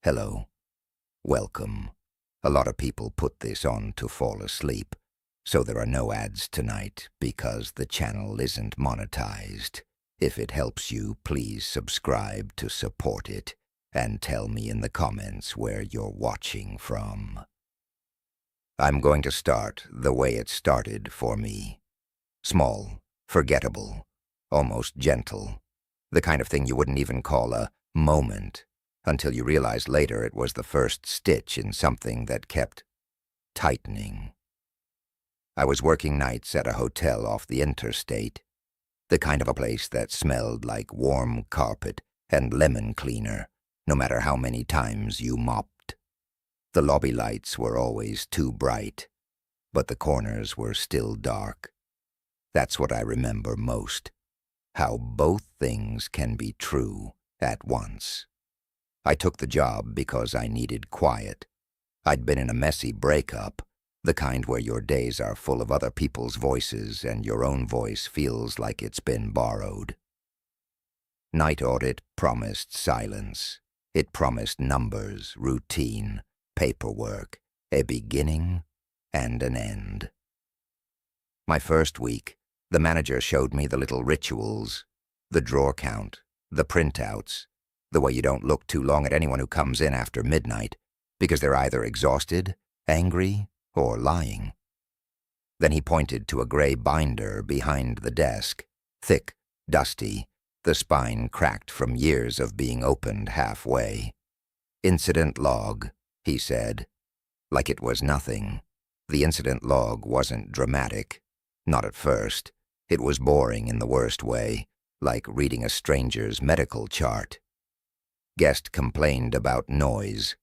Hello. Welcome. A lot of people put this on to fall asleep, so there are no ads tonight because the channel isn't monetized. If it helps you, please subscribe to support it and tell me in the comments where you're watching from. I'm going to start the way it started for me. Small, forgettable, almost gentle. The kind of thing you wouldn't even call a moment, until you realized later it was the first stitch in something that kept tightening. I was working nights at a hotel off the interstate, the kind of a place that smelled like warm carpet and lemon cleaner, no matter how many times you mopped. The lobby lights were always too bright, but the corners were still dark. That's what I remember most, how both things can be true at once. I took the job because I needed quiet. I'd been in a messy breakup, the kind where your days are full of other people's voices and your own voice feels like it's been borrowed. Night Audit promised silence. It promised numbers, routine, paperwork, a beginning and an end. My first week, the manager showed me the little rituals, the drawer count, the printouts, the way you don't look too long at anyone who comes in after midnight, because they're either exhausted, angry, or lying. Then he pointed to a gray binder behind the desk, thick, dusty, the spine cracked from years of being opened halfway. Incident log, he said. Like it was nothing. The incident log wasn't dramatic. Not at first. It was boring in the worst way, like reading a stranger's medical chart. Guest complained about noise.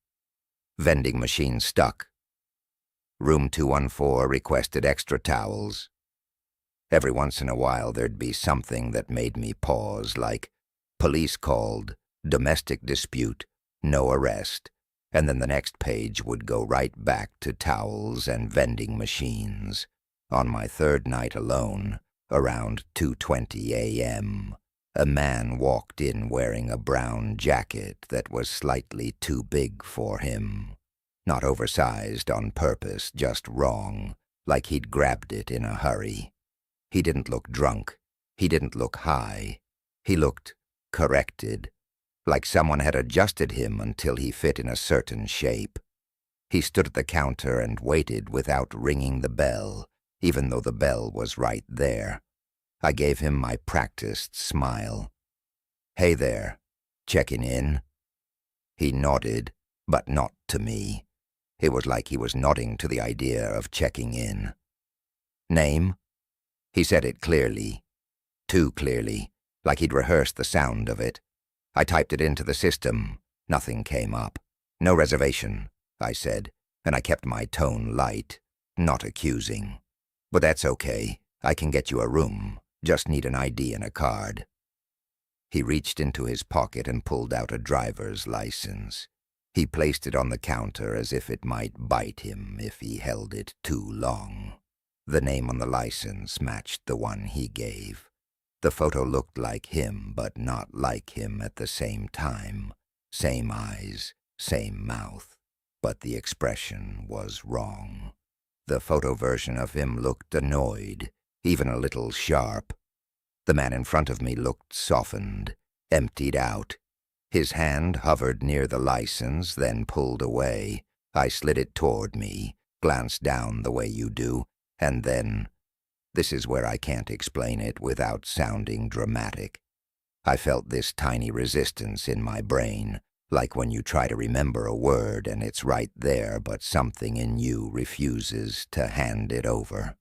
Vending machine stuck. Room 214 requested extra towels. Every once in a while there'd be something that made me pause, like police called, domestic dispute, no arrest, and then the next page would go right back to towels and vending machines. On my third night alone, around 2:20 a.m., a man walked in wearing a brown jacket that was slightly too big for him. Not oversized on purpose, just wrong, like he'd grabbed it in a hurry. He didn't look drunk. He didn't look high. He looked corrected, like someone had adjusted him until he fit in a certain shape. He stood at the counter and waited without ringing the bell, even though the bell was right there. I gave him my practiced smile. "Hey there, checking in?" He nodded, but not to me. It was like he was nodding to the idea of checking in. "Name?" He said it clearly. Too clearly, like he'd rehearsed the sound of it. I typed it into the system. Nothing came up. "No reservation," I said, and I kept my tone light, not accusing. "But that's okay. I can get you a room. Just need an ID and a card." He reached into his pocket and pulled out a driver's license. He placed it on the counter as if it might bite him if he held it too long. The name on the license matched the one he gave. The photo looked like him, but not like him at the same time. Same eyes, same mouth, but the expression was wrong. The photo version of him looked annoyed, even a little sharp. The man in front of me looked softened, emptied out. His hand hovered near the license, then pulled away. I slid it toward me, glanced down the way you do, and then... This is where I can't explain it without sounding dramatic. I felt this tiny resistance in my brain, like when you try to remember a word and it's right there, but something in you refuses to hand it over.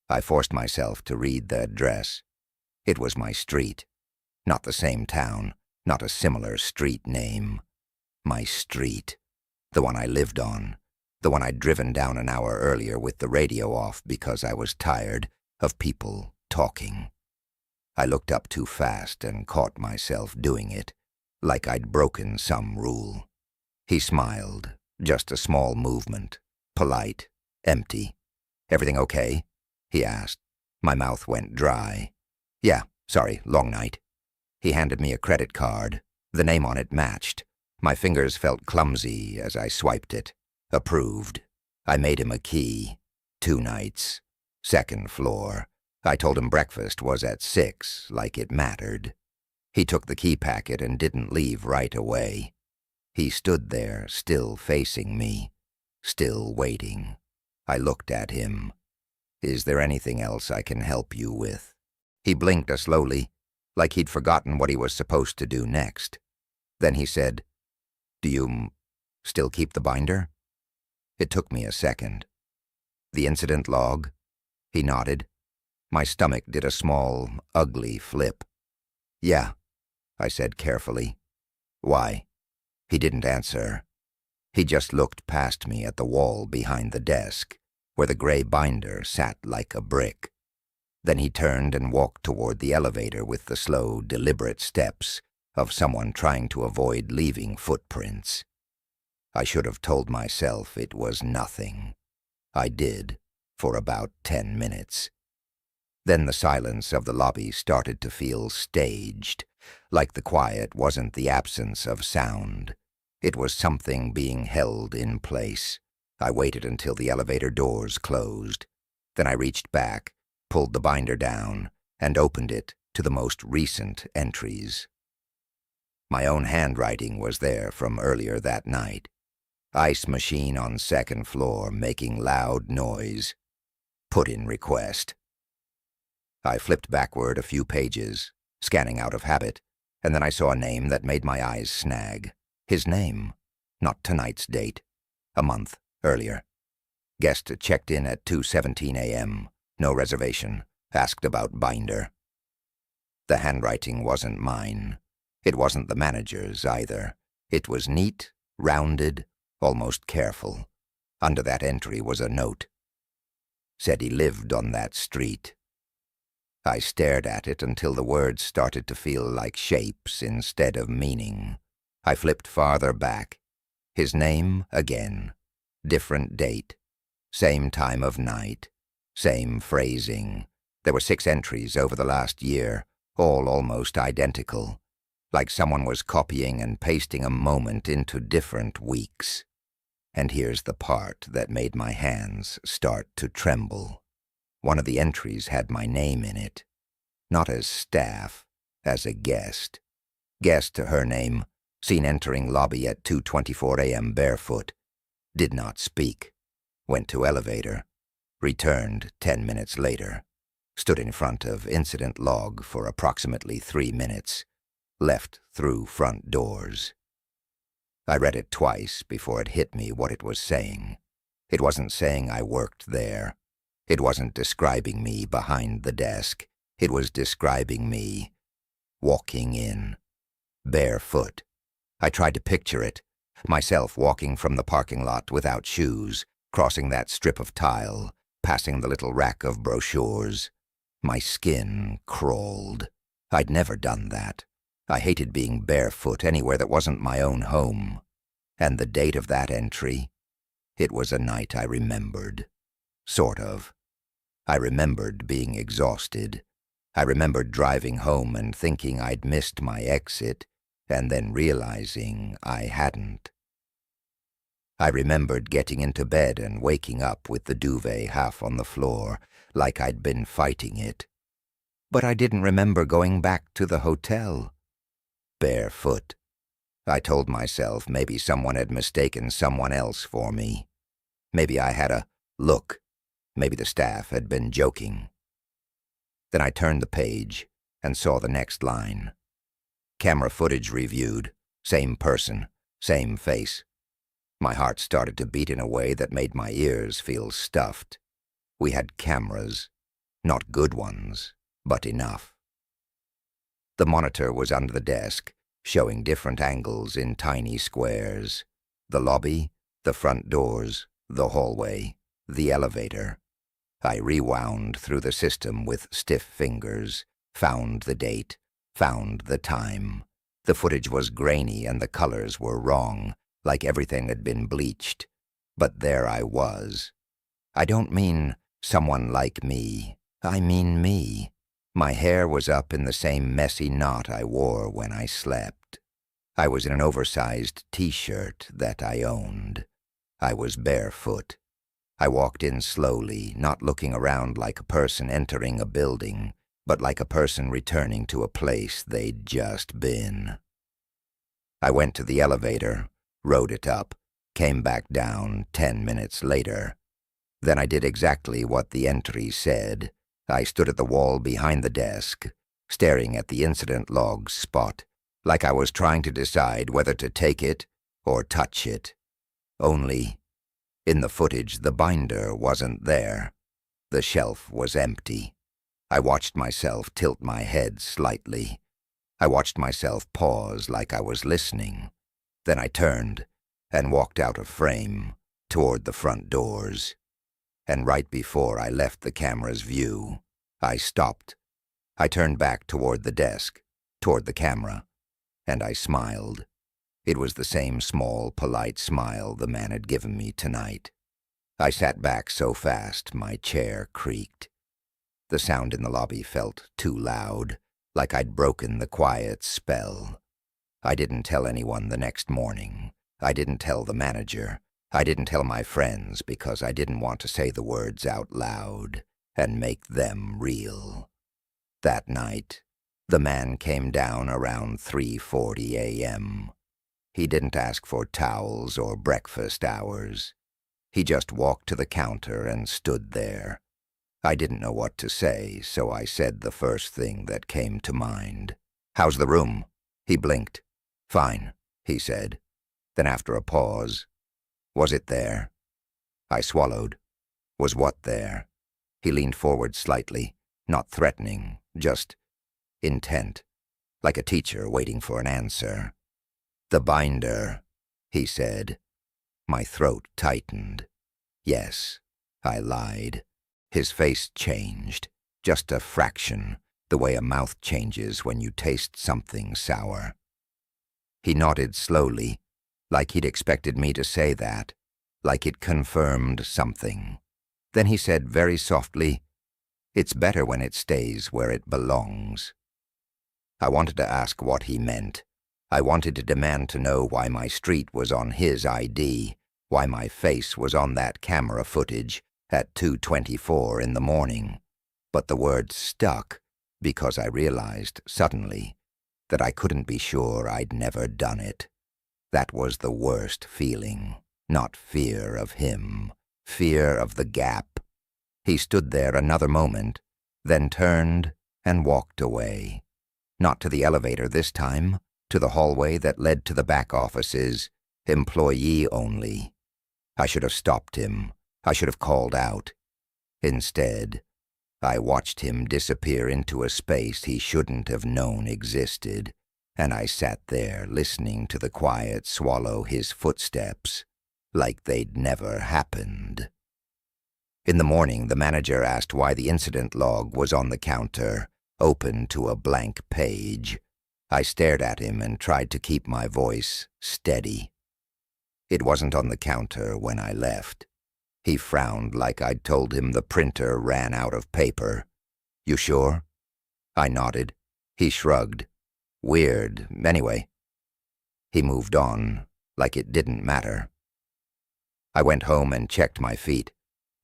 I forced myself to read the address. It was my street. Not the same town, not a similar street name. My street. The one I lived on. The one I'd driven down an hour earlier with the radio off because I was tired of people talking. I looked up too fast and caught myself doing it, like I'd broken some rule. He smiled, just a small movement, polite, empty. "Everything okay?" he asked. My mouth went dry. "Yeah, sorry, long night." He handed me a credit card. The name on it matched. My fingers felt clumsy as I swiped it. Approved. I made him a key. 2 nights. 2nd floor. I told him breakfast was at 6, like it mattered. He took the key packet and didn't leave right away. He stood there, still facing me, still waiting. I looked at him. "Is there anything else I can help you with?" He blinked slowly, like he'd forgotten what he was supposed to do next. Then he said, "Do you still keep the binder?" It took me a second. "The incident log?" He nodded. My stomach did a small, ugly flip. "Yeah," I said carefully. "Why?" He didn't answer. He just looked past me at the wall behind the desk, where the gray binder sat like a brick. Then he turned and walked toward the elevator with the slow, deliberate steps of someone trying to avoid leaving footprints. I should have told myself it was nothing. I did, for about 10 minutes. Then the silence of the lobby started to feel staged, like the quiet wasn't the absence of sound. It was something being held in place. I waited until the elevator doors closed. Then I reached back, pulled the binder down, and opened it to the most recent entries. My own handwriting was there from earlier that night. Ice machine on 2nd floor making loud noise. Put in request. I flipped backward a few pages, scanning out of habit, and then I saw a name that made my eyes snag. His name, not tonight's date, a month earlier. Guest checked in at 2:17 a.m., no reservation, asked about binder. The handwriting wasn't mine. It wasn't the manager's either. It was neat, rounded, almost careful. Under that entry was a note. Said he lived on that street. I stared at it until the words started to feel like shapes instead of meaning. I flipped farther back. His name again. Different date. Same time of night. Same phrasing. There were 6 entries over the last year, all almost identical, like someone was copying and pasting a moment into different weeks. And here's the part that made my hands start to tremble. One of the entries had my name in it, not as staff, as a guest. Guest to her name, seen entering lobby at 2:24 a.m. barefoot. Did not speak. Went to elevator. Returned 10 minutes later. Stood in front of incident log for approximately 3 minutes. Left through front doors. I read it twice before it hit me what it was saying. It wasn't saying I worked there. It wasn't describing me behind the desk. It was describing me walking in, barefoot. I tried to picture it, myself walking from the parking lot without shoes, crossing that strip of tile, passing the little rack of brochures. My skin crawled. I'd never done that. I hated being barefoot anywhere that wasn't my own home. And the date of that entry? It was a night I remembered. Sort of. I remembered being exhausted. I remembered driving home and thinking I'd missed my exit, and then realizing I hadn't. I remembered getting into bed and waking up with the duvet half on the floor, like I'd been fighting it. But I didn't remember going back to the hotel. Barefoot. I told myself maybe someone had mistaken someone else for me. Maybe I had a look. Maybe the staff had been joking. Then I turned the page and saw the next line. Camera footage reviewed. Same person. Same face. My heart started to beat in a way that made my ears feel stuffed. We had cameras. Not good ones, but enough. The monitor was under the desk, showing different angles in tiny squares. The lobby, the front doors, the hallway, the elevator. I rewound through the system with stiff fingers, found the date, found the time. The footage was grainy and the colors were wrong, like everything had been bleached. But there I was. I don't mean someone like me. I mean me. My hair was up in the same messy knot I wore when I slept. I was in an oversized t-shirt that I owned. I was barefoot. I walked in slowly, not looking around like a person entering a building, but like a person returning to a place they'd just been. I went to the elevator, rode it up, came back down 10 minutes later. Then I did exactly what the entry said. I stood at the wall behind the desk, staring at the incident log spot, like I was trying to decide whether to take it or touch it. Only, in the footage, the binder wasn't there. The shelf was empty. I watched myself tilt my head slightly. I watched myself pause like I was listening. Then I turned and walked out of frame toward the front doors. And right before I left the camera's view, I stopped. I turned back toward the desk, toward the camera, and I smiled. It was the same small, polite smile the man had given me tonight. I sat back so fast my chair creaked. The sound in the lobby felt too loud, like I'd broken the quiet spell. I didn't tell anyone the next morning. I didn't tell the manager. I didn't tell my friends because I didn't want to say the words out loud and make them real. That night, the man came down around 3:40 a.m. He didn't ask for towels or breakfast hours. He just walked to the counter and stood there. I didn't know what to say, so I said the first thing that came to mind. "How's the room?" He blinked. "Fine," he said. Then after a pause, "Was it there?" I swallowed. Was what there? He leaned forward slightly, not threatening, just intent, like a teacher waiting for an answer. "The binder," he said. My throat tightened. Yes, I lied. His face changed, just a fraction, the way a mouth changes when you taste something sour. He nodded slowly, like he'd expected me to say that, like it confirmed something. Then he said very softly, "It's better when it stays where it belongs." I wanted to ask what he meant. I wanted to demand to know why my street was on his ID, why my face was on that camera footage at 2:24 in the morning. But the words stuck because I realized suddenly that I couldn't be sure I'd never done it. That was the worst feeling, not fear of him, fear of the gap. He stood there another moment, then turned and walked away. Not to the elevator this time, to the hallway that led to the back offices, employee only. I should have stopped him. I should have called out. Instead, I watched him disappear into a space he shouldn't have known existed, and I sat there listening to the quiet swallow his footsteps like they'd never happened. In the morning, the manager asked why the incident log was on the counter, open to a blank page. I stared at him and tried to keep my voice steady. It wasn't on the counter when I left. He frowned like I'd told him the printer ran out of paper. "You sure?" I nodded. He shrugged. "Weird, anyway." He moved on, like it didn't matter. I went home and checked my feet.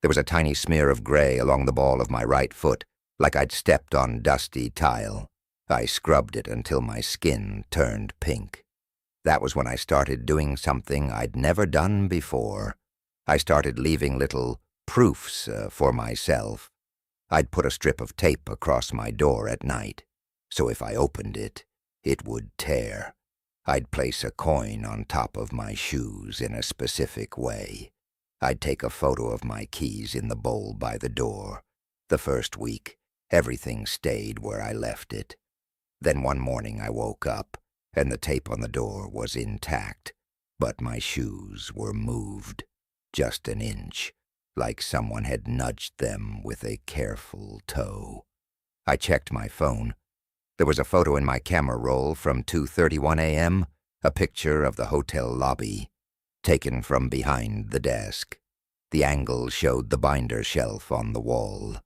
There was a tiny smear of gray along the ball of my right foot, like I'd stepped on dusty tile. I scrubbed it until my skin turned pink. That was when I started doing something I'd never done before. I started leaving little proofs for myself. I'd put a strip of tape across my door at night, so if I opened it, it would tear. I'd place a coin on top of my shoes in a specific way. I'd take a photo of my keys in the bowl by the door. The first week, everything stayed where I left it. Then one morning I woke up, and the tape on the door was intact, but my shoes were moved. Just an inch, like someone had nudged them with a careful toe. I checked my phone. There was a photo in my camera roll from 2:31 a.m., a picture of the hotel lobby, taken from behind the desk. The angle showed the binder shelf on the wall,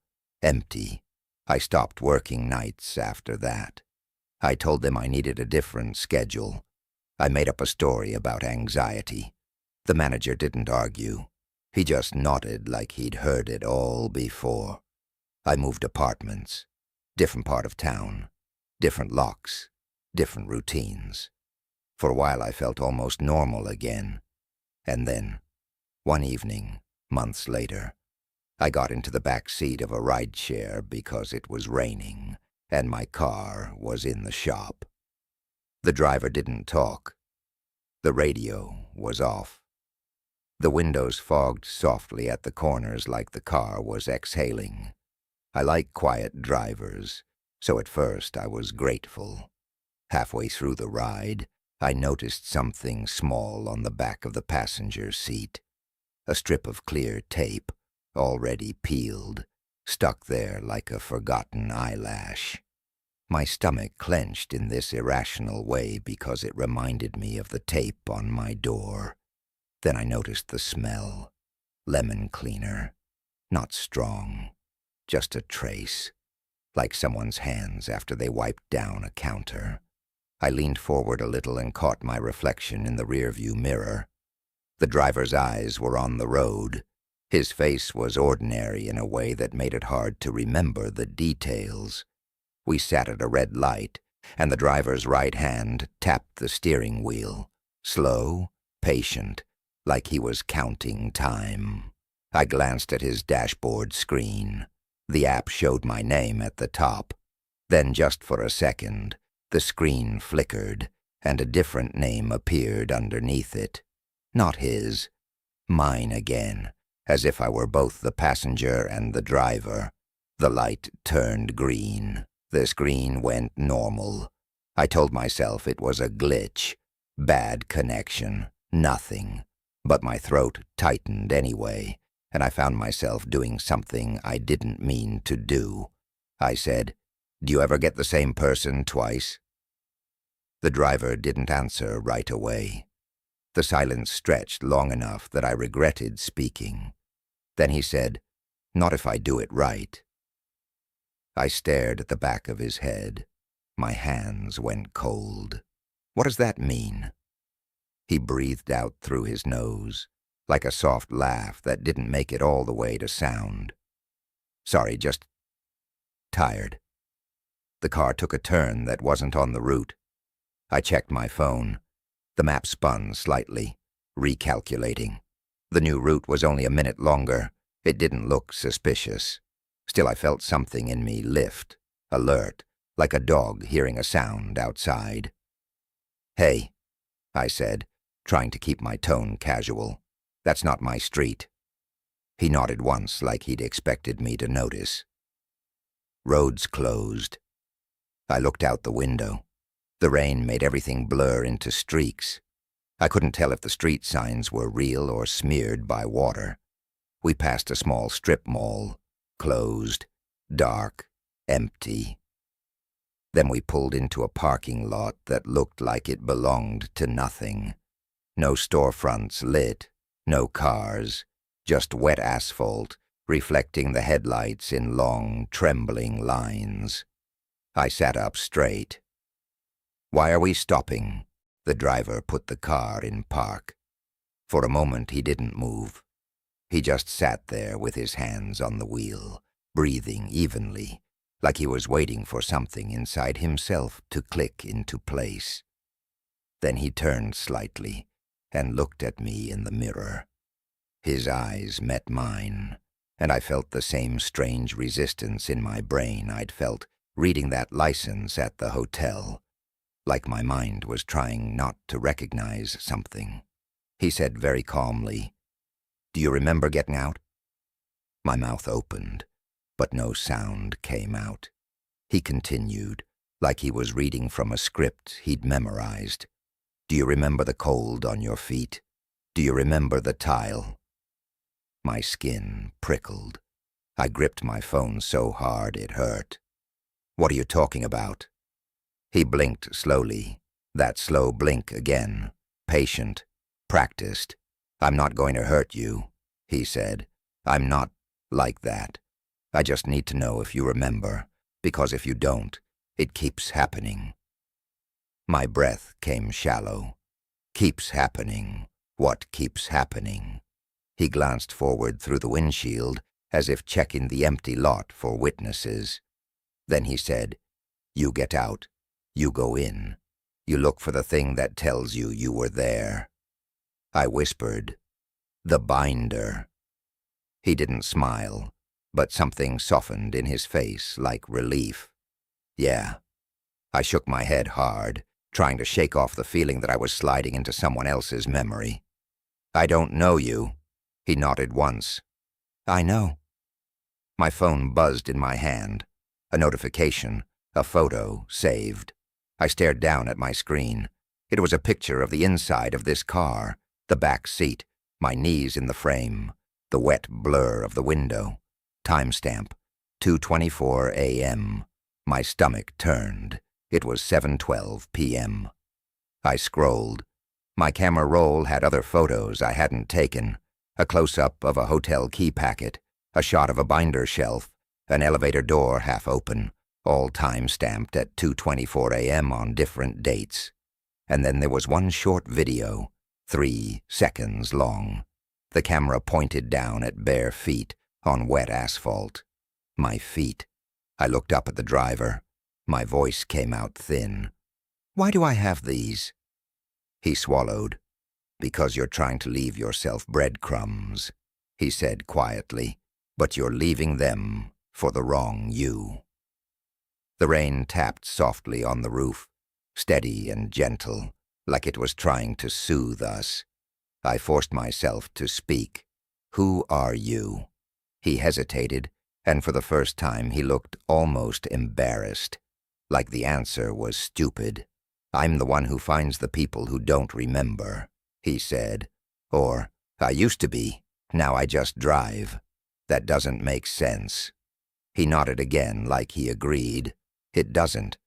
empty. I stopped working nights after that. I told them I needed a different schedule. I made up a story about anxiety. The manager didn't argue. He just nodded like he'd heard it all before. I moved apartments. Different part of town. Different locks. Different routines. For a while I felt almost normal again. And then, one evening, months later, I got into the back seat of a rideshare because it was raining and my car was in the shop. The driver didn't talk. The radio was off. The windows fogged softly at the corners like the car was exhaling. I like quiet drivers, so at first I was grateful. Halfway through the ride, I noticed something small on the back of the passenger seat. A strip of clear tape, already peeled, stuck there like a forgotten eyelash. My stomach clenched in this irrational way because it reminded me of the tape on my door. Then I noticed the smell. Lemon cleaner. Not strong. Just a trace. Like someone's hands after they wiped down a counter. I leaned forward a little and caught my reflection in the rearview mirror. The driver's eyes were on the road. His face was ordinary in a way that made it hard to remember the details. We sat at a red light, and the driver's right hand tapped the steering wheel. Slow, patient, like he was counting time. I glanced at his dashboard screen. The app showed my name at the top. Then, just for a second, the screen flickered, and a different name appeared underneath it. Not his. Mine again, as if I were both the passenger and the driver. The light turned green. The screen went normal. I told myself it was a glitch. Bad connection. Nothing. But my throat tightened anyway, and I found myself doing something I didn't mean to do. I said, "Do you ever get the same person twice?" The driver didn't answer right away. The silence stretched long enough that I regretted speaking. Then he said, "Not if I do it right." I stared at the back of his head. My hands went cold. "What does that mean?" He breathed out through his nose, like a soft laugh that didn't make it all the way to sound. "Sorry, just tired." The car took a turn that wasn't on the route. I checked my phone. The map spun slightly, recalculating. The new route was only a minute longer. It didn't look suspicious. Still, I felt something in me lift, alert, like a dog hearing a sound outside. "Hey," I said, trying to keep my tone casual. "That's not my street." He nodded once like he'd expected me to notice. Roads closed. I looked out the window. The rain made everything blur into streaks. I couldn't tell if the street signs were real or smeared by water. We passed a small strip mall. Closed, dark, empty. Then we pulled into a parking lot that looked like it belonged to nothing. No storefronts lit, no cars, just wet asphalt, reflecting the headlights in long, trembling lines. I sat up straight. "Why are we stopping?" The driver put the car in park. For a moment he didn't move. He just sat there with his hands on the wheel, breathing evenly, like he was waiting for something inside himself to click into place. Then he turned slightly and looked at me in the mirror. His eyes met mine, and I felt the same strange resistance in my brain I'd felt reading that license at the hotel, like my mind was trying not to recognize something. He said very calmly, "Do you remember getting out?" My mouth opened, but no sound came out. He continued, like he was reading from a script he'd memorized. "Do you remember the cold on your feet? Do you remember the tile?" My skin prickled. I gripped my phone so hard it hurt. "What are you talking about?" He blinked slowly, that slow blink again, patient, practiced. "I'm not going to hurt you," he said. "I'm not like that. I just need to know if you remember, because if you don't, it keeps happening." My breath came shallow. Keeps happening. What keeps happening? He glanced forward through the windshield, as if checking the empty lot for witnesses. Then he said, "You get out. You go in. You look for the thing that tells you you were there." I whispered, "The binder." He didn't smile, but something softened in his face like relief. "Yeah." I shook my head hard, trying to shake off the feeling that I was sliding into someone else's memory. "I don't know you." He nodded once. "I know." My phone buzzed in my hand. A notification, a photo, saved. I stared down at my screen. It was a picture of the inside of this car, the back seat, my knees in the frame, the wet blur of the window. Timestamp, 2:24 a.m. My stomach turned. It was 7:12 p.m. I scrolled. My camera roll had other photos I hadn't taken. A close-up of a hotel key packet, a shot of a binder shelf, an elevator door half open, all time-stamped at 2:24 a.m. on different dates. And then there was one short video, 3 seconds long. The camera pointed down at bare feet on wet asphalt. My feet. I looked up at the driver. My voice came out thin. "Why do I have these?" He swallowed. "Because you're trying to leave yourself breadcrumbs," he said quietly, "but you're leaving them for the wrong you." The rain tapped softly on the roof, steady and gentle, like it was trying to soothe us. I forced myself to speak. "Who are you?" He hesitated, and for the first time he looked almost embarrassed, like the answer was stupid. "I'm the one who finds the people who don't remember," he said. Or, "I used to be, now I just drive." That doesn't make sense. He nodded again like he agreed. It doesn't,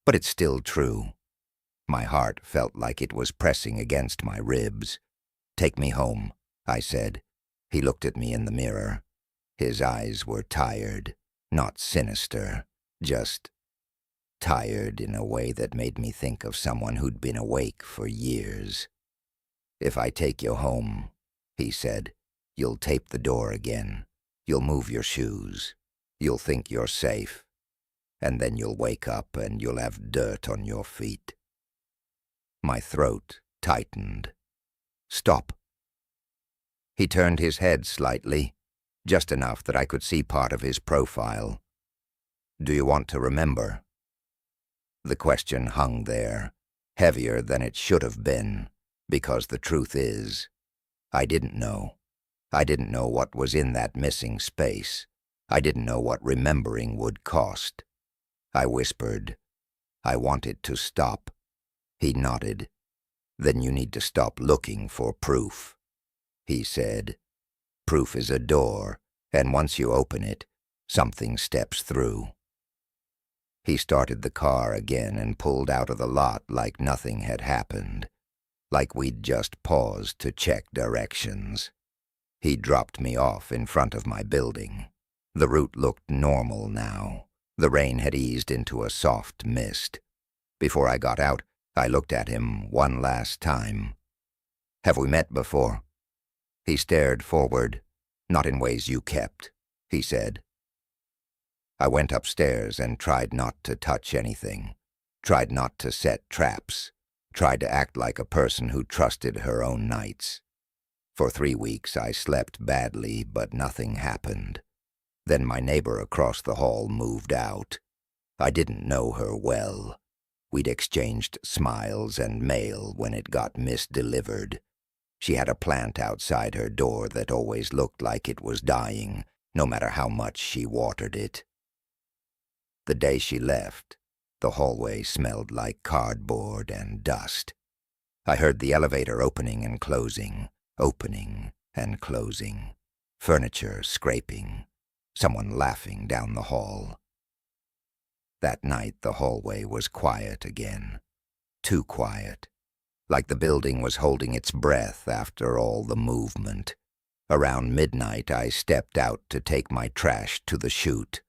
but it's still true. My heart felt like it was pressing against my ribs. "Take me home," I said. He looked at me in the mirror. His eyes were tired, not sinister, just tired in a way that made me think of someone who'd been awake for years. "If I take you home," he said, "you'll tape the door again. You'll move your shoes. You'll think you're safe. And then you'll wake up and you'll have dirt on your feet." My throat tightened. "Stop." He turned his head slightly, just enough that I could see part of his profile. "Do you want to remember?" The question hung there, heavier than it should have been, because the truth is, I didn't know. I didn't know what was in that missing space. I didn't know what remembering would cost. I whispered, "I want it to stop." He nodded. "Then you need to stop looking for proof." He said, "Proof is a door, and once you open it, something steps through." He started the car again and pulled out of the lot like nothing had happened, like we'd just paused to check directions. He dropped me off in front of my building. The route looked normal now. The rain had eased into a soft mist. Before I got out, I looked at him one last time. "Have we met before?" He stared forward. "Not in ways you kept," he said. I went upstairs and tried not to touch anything, tried not to set traps, tried to act like a person who trusted her own nights. For 3 weeks I slept badly, but nothing happened. Then my neighbor across the hall moved out. I didn't know her well. We'd exchanged smiles and mail when it got misdelivered. She had a plant outside her door that always looked like it was dying, no matter how much she watered it. The day she left, the hallway smelled like cardboard and dust. I heard the elevator opening and closing, furniture scraping, someone laughing down the hall. That night the hallway was quiet again, too quiet, like the building was holding its breath after all the movement. Around midnight I stepped out to take my trash to the chute.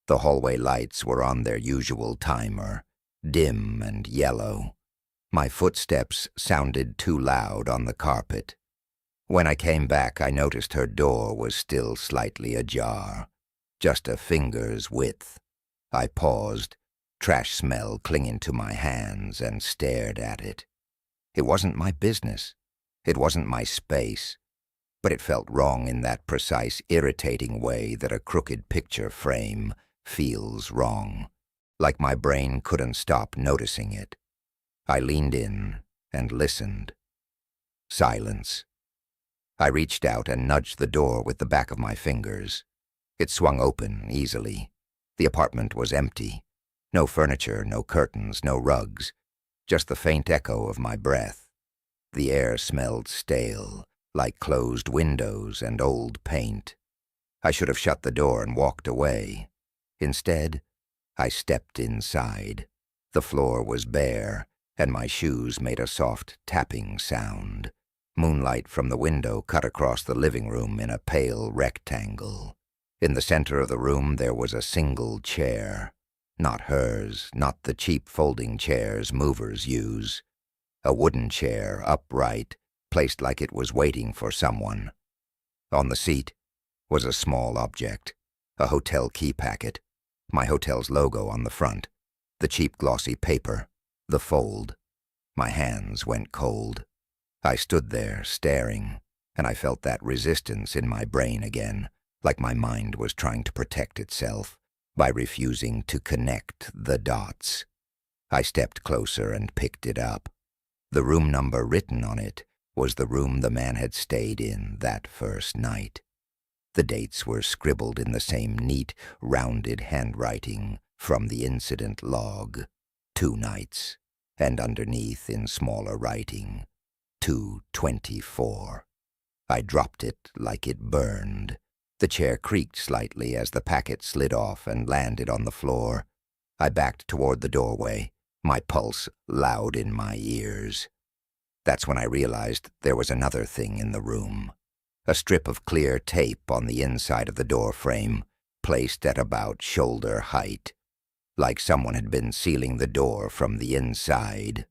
The hallway lights were on their usual timer, dim and yellow. My footsteps sounded too loud on the carpet. When I came back, I noticed her door was still slightly ajar, just a finger's width. I paused, trash smell clinging to my hands, and stared at it. It wasn't my business. It wasn't my space. But it felt wrong in that precise, irritating way that a crooked picture frame feels wrong, like my brain couldn't stop noticing it. I leaned in and listened. Silence. I reached out and nudged the door with the back of my fingers. It swung open easily. The apartment was empty. No furniture, no curtains, no rugs, just the faint echo of my breath. The air smelled stale, like closed windows and old paint. I should have shut the door and walked away. Instead, I stepped inside. The floor was bare, and my shoes made a soft tapping sound. Moonlight from the window cut across the living room in a pale rectangle. In the center of the room there was a single chair. Not hers, not the cheap folding chairs movers use. A wooden chair, upright, placed like it was waiting for someone. On the seat was a small object, a hotel key packet, my hotel's logo on the front, the cheap glossy paper, the fold. My hands went cold. I stood there, staring, and I felt that resistance in my brain again, like my mind was trying to protect itself by refusing to connect the dots. I stepped closer and picked it up. The room number written on it was the room the man had stayed in that first night. The dates were scribbled in the same neat, rounded handwriting from the incident log. 2 nights, and underneath in smaller writing, 2:24. I dropped it like it burned. The chair creaked slightly as the packet slid off and landed on the floor. I backed toward the doorway, my pulse loud in my ears. That's when I realized there was another thing in the room. A strip of clear tape on the inside of the door frame, placed at about shoulder height, like someone had been sealing the door from the inside.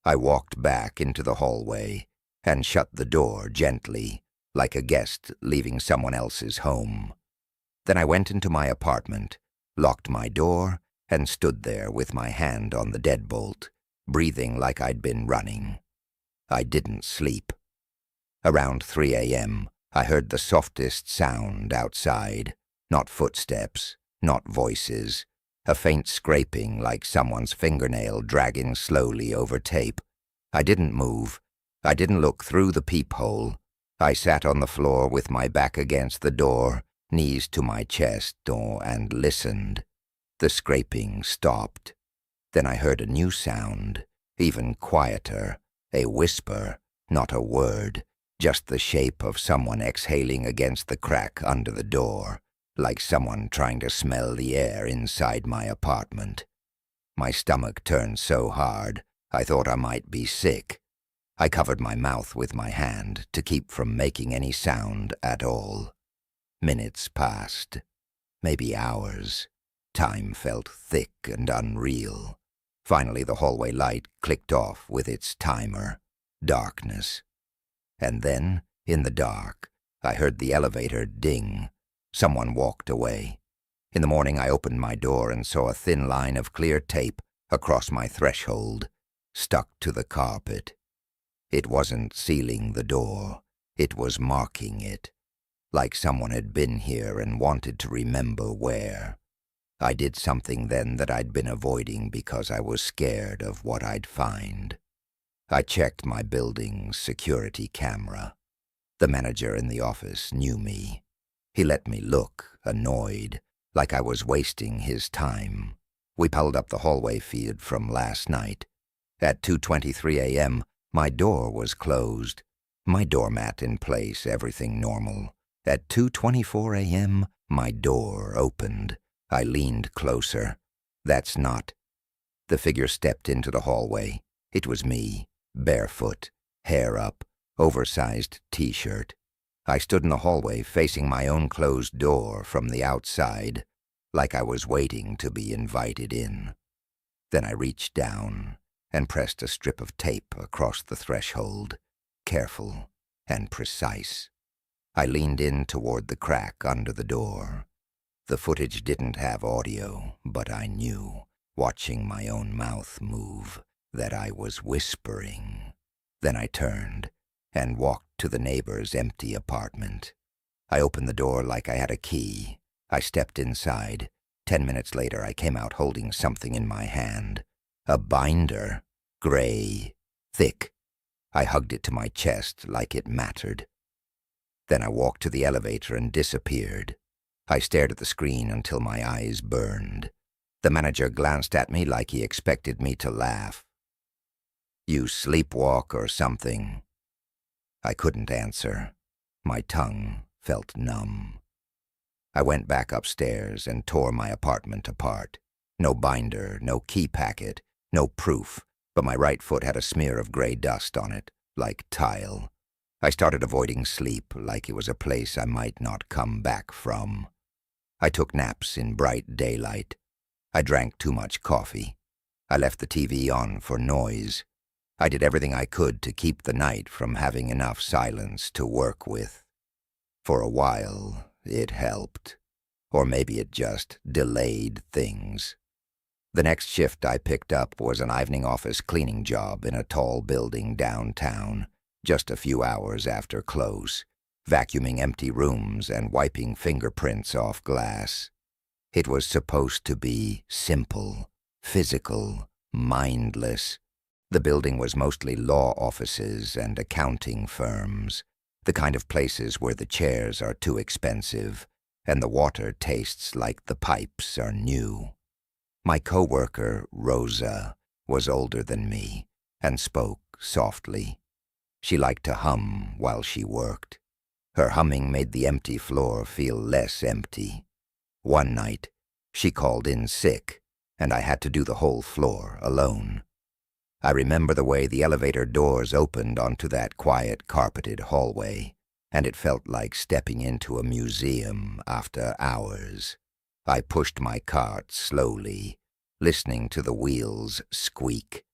I walked back into the hallway and shut the door gently, like a guest leaving someone else's home. Then I went into my apartment, locked my door, and stood there with my hand on the deadbolt, breathing like I'd been running. I didn't sleep. Around 3 a.m., I heard the softest sound outside. Not footsteps, not voices. A faint scraping like someone's fingernail dragging slowly over tape. I didn't move. I didn't look through the peephole. I sat on the floor with my back against the door, knees to my chest, and listened. The scraping stopped. Then I heard a new sound, even quieter, a whisper, not a word, just the shape of someone exhaling against the crack under the door, like someone trying to smell the air inside my apartment. My stomach turned so hard, I thought I might be sick. I covered my mouth with my hand to keep from making any sound at all. Minutes passed, maybe hours. Time felt thick and unreal. Finally, the hallway light clicked off with its timer. Darkness. And then, in the dark, I heard the elevator ding. Someone walked away. In the morning, I opened my door and saw a thin line of clear tape across my threshold, stuck to the carpet. It wasn't sealing the door. It was marking it, like someone had been here and wanted to remember where. I did something then that I'd been avoiding because I was scared of what I'd find. I checked my building's security camera. The manager in the office knew me. He let me look, annoyed, like I was wasting his time. We pulled up the hallway feed from last night. At 2:23 a.m., my door was closed. My doormat in place, everything normal. At 2:24 a.m., my door opened. I leaned closer. That's not. The figure stepped into the hallway. It was me, barefoot, hair up, oversized t-shirt. I stood in the hallway facing my own closed door from the outside, like I was waiting to be invited in. Then I reached down and pressed a strip of tape across the threshold, careful and precise. I leaned in toward the crack under the door. The footage didn't have audio, but I knew, watching my own mouth move, that I was whispering. Then I turned and walked to the neighbor's empty apartment. I opened the door like I had a key. I stepped inside. 10 minutes later, I came out holding something in my hand. A binder, gray, thick. I hugged it to my chest like it mattered. Then I walked to the elevator and disappeared. I stared at the screen until my eyes burned. The manager glanced at me like he expected me to laugh. "You sleepwalk or something?" I couldn't answer. My tongue felt numb. I went back upstairs and tore my apartment apart. No binder, no key packet, no proof, but my right foot had a smear of gray dust on it, like tile. I started avoiding sleep like it was a place I might not come back from. I took naps in bright daylight. I drank too much coffee. I left the TV on for noise. I did everything I could to keep the night from having enough silence to work with. For a while, it helped. Or maybe it just delayed things. The next shift I picked up was an evening office cleaning job in a tall building downtown, just a few hours after close, vacuuming empty rooms and wiping fingerprints off glass. It was supposed to be simple, physical, mindless. The building was mostly law offices and accounting firms, the kind of places where the chairs are too expensive and the water tastes like the pipes are new. My coworker, Rosa, was older than me and spoke softly. She liked to hum while she worked. Her humming made the empty floor feel less empty. One night, she called in sick, and I had to do the whole floor alone. I remember the way the elevator doors opened onto that quiet, carpeted hallway, and it felt like stepping into a museum after hours. I pushed my cart slowly, listening to the wheels squeak.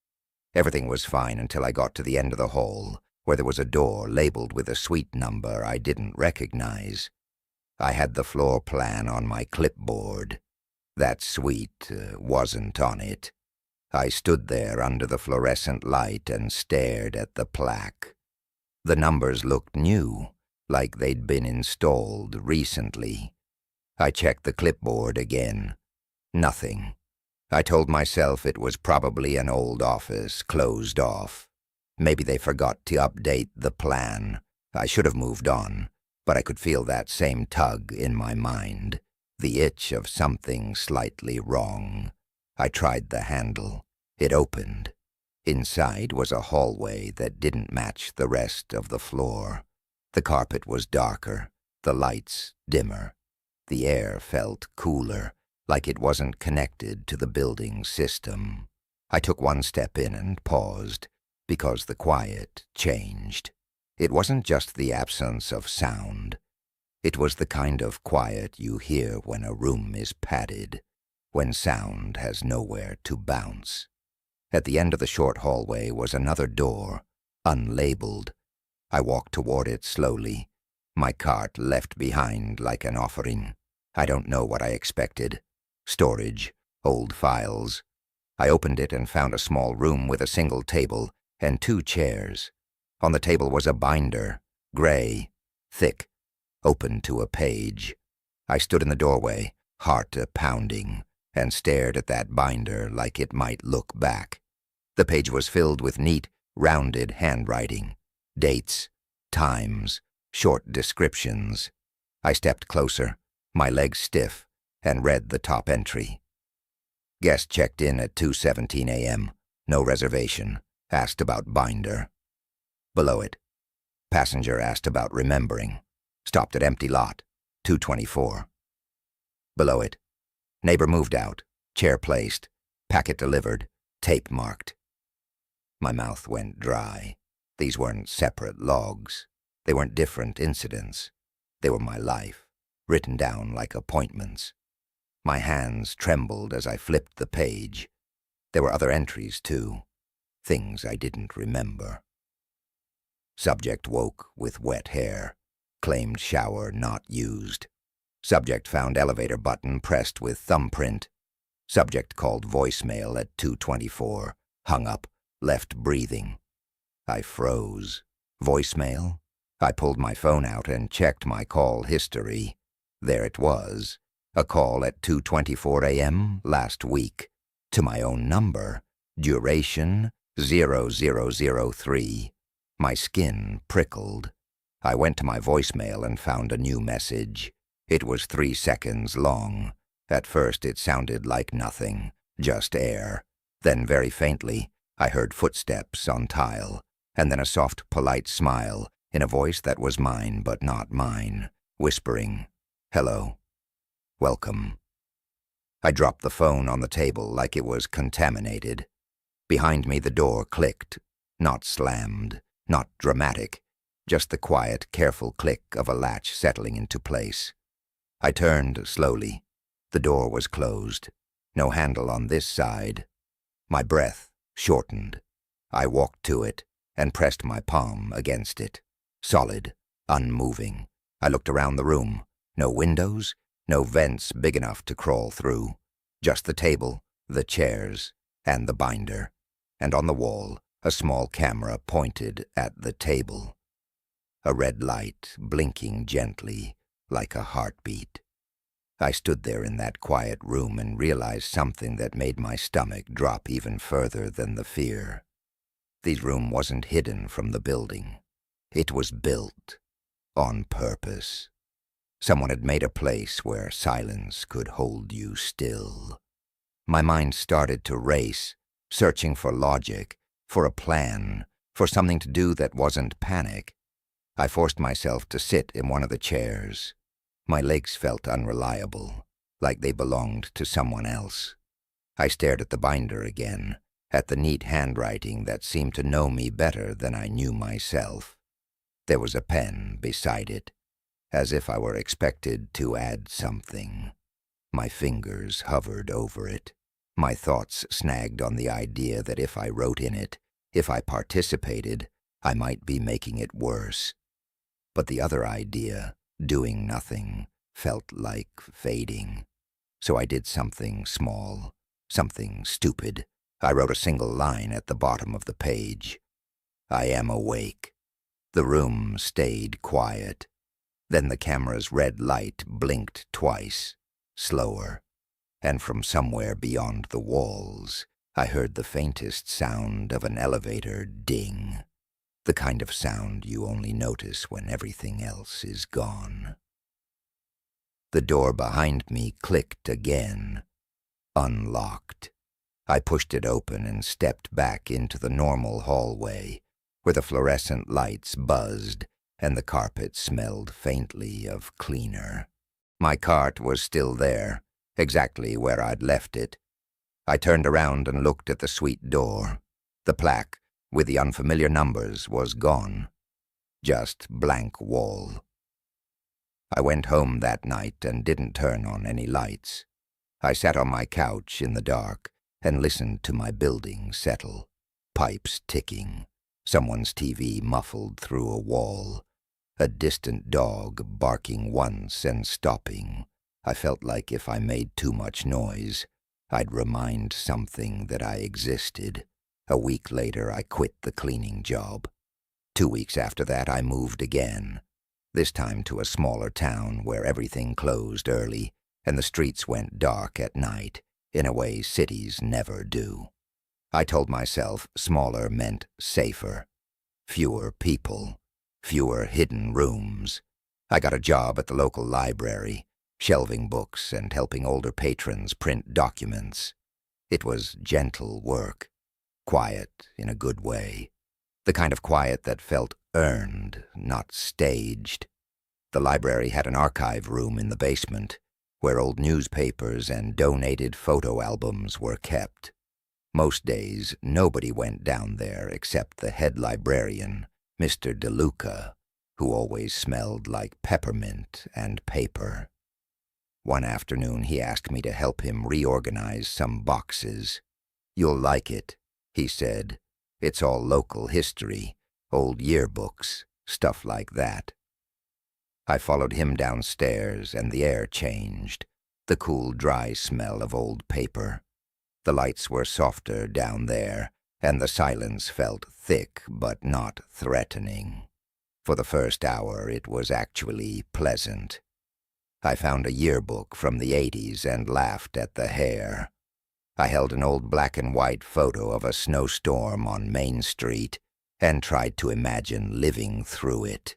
Everything was fine until I got to the end of the hall, where there was a door labeled with a suite number I didn't recognize. I had the floor plan on my clipboard. That suite wasn't on it. I stood there under the fluorescent light and stared at the plaque. The numbers looked new, like they'd been installed recently. I checked the clipboard again. Nothing. I told myself it was probably an old office, closed off. Maybe they forgot to update the plan. I should have moved on, but I could feel that same tug in my mind, the itch of something slightly wrong. I tried the handle. It opened. Inside was a hallway that didn't match the rest of the floor. The carpet was darker, the lights dimmer. The air felt cooler, like it wasn't connected to the building system. I took one step in and paused, because the quiet changed. It wasn't just the absence of sound. It was the kind of quiet you hear when a room is padded, when sound has nowhere to bounce. At the end of the short hallway was another door, unlabeled. I walked toward it slowly, my cart left behind like an offering. I don't know what I expected. Storage, old files. I opened it and found a small room with a single table and 2 chairs. On the table was a binder, gray, thick, open to a page. I stood in the doorway, heart a-pounding, and stared at that binder like it might look back. The page was filled with neat, rounded handwriting, dates, times, short descriptions. I stepped closer, my legs stiff, and read the top entry. Guest checked in at 2:17 a.m., no reservation, asked about binder. Below it, passenger asked about remembering, stopped at empty lot, 2:24. Below it, neighbor moved out, chair placed, packet delivered, tape marked. My mouth went dry. These weren't separate logs. They weren't different incidents. They were my life, written down like appointments. My hands trembled as I flipped the page. There were other entries, too. things I didn't remember. Subject woke with wet hair. Claimed shower not used. Subject found elevator button pressed with thumbprint. Subject called voicemail at 2:24. Hung up, left breathing. I froze. Voicemail? I pulled my phone out and checked my call history. There it was. A call at 2:24 a.m. last week. To my own number. Duration 0003. My skin prickled. I went to my voicemail and found a new message. It was 3 seconds long. At first it sounded like nothing, just air. Then very faintly, I heard footsteps on tile, and then a soft, polite smile in a voice that was mine but not mine, whispering, "Hello. Welcome." I dropped the phone on the table like it was contaminated. Behind me the door clicked, not slammed, not dramatic, just the quiet, careful click of a latch settling into place. I turned slowly. The door was closed. No handle on this side. My breath shortened. I walked to it and pressed my palm against it. Solid, unmoving. I looked around the room. No windows, no vents big enough to crawl through. Just the table, the chairs, and the binder. And on the wall, a small camera pointed at the table. A red light blinking gently, like a heartbeat. I stood there in that quiet room and realized something that made my stomach drop even further than the fear. This room wasn't hidden from the building. It was built on purpose. Someone had made a place where silence could hold you still. My mind started to race, searching for logic, for a plan, for something to do that wasn't panic. I forced myself to sit in one of the chairs. My legs felt unreliable, like they belonged to someone else. I stared at the binder again, at the neat handwriting that seemed to know me better than I knew myself. There was a pen beside it, as if I were expected to add something. My fingers hovered over it. My thoughts snagged on the idea that if I wrote in it, if I participated, I might be making it worse. But the other idea, doing nothing, felt like fading. So I did something small, something stupid. I wrote a single line at the bottom of the page. I am awake. The room stayed quiet. Then the camera's red light blinked twice, slower. And from somewhere beyond the walls, I heard the faintest sound of an elevator ding. The kind of sound you only notice when everything else is gone. The door behind me clicked again, unlocked. I pushed it open and stepped back into the normal hallway, where the fluorescent lights buzzed and the carpet smelled faintly of cleaner. My cart was still there, exactly where I'd left it. I turned around and looked at the suite door. The plaque, with the unfamiliar numbers, was gone. Just blank wall. I went home that night and didn't turn on any lights. I sat on my couch in the dark and listened to my building settle. Pipes ticking, someone's TV muffled through a wall, a distant dog barking once and stopping. I felt like if I made too much noise, I'd remind something that I existed. A week later, I quit the cleaning job. 2 weeks after that, I moved again, this time to a smaller town where everything closed early and the streets went dark at night, in a way cities never do. I told myself smaller meant safer, fewer people, fewer hidden rooms. I got a job at the local library, shelving books and helping older patrons print documents. It was gentle work, quiet in a good way, the kind of quiet that felt earned, not staged. The library had an archive room in the basement, where old newspapers and donated photo albums were kept. Most days, nobody went down there except the head librarian, Mr. DeLuca, who always smelled like peppermint and paper. One afternoon, he asked me to help him reorganize some boxes. "You'll like it," he said. It's all local history, old yearbooks, stuff like that. I followed him downstairs, and the air changed, the cool, dry smell of old paper. The lights were softer down there, and the silence felt thick but not threatening. For the first hour, it was actually pleasant. I found a yearbook from the '80s and laughed at the hair. I held an old black and white photo of a snowstorm on Main Street and tried to imagine living through it.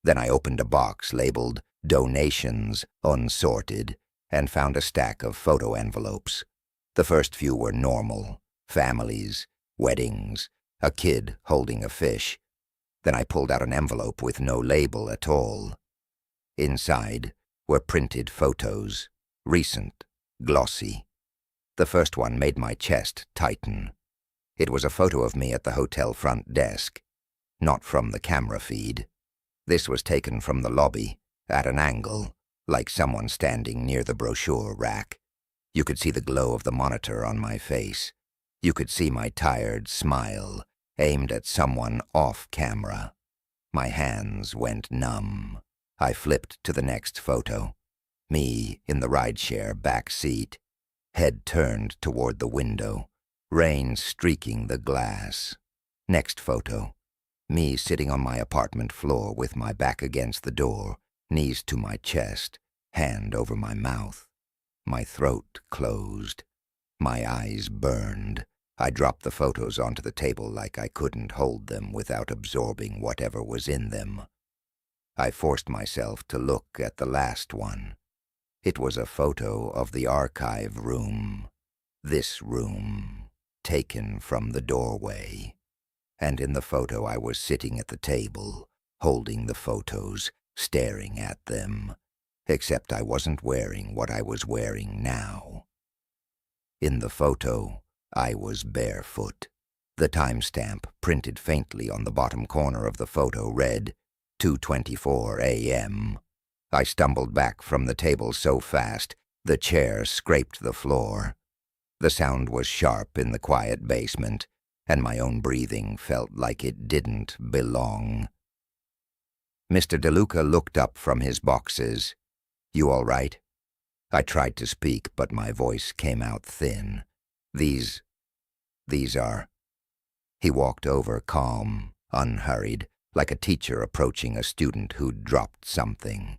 Then I opened a box labeled Donations Unsorted and found a stack of photo envelopes. The first few were normal: families, weddings, a kid holding a fish. Then I pulled out an envelope with no label at all. Inside were printed photos, recent, glossy. The first one made my chest tighten. It was a photo of me at the hotel front desk, not from the camera feed. This was taken from the lobby, at an angle, like someone standing near the brochure rack. You could see the glow of the monitor on my face. You could see my tired smile, aimed at someone off camera. My hands went numb. I flipped to the next photo. Me in the rideshare back seat, head turned toward the window, rain streaking the glass. Next photo. Me sitting on my apartment floor with my back against the door, knees to my chest, hand over my mouth. My throat closed. My eyes burned. I dropped the photos onto the table like I couldn't hold them without absorbing whatever was in them. I forced myself to look at the last one. It was a photo of the archive room. This room, taken from the doorway. And in the photo I was sitting at the table, holding the photos, staring at them. Except I wasn't wearing what I was wearing now. In the photo, I was barefoot. The timestamp, printed faintly on the bottom corner of the photo, read 2:24 a.m. I stumbled back from the table so fast, the chair scraped the floor. The sound was sharp in the quiet basement, and my own breathing felt like it didn't belong. Mr. DeLuca looked up from his boxes. "You all right?" I tried to speak, but my voice came out thin. These are... He walked over, calm, unhurried, like a teacher approaching a student who'd dropped something.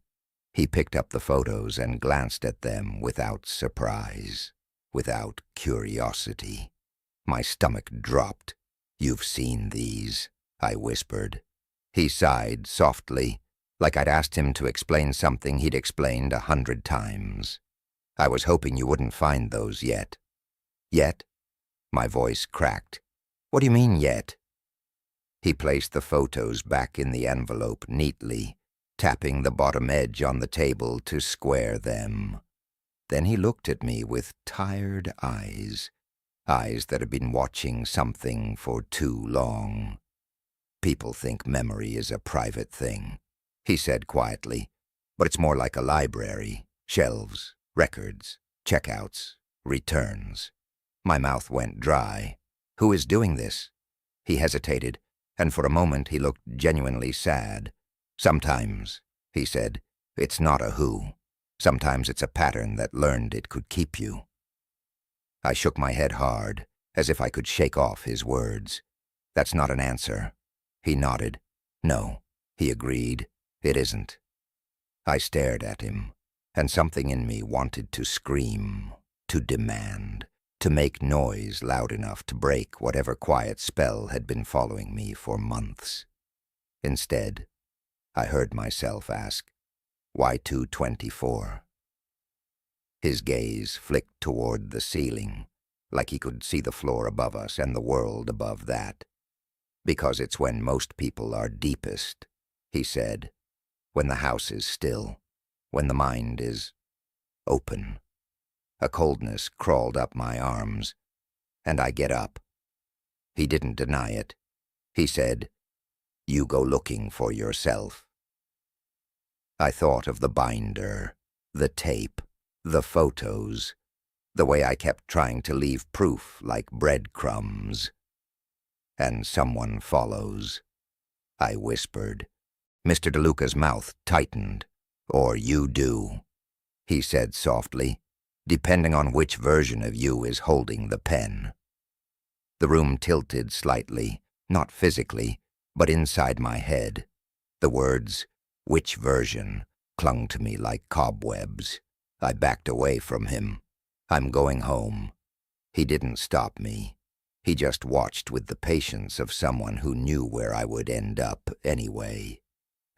He picked up the photos and glanced at them without surprise, without curiosity. My stomach dropped. "You've seen these," I whispered. He sighed softly, like I'd asked him to explain something he'd explained 100 times. "I was hoping you wouldn't find those yet." "Yet?" My voice cracked. "What do you mean, yet?" He placed the photos back in the envelope neatly, tapping the bottom edge on the table to square them. Then he looked at me with tired eyes, eyes that had been watching something for too long. "People think memory is a private thing," he said quietly, "but it's more like a library, shelves, records, checkouts, returns." My mouth went dry. "Who is doing this?" He hesitated, and for a moment he looked genuinely sad. "Sometimes," he said, "it's not a who. Sometimes it's a pattern that learned it could keep you." I shook my head hard, as if I could shake off his words. "That's not an answer." He nodded. "No," he agreed, "it isn't." I stared at him, and something in me wanted to scream, to demand, to make noise loud enough to break whatever quiet spell had been following me for months. Instead, I heard myself ask, "Why 2:24? His gaze flicked toward the ceiling, like he could see the floor above us and the world above that. "Because it's when most people are deepest," he said, "when the house is still, when the mind is open." A coldness crawled up my arms, and I get up. He didn't deny it. He said, "You go looking for yourself." I thought of the binder, the tape, the photos, the way I kept trying to leave proof like breadcrumbs. and someone follows. I whispered. Mr. DeLuca's mouth tightened. Or you do, he said softly, depending on which version of you is holding the pen. The room tilted slightly, not physically, but inside my head. The words, which version, clung to me like cobwebs. I backed away from him. I'm going home. He didn't stop me. He just watched with the patience of someone who knew where I would end up anyway.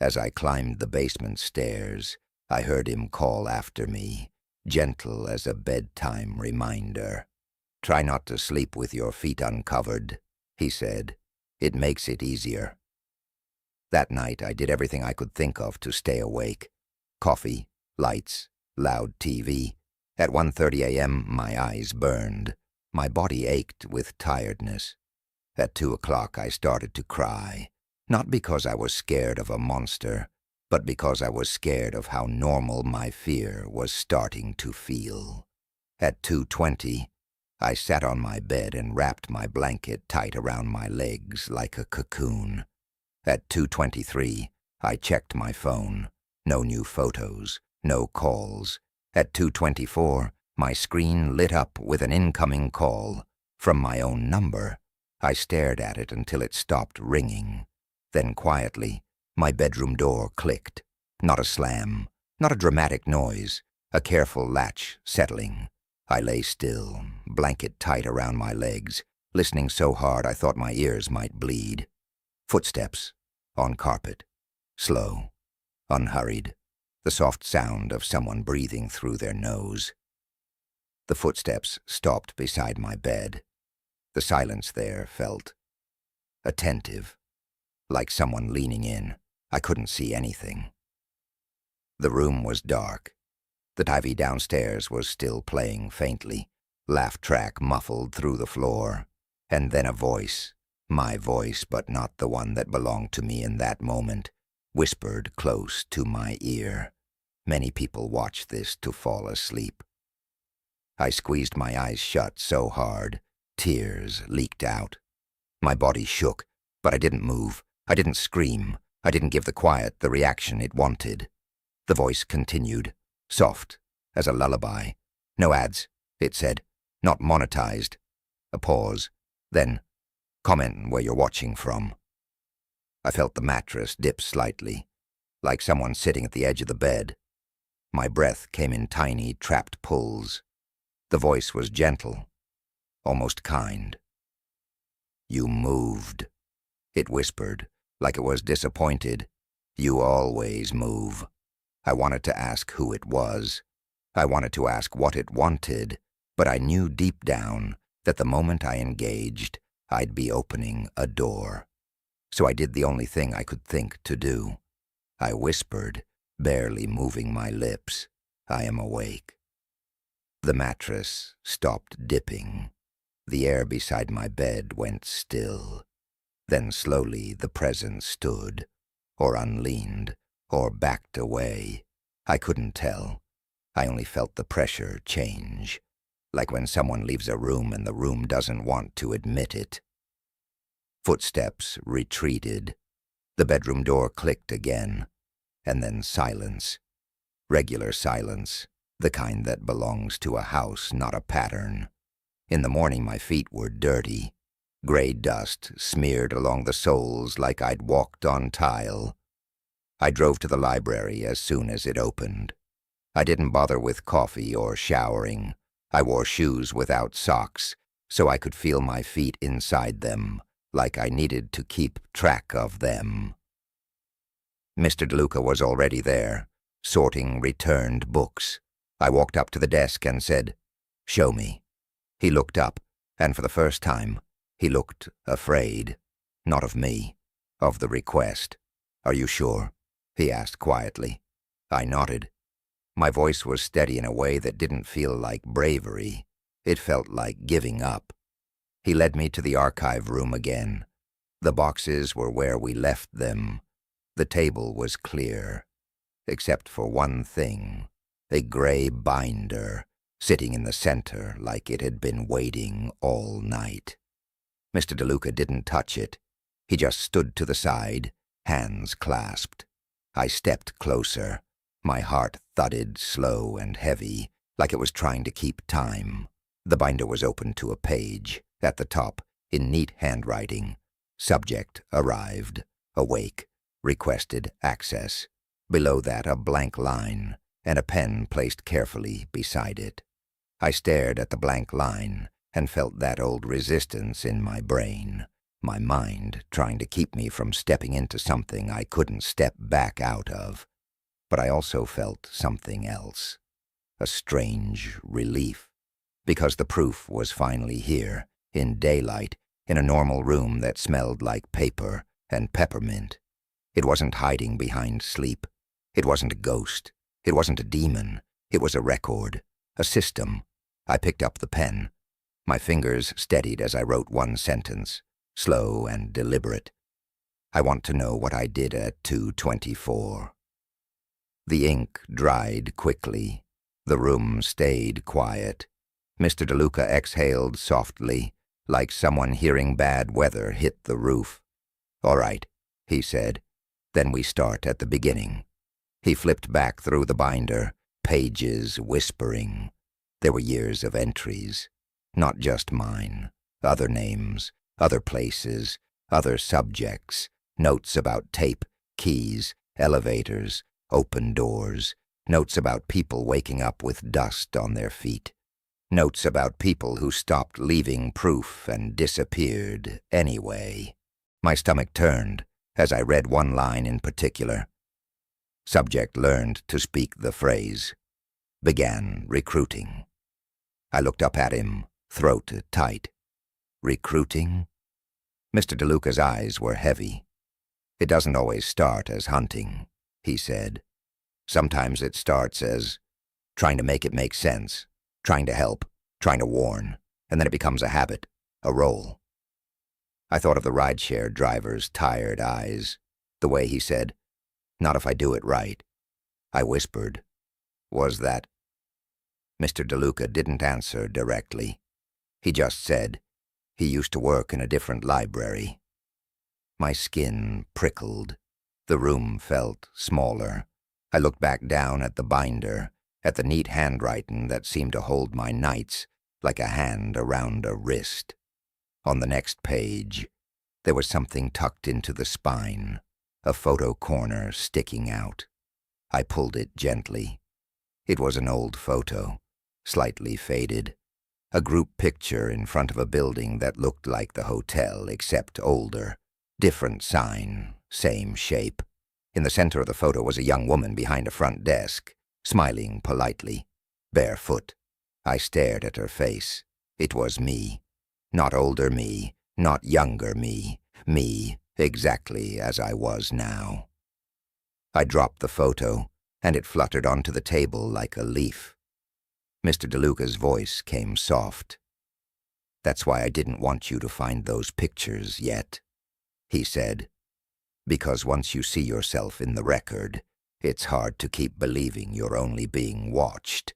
As I climbed the basement stairs, I heard him call after me, gentle as a bedtime reminder. Try not to sleep with your feet uncovered, he said. It makes it easier. That night I did everything I could think of to stay awake. Coffee, lights, loud TV. At 1:30 a.m. my eyes burned. My body ached with tiredness. At 2 o'clock I started to cry, not because I was scared of a monster, but because I was scared of how normal my fear was starting to feel. At 2:20, I sat on my bed and wrapped my blanket tight around my legs like a cocoon. At 2:23, I checked my phone. No new photos, no calls. At 2:24, my screen lit up with an incoming call from my own number. I stared at it until it stopped ringing. Then quietly, my bedroom door clicked. Not a slam, not a dramatic noise, a careful latch settling. I lay still, blanket tight around my legs, listening so hard I thought my ears might bleed. Footsteps on carpet, slow, unhurried, the soft sound of someone breathing through their nose. The footsteps stopped beside my bed. The silence there felt attentive, like someone leaning in. I couldn't see anything. The room was dark. The TV downstairs was still playing faintly, laugh track muffled through the floor. And then a voice, my voice but not the one that belonged to me in that moment, whispered close to my ear. Many people watch this to fall asleep. I squeezed my eyes shut so hard, tears leaked out. My body shook, but I didn't move. I didn't scream. I didn't give the quiet the reaction it wanted. The voice continued, soft as a lullaby. No ads, it said, not monetized. A pause, then, comment where you're watching from. I felt the mattress dip slightly, like someone sitting at the edge of the bed. My breath came in tiny, trapped pulls. The voice was gentle, almost kind. You moved, it whispered, like it was disappointed. You always move. I wanted to ask who it was. I wanted to ask what it wanted, but I knew deep down that the moment I engaged, I'd be opening a door. So I did the only thing I could think to do. I whispered, barely moving my lips, I am awake. The mattress stopped dipping. The air beside my bed went still. Then slowly the presence stood, or unleaned, or backed away. I couldn't tell. I only felt the pressure change, like when someone leaves a room and the room doesn't want to admit it. Footsteps retreated. The bedroom door clicked again, and then silence. Regular silence, the kind that belongs to a house, not a pattern. In the morning my feet were dirty. Gray dust smeared along the soles like I'd walked on tile. I drove to the library as soon as it opened. I didn't bother with coffee or showering. I wore shoes without socks, so I could feel my feet inside them, like I needed to keep track of them. Mr. DeLuca was already there, sorting returned books. I walked up to the desk and said, "Show me." He looked up, and for the first time, he looked afraid. Not of me, of the request. "Are you sure?" he asked quietly. I nodded. My voice was steady in a way that didn't feel like bravery. It felt like giving up. He led me to the archive room again. The boxes were where we left them. The table was clear, except for one thing, a gray binder sitting in the center like it had been waiting all night. Mr. DeLuca didn't touch it. He just stood to the side, hands clasped. I stepped closer. My heart thudded slow and heavy, like it was trying to keep time. The binder was open to a page. At the top, in neat handwriting, subject arrived, awake, requested access. Below that, a blank line, and a pen placed carefully beside it. I stared at the blank line and felt that old resistance in my brain, my mind trying to keep me from stepping into something I couldn't step back out of. But I also felt something else, a strange relief, because the proof was finally here, in daylight, in a normal room that smelled like paper and peppermint. It wasn't hiding behind sleep. It wasn't a ghost. It wasn't a demon. It was a record, a system. I picked up the pen. My fingers steadied as I wrote one sentence, slow and deliberate. I want to know what I did at 2:24. The ink dried quickly. The room stayed quiet. Mr. DeLuca exhaled softly, like someone hearing bad weather hit the roof. "All right," he said. "Then we start at the beginning." He flipped back through the binder, pages whispering. There were years of entries, not just mine. Other names, other places, other subjects, notes about tape, keys, elevators, open doors, notes about people waking up with dust on their feet, notes about people who stopped leaving proof and disappeared anyway. My stomach turned as I read one line in particular. Subject learned to speak the phrase. Began recruiting. I looked up at him, throat tight. Recruiting? Mr. DeLuca's eyes were heavy. "It doesn't always start as hunting," he said. "Sometimes it starts as trying to make it make sense, trying to help, trying to warn, and then it becomes a habit, a role." I thought of the rideshare driver's tired eyes, the way he said, "Not if I do it right." I whispered, "Was that—" Mr. DeLuca didn't answer directly. He just said, he used to work in a different library. My skin prickled. The room felt smaller. I looked back down at the binder, at the neat handwriting that seemed to hold my nights like a hand around a wrist. On the next page, there was something tucked into the spine, a photo corner sticking out. I pulled it gently. It was an old photo, slightly faded, a group picture in front of a building that looked like the hotel except older, different sign, same shape. In the center of the photo was a young woman behind a front desk, smiling politely, barefoot. I stared at her face. It was me. Not older me, not younger me exactly as I was now. I dropped the photo, and it fluttered onto the table like a leaf. Mr. DeLuca's voice came soft. "That's why I didn't want you to find those pictures yet," he said. "Because once you see yourself in the record, it's hard to keep believing you're only being watched."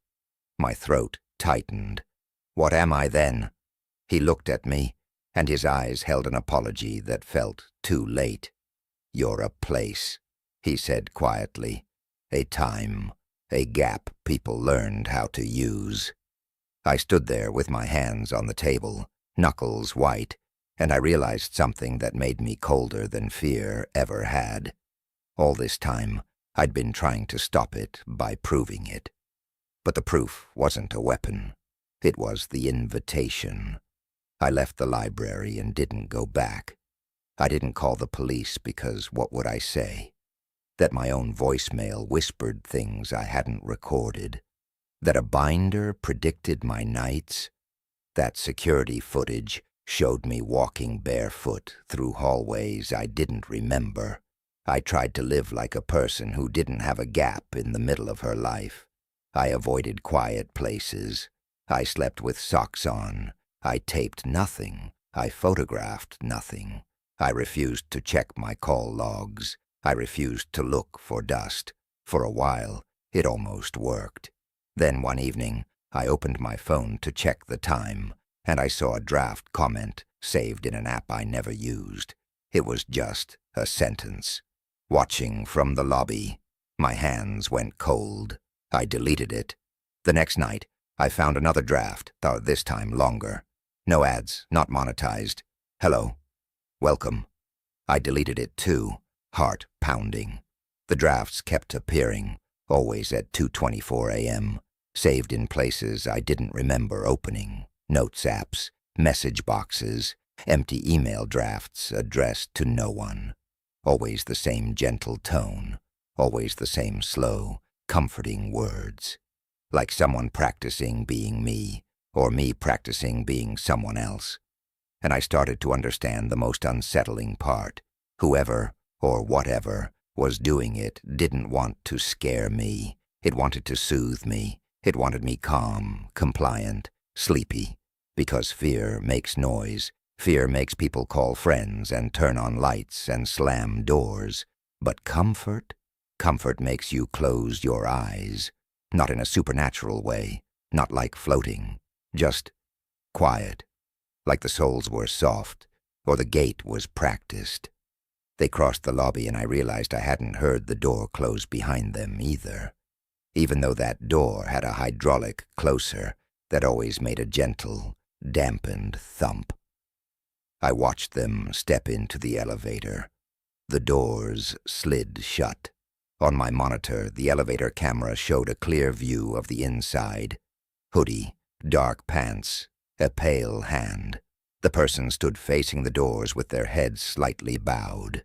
My throat tightened. "What am I then?" He looked at me, and his eyes held an apology that felt too late. "You're a place," he said quietly. "A time, a gap people learned how to use." I stood there with my hands on the table, knuckles white, and I realized something that made me colder than fear ever had. All this time, I'd been trying to stop it by proving it. But the proof wasn't a weapon. It was the invitation. I left the library and didn't go back. I didn't call the police because what would I say? That my own voicemail whispered things I hadn't recorded. That a binder predicted my nights. That security footage showed me walking barefoot through hallways I didn't remember. I tried to live like a person who didn't have a gap in the middle of her life. I avoided quiet places. I slept with socks on. I taped nothing. I photographed nothing. I refused to check my call logs. I refused to look for dust. For a while, it almost worked. Then one evening, I opened my phone to check the time. and I saw a draft comment saved in an app I never used. It was just a sentence. Watching from the lobby. My hands went cold. I deleted it. The next night, I found another draft, though this time longer. No ads, not monetized. Hello. Welcome. I deleted it too, heart pounding. The drafts kept appearing, always at 2:24 a.m., saved in places I didn't remember opening. Notes apps, message boxes, empty email drafts addressed to no one. Always the same gentle tone, always the same slow, comforting words. Like someone practicing being me, or me practicing being someone else. And I started to understand the most unsettling part. Whoever, or whatever, was doing it didn't want to scare me. It wanted to soothe me. It wanted me calm, compliant, sleepy. Because fear makes noise. Fear makes people call friends and turn on lights and slam doors. But comfort? Comfort makes you close your eyes. Not in a supernatural way, not like floating. Just quiet. Like the souls were soft, or the gate was practiced. They crossed the lobby and I realized I hadn't heard the door close behind them either. Even though that door had a hydraulic closer that always made a gentle, dampened thump. I watched them step into the elevator. The doors slid shut. On my monitor, the elevator camera showed a clear view of the inside. Hoodie, dark pants, a pale hand. The person stood facing the doors with their heads slightly bowed.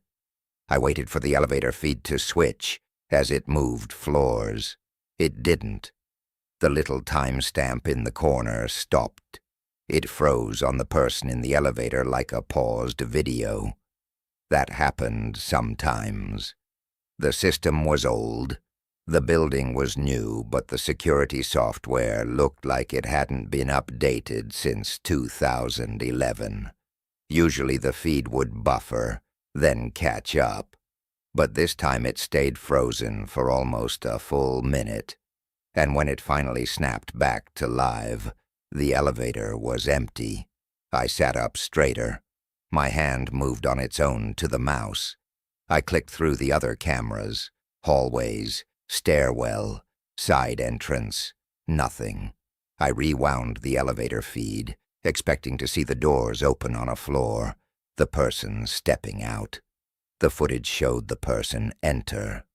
I waited for the elevator feed to switch as it moved floors. It didn't. The little timestamp in the corner stopped. It froze on the person in the elevator like a paused video. That happened sometimes. The system was old. The building was new, but the security software looked like it hadn't been updated since 2011. Usually the feed would buffer, then catch up. But this time it stayed frozen for almost a full minute. And when it finally snapped back to live, the elevator was empty. I sat up straighter. My hand moved on its own to the mouse. I clicked through the other cameras, hallways, stairwell, side entrance, nothing. I rewound the elevator feed, expecting to see the doors open on a floor, the person stepping out. The footage showed the person enter.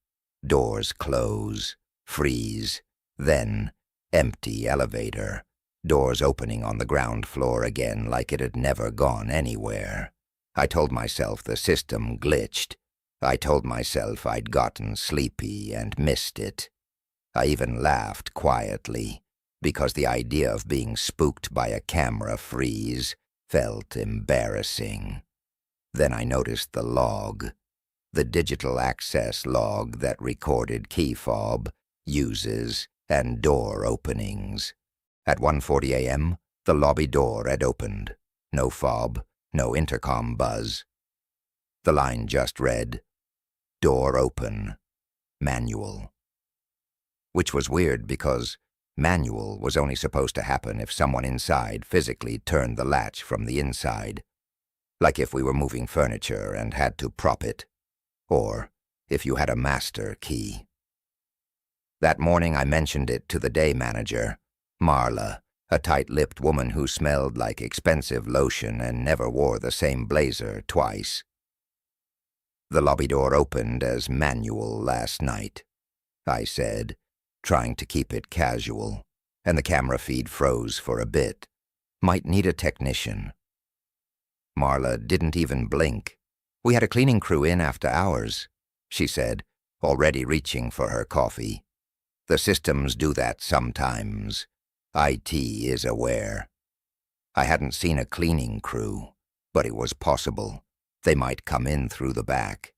Doors close, freeze, then empty elevator. Doors opening on the ground floor again like it had never gone anywhere. I told myself the system glitched. I told myself I'd gotten sleepy and missed it. I even laughed quietly, because the idea of being spooked by a camera freeze felt embarrassing. Then I noticed the log, the digital access log that recorded key fob, uses, and door openings. At 1:40 a.m., the lobby door had opened. No fob, no intercom buzz. The line just read, "Door open, manual." Which was weird because manual was only supposed to happen if someone inside physically turned the latch from the inside. Like if we were moving furniture and had to prop it. Or if you had a master key. That morning I mentioned it to the day manager, Marla, a tight-lipped woman who smelled like expensive lotion and never wore the same blazer twice. "The lobby door opened as manual last night," I said, trying to keep it casual, and the camera feed froze for a bit. Might need a technician. Marla didn't even blink. "We had a cleaning crew in after hours," she said, already reaching for her coffee. "The systems do that sometimes. IT is aware." I hadn't seen a cleaning crew, but it was possible. They might come in through the back.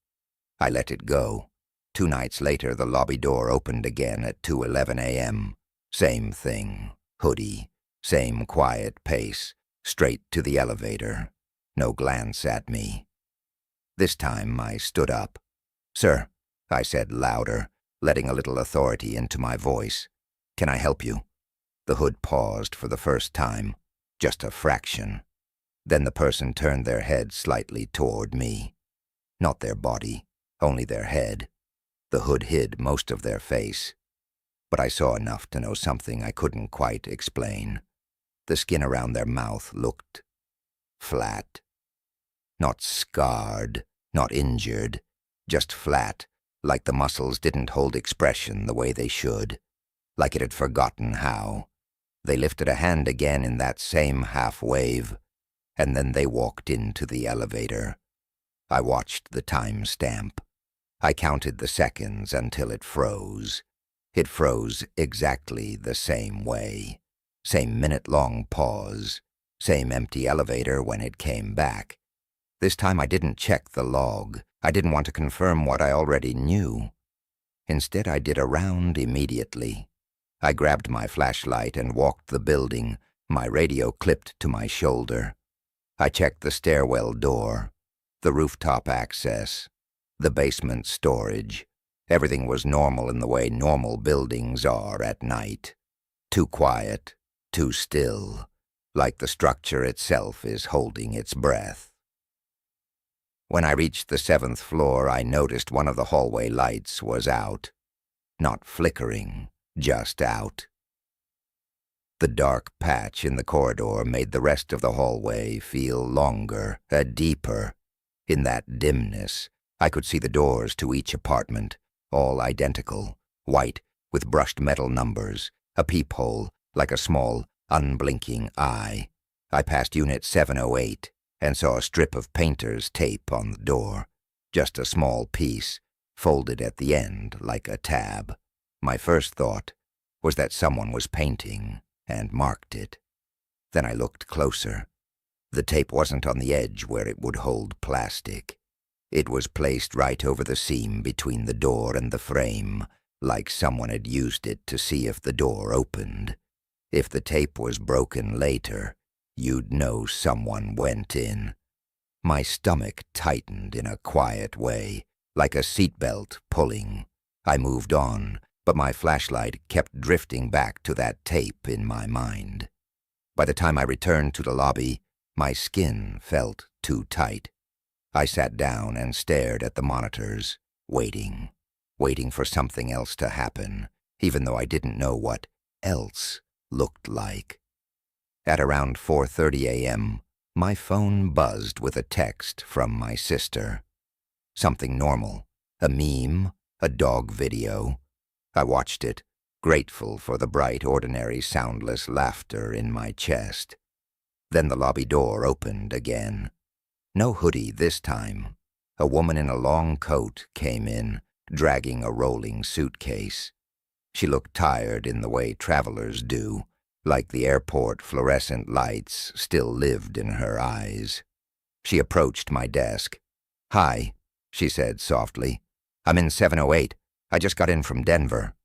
I let it go. 2 nights later, the lobby door opened again at 2:11 a.m. Same thing, hoodie, same quiet pace, straight to the elevator. No glance at me. This time I stood up. "Sir," I said louder, letting a little authority into my voice. "Can I help you?" The hood paused for the first time. just a fraction. Then the person turned their head slightly toward me. Not their body, only their head. The hood hid most of their face. But I saw enough to know something I couldn't quite explain. The skin around their mouth looked flat. Not scarred, not injured, just flat, like the muscles didn't hold expression the way they should, like it had forgotten how. They lifted a hand again in that same half-wave, and then they walked into the elevator. I watched the time stamp. I counted the seconds until it froze. It froze exactly the same way. Same minute-long pause. Same empty elevator when it came back. This time I didn't check the log. I didn't want to confirm what I already knew. Instead, I did a round immediately. I grabbed my flashlight and walked the building, my radio clipped to my shoulder. I checked the stairwell door, the rooftop access, the basement storage. Everything was normal in the way normal buildings are at night. Too quiet, too still, like the structure itself is holding its breath. When I reached the 7th floor, I noticed one of the hallway lights was out. Not flickering, just out. The dark patch in the corridor made the rest of the hallway feel longer, deeper. In that dimness, I could see the doors to each apartment, all identical, white, with brushed metal numbers, a peephole, like a small, unblinking eye. I passed Unit 708 and saw a strip of painter's tape on the door, just a small piece, folded at the end like a tab. My first thought was that someone was painting and marked it. Then I looked closer. The tape wasn't on the edge where it would hold plastic. It was placed right over the seam between the door and the frame, like someone had used it to see if the door opened. If the tape was broken later, you'd know someone went in. My stomach tightened in a quiet way, like a seatbelt pulling. I moved on, but my flashlight kept drifting back to that tape in my mind. By the time I returned to the lobby, my skin felt too tight. I sat down and stared at the monitors, waiting for something else to happen, even though I didn't know what else looked like. At around 4:30 a.m., my phone buzzed with a text from my sister. Something normal, a meme, a dog video. I watched it, grateful for the bright, ordinary, soundless laughter in my chest. Then the lobby door opened again. No hoodie this time. A woman in a long coat came in, dragging a rolling suitcase. She looked tired in the way travelers do, like the airport fluorescent lights still lived in her eyes. She approached my desk. "Hi," she said softly. "I'm in 708. I just got in from Denver."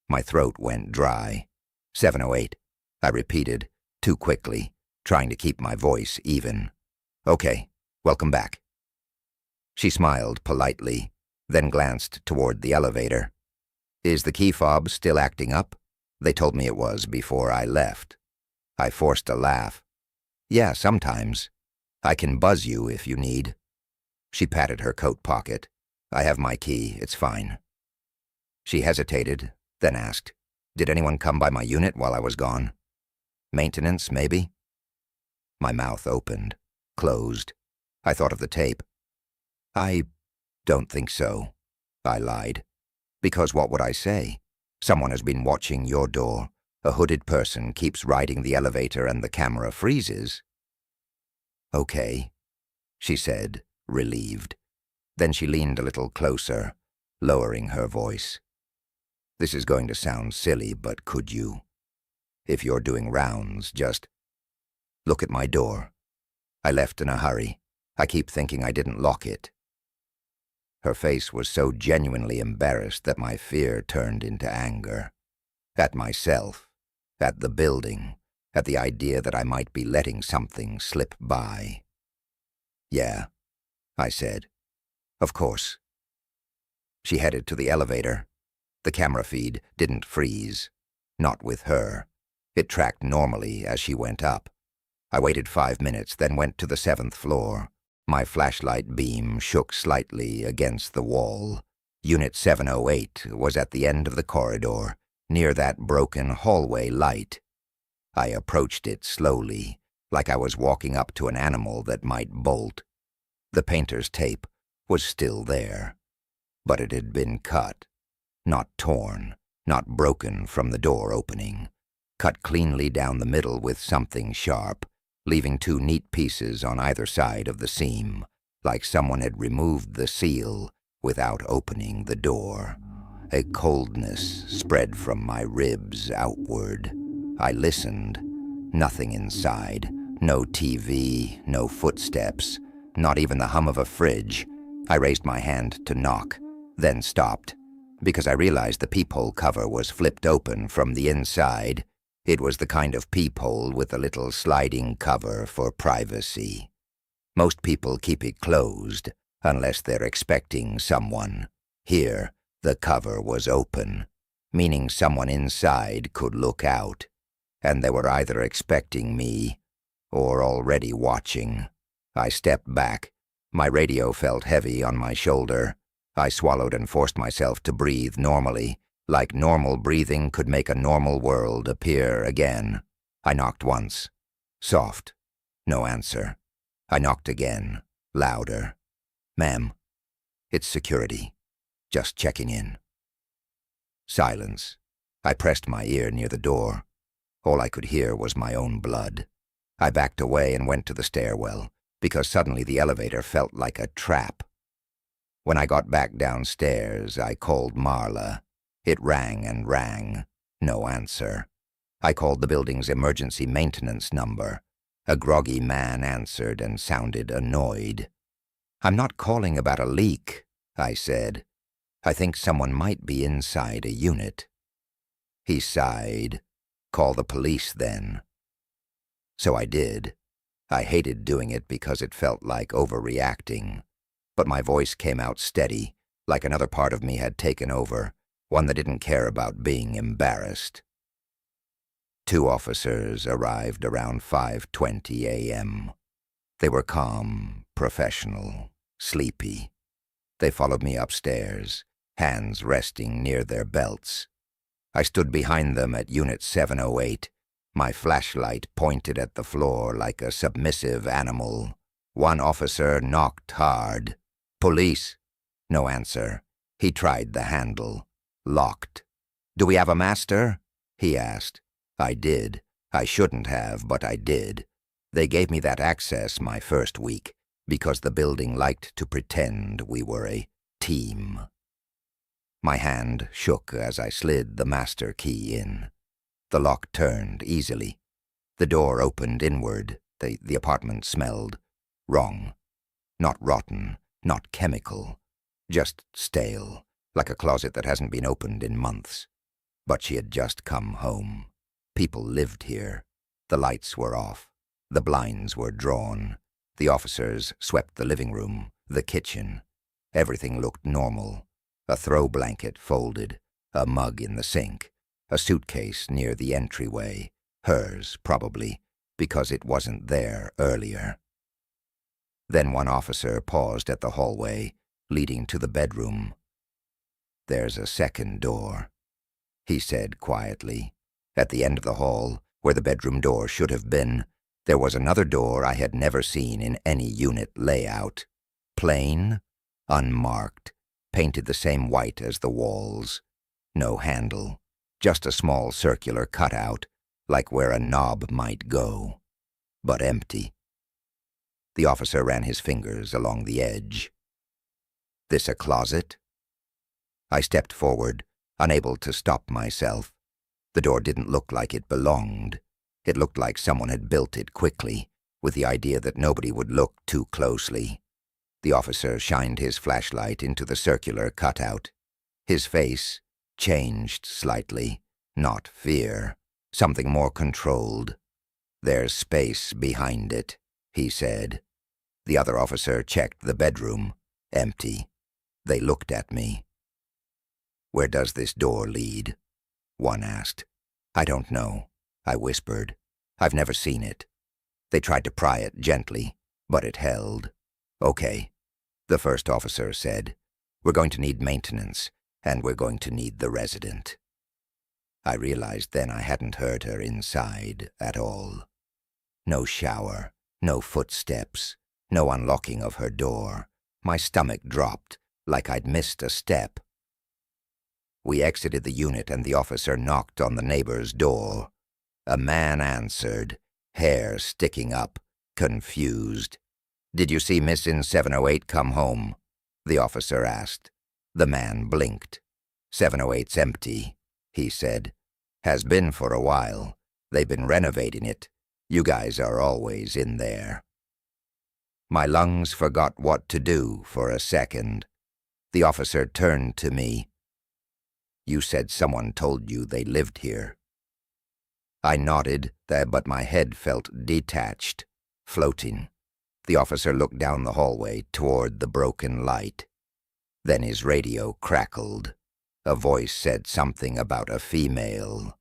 My throat went dry. 708, I repeated, too quickly, trying to keep my voice even. "Okay, welcome back." She smiled politely, then glanced toward the elevator. "Is the key fob still acting up? They told me it was before I left." I forced a laugh. "Yeah, sometimes. I can buzz you if you need." She patted her coat pocket. "I have my key, it's fine." She hesitated, then asked, "Did anyone come by my unit while I was gone? Maintenance, maybe?" My mouth opened, closed. I thought of the tape. "I don't think so," I lied. "Because what would I say? Someone has been watching your door. A hooded person keeps riding the elevator and the camera freezes." "Okay," she said, relieved. Then she leaned a little closer, lowering her voice. "This is going to sound silly, but could you? If you're doing rounds, just look at my door. I left in a hurry. I keep thinking I didn't lock it." Her face was so genuinely embarrassed that my fear turned into anger. At myself, at the building, at the idea that I might be letting something slip by. "Yeah," I said. "Of course." She headed to the elevator. The camera feed didn't freeze. Not with her. It tracked normally as she went up. I waited 5 minutes, then went to the 7th floor. My flashlight beam shook slightly against the wall. Unit 708 was at the end of the corridor, near that broken hallway light. I approached it slowly, like I was walking up to an animal that might bolt. The painter's tape was still there, but it had been cut. Not torn, not broken from the door opening. Cut cleanly down the middle with something sharp, leaving 2 neat pieces on either side of the seam, like someone had removed the seal without opening the door. A coldness spread from my ribs outward. I listened. Nothing inside. No TV, no footsteps, not even the hum of a fridge. I raised my hand to knock, then stopped, because I realized the peephole cover was flipped open from the inside. It was the kind of peephole with a little sliding cover for privacy. Most people keep it closed, unless they're expecting someone. Here, the cover was open, meaning someone inside could look out, and they were either expecting me or already watching. I stepped back. My radio felt heavy on my shoulder. I swallowed and forced myself to breathe normally, like normal breathing could make a normal world appear again. I knocked once. Soft. No answer. I knocked again. Louder. "Ma'am, it's security. Just checking in." Silence. I pressed my ear near the door. All I could hear was my own blood. I backed away and went to the stairwell, because suddenly the elevator felt like a trap. When I got back downstairs, I called Marla. It rang and rang. No answer. I called the building's emergency maintenance number. A groggy man answered and sounded annoyed. "I'm not calling about a leak," I said. "I think someone might be inside a unit." He sighed. "Call the police, then." So I did. I hated doing it because it felt like overreacting. But my voice came out steady, like another part of me had taken over, one that didn't care about being embarrassed. 2 officers arrived around 5:20 a.m. They were calm, professional, sleepy. They followed me upstairs, hands resting near their belts. I stood behind them at Unit 708, my flashlight pointed at the floor like a submissive animal. One officer knocked hard. "Police." No answer. He tried the handle. Locked. "Do we have a master?" he asked. I did. I shouldn't have, but I did. They gave me that access my first week, because the building liked to pretend we were a team. My hand shook as I slid the master key in. The lock turned easily. The door opened inward. The apartment smelled wrong. Not rotten, not chemical. Just stale, like a closet that hasn't been opened in months. But she had just come home. People lived here. The lights were off. The blinds were drawn. The officers swept the living room, the kitchen. Everything looked normal. A throw blanket folded, a mug in the sink, a suitcase near the entryway, hers probably, because it wasn't there earlier. Then one officer paused at the hallway, leading to the bedroom. "There's a second door," he said quietly. At the end of the hall, where the bedroom door should have been, there was another door I had never seen in any unit layout. Plain, unmarked, painted the same white as the walls. No handle, just a small circular cutout, like where a knob might go, but empty. The officer ran his fingers along the edge. "This a closet?" I stepped forward, unable to stop myself. The door didn't look like it belonged. It looked like someone had built it quickly, with the idea that nobody would look too closely. The officer shined his flashlight into the circular cutout. His face changed slightly, not fear, something more controlled. "There's space behind it," he said. The other officer checked the bedroom. Empty. They looked at me. "Where does this door lead?" one asked. "I don't know," I whispered. "I've never seen it." They tried to pry it gently, but it held. "Okay," the first officer said. "We're going to need maintenance, and we're going to need the resident." I realized then I hadn't heard her inside at all. No shower, no footsteps, no unlocking of her door. My stomach dropped, like I'd missed a step. We exited the unit and the officer knocked on the neighbor's door. A man answered, hair sticking up, confused. "Did you see Miss in 708 come home?" the officer asked. The man blinked. "708's empty," he said. "Has been for a while. They've been renovating it. You guys are always in there." My lungs forgot what to do for a second. The officer turned to me. "You said someone told you they lived here." I nodded, but my head felt detached, floating. The officer looked down the hallway toward the broken light. Then his radio crackled. A voice said something about a female.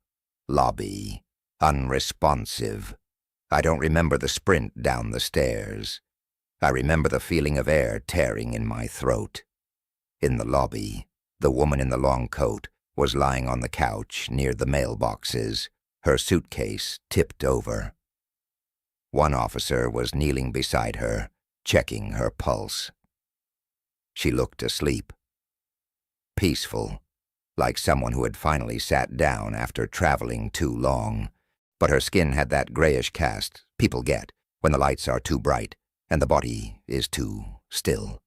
Lobby. Unresponsive. I don't remember the sprint down the stairs. I remember the feeling of air tearing in my throat. In the lobby, the woman in the long coat was lying on the couch near the mailboxes, her suitcase tipped over. One officer was kneeling beside her, checking her pulse. She looked asleep. Peaceful, like someone who had finally sat down after traveling too long, but her skin had that grayish cast people get when the lights are too bright and the body is too still.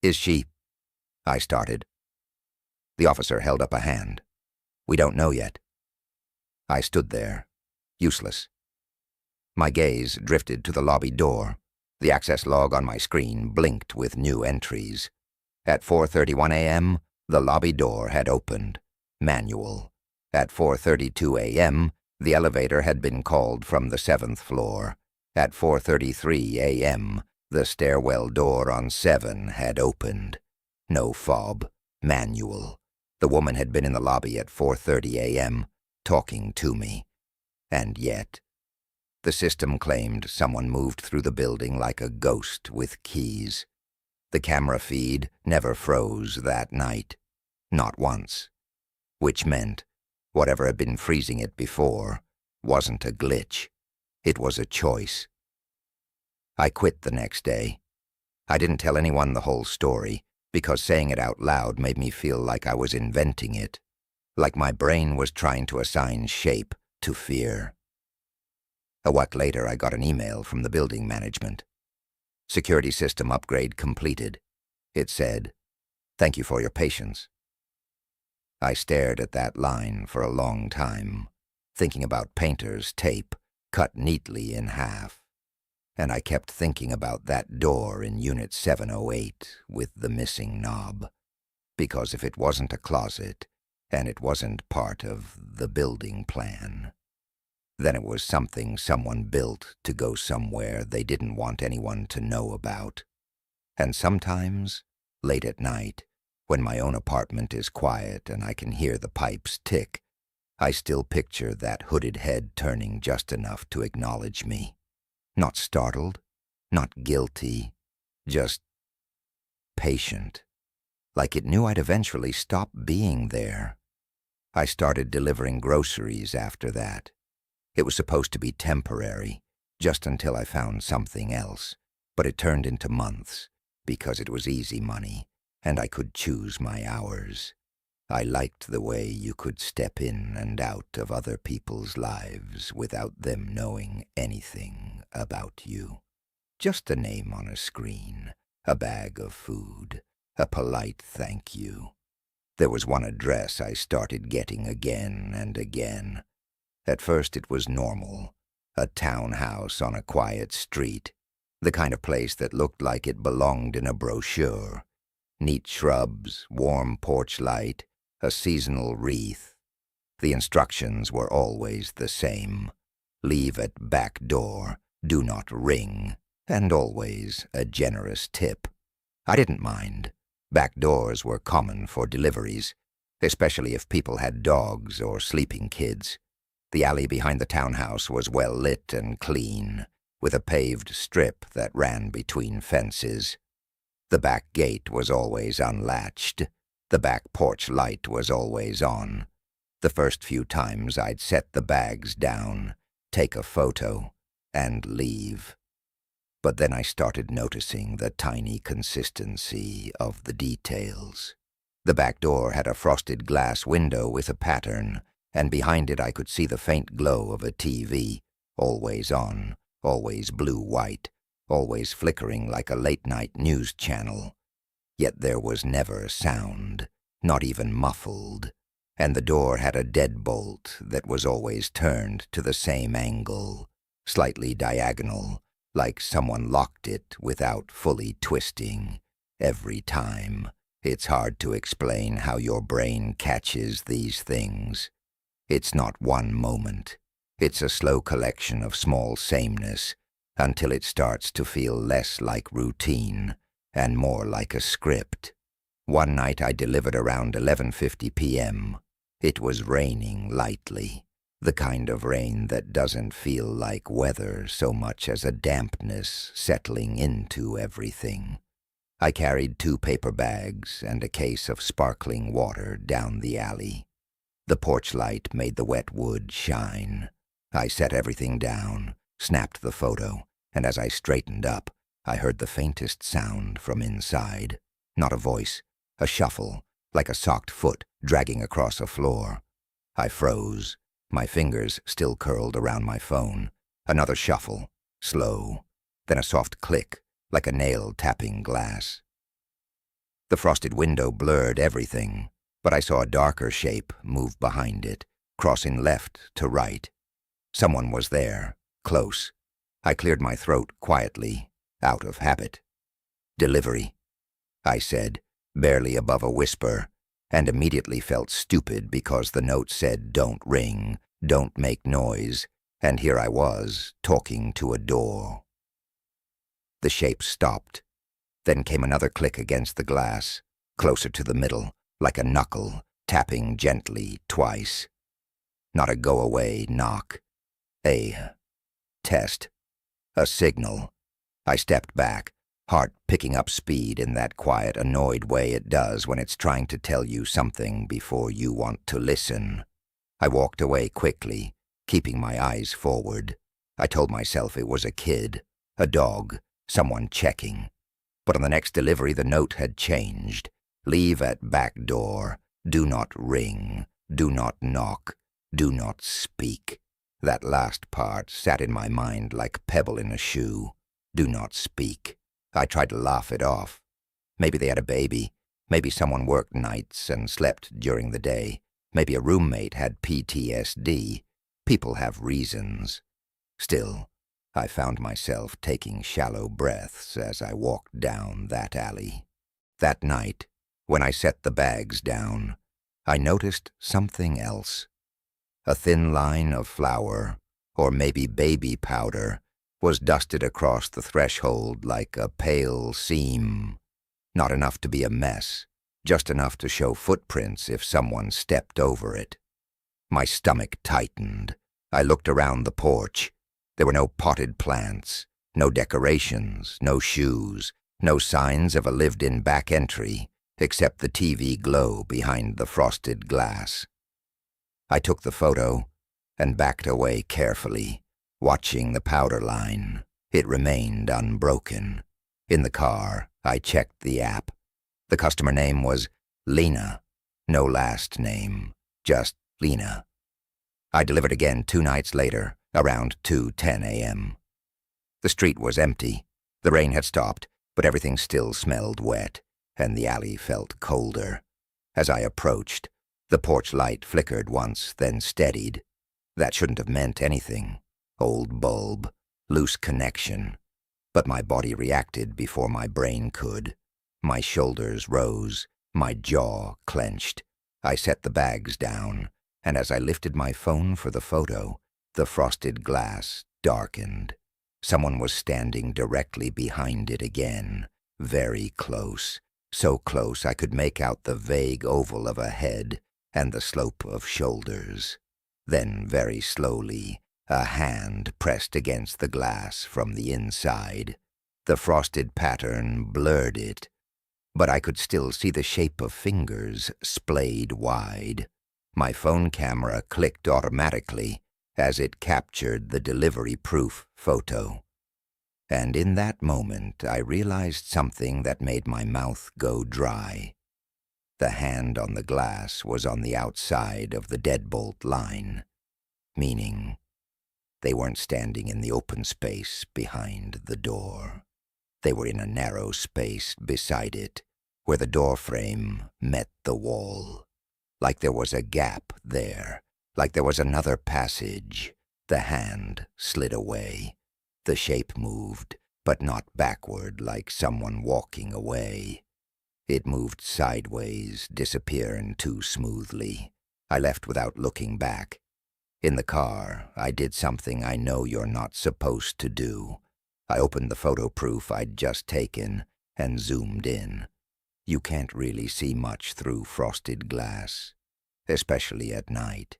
"Is she—" I started. The officer held up a hand. "We don't know yet." I stood there, useless. My gaze drifted to the lobby door. The access log on my screen blinked with new entries. At 4:31 a.m., the lobby door had opened. Manual. At 4:32 a.m., the elevator had been called from the 7th floor. At 4:33 a.m., the stairwell door on 7 had opened. No fob. Manual. The woman had been in the lobby at 4:30 a.m., talking to me. And yet, the system claimed someone moved through the building like a ghost with keys. The camera feed never froze that night. Not once. Which meant whatever had been freezing it before wasn't a glitch. It was a choice. I quit the next day. I didn't tell anyone the whole story, because saying it out loud made me feel like I was inventing it, like my brain was trying to assign shape to fear. A week later, I got an email from the building management. "Security system upgrade completed." It said, "Thank you for your patience." I stared at that line for a long time, thinking about painter's tape cut neatly in half. And I kept thinking about that door in Unit 708 with the missing knob. Because if it wasn't a closet, and it wasn't part of the building plan, then it was something someone built to go somewhere they didn't want anyone to know about. And sometimes, late at night, when my own apartment is quiet and I can hear the pipes tick, I still picture that hooded head turning just enough to acknowledge me. Not startled, not guilty, just patient, like it knew I'd eventually stop being there. I started delivering groceries after that. It was supposed to be temporary, just until I found something else, but it turned into months, because it was easy money, and I could choose my hours. I liked the way you could step in and out of other people's lives without them knowing anything about you. Just a name on a screen, a bag of food, a polite thank you. There was one address I started getting again and again. At first it was normal, a townhouse on a quiet street, the kind of place that looked like it belonged in a brochure. Neat shrubs, warm porch light, a seasonal wreath. The instructions were always the same. Leave at back door, do not ring, and always a generous tip. I didn't mind. Back doors were common for deliveries, especially if people had dogs or sleeping kids. The alley behind the townhouse was well lit and clean, with a paved strip that ran between fences. The back gate was always unlatched. The back porch light was always on. The first few times I'd set the bags down, take a photo, and leave. But then I started noticing the tiny consistency of the details. The back door had a frosted glass window with a pattern, and behind it I could see the faint glow of a TV, always on, always blue-white, always flickering like a late-night news channel. Yet there was never sound, not even muffled, and the door had a deadbolt that was always turned to the same angle, slightly diagonal, like someone locked it without fully twisting. Every time. It's hard to explain how your brain catches these things. It's not one moment. It's a slow collection of small sameness until it starts to feel less like routine and more like a script. One night I delivered around 11:50 p.m. It was raining lightly, the kind of rain that doesn't feel like weather so much as a dampness settling into everything. I carried 2 paper bags and a case of sparkling water down the alley. The porch light made the wet wood shine. I set everything down, snapped the photo, and as I straightened up, I heard the faintest sound from inside. Not a voice, a shuffle, like a socked foot dragging across a floor. I froze, my fingers still curled around my phone. Another shuffle, slow, then a soft click, like a nail tapping glass. The frosted window blurred everything, but I saw a darker shape move behind it, crossing left to right. Someone was there, close. I cleared my throat quietly, out of habit. "Delivery," I said, barely above a whisper, and immediately felt stupid because the note said don't ring, don't make noise, and here I was, talking to a door. The shape stopped. Then came another click against the glass, closer to the middle, like a knuckle, tapping gently twice. Not a go-away knock. A test. A signal. I stepped back, heart picking up speed in that quiet, annoyed way it does when it's trying to tell you something before you want to listen. I walked away quickly, keeping my eyes forward. I told myself it was a kid, a dog, someone checking. But on the next delivery the note had changed. Leave at back door. Do not ring. Do not knock. Do not speak. That last part sat in my mind like a pebble in a shoe. Do not speak. I tried to laugh it off. Maybe they had a baby. Maybe someone worked nights and slept during the day. Maybe a roommate had PTSD. People have reasons. Still, I found myself taking shallow breaths as I walked down that alley. That night, when I set the bags down, I noticed something else. A thin line of flour, or maybe baby powder, was dusted across the threshold like a pale seam. Not enough to be a mess, just enough to show footprints if someone stepped over it. My stomach tightened. I looked around the porch. There were no potted plants, no decorations, no shoes, no signs of a lived-in back entry, except the TV glow behind the frosted glass. I took the photo and backed away carefully, watching the powder line. It remained unbroken. In the car, I checked the app. The customer name was Lena. No last name, just Lena. I delivered again 2 nights later, around 2:10 a.m. The street was empty. The rain had stopped, but everything still smelled wet, and the alley felt colder. As I approached, the porch light flickered once, then steadied. That shouldn't have meant anything. Old bulb, loose connection. But my body reacted before my brain could. My shoulders rose, my jaw clenched. I set the bags down, and as I lifted my phone for the photo, the frosted glass darkened. Someone was standing directly behind it again, very close, so close I could make out the vague oval of a head and the slope of shoulders. Then, very slowly, a hand pressed against the glass from the inside. The frosted pattern blurred it, but I could still see the shape of fingers splayed wide. My phone camera clicked automatically as it captured the delivery-proof photo. And in that moment, I realized something that made my mouth go dry. The hand on the glass was on the outside of the deadbolt line, meaning they weren't standing in the open space behind the door. They were in a narrow space beside it, where the door frame met the wall. Like there was a gap there, like there was another passage. The hand slid away. The shape moved, but not backward like someone walking away. It moved sideways, disappearing too smoothly. I left without looking back. In the car, I did something I know you're not supposed to do. I opened the photo proof I'd just taken and zoomed in. You can't really see much through frosted glass, especially at night.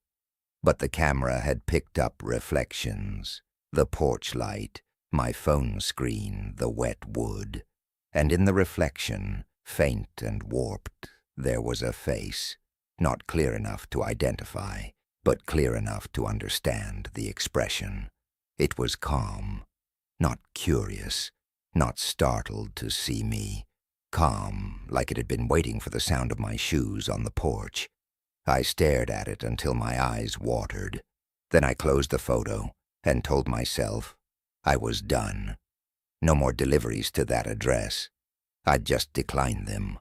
But the camera had picked up reflections, the porch light, my phone screen, the wet wood. And in the reflection, faint and warped, there was a face, not clear enough to identify, but clear enough to understand the expression. It was calm, not curious, not startled to see me. Calm, like it had been waiting for the sound of my shoes on the porch. I stared at it until my eyes watered. Then I closed the photo and told myself I was done. No more deliveries to that address. I'd just decline them.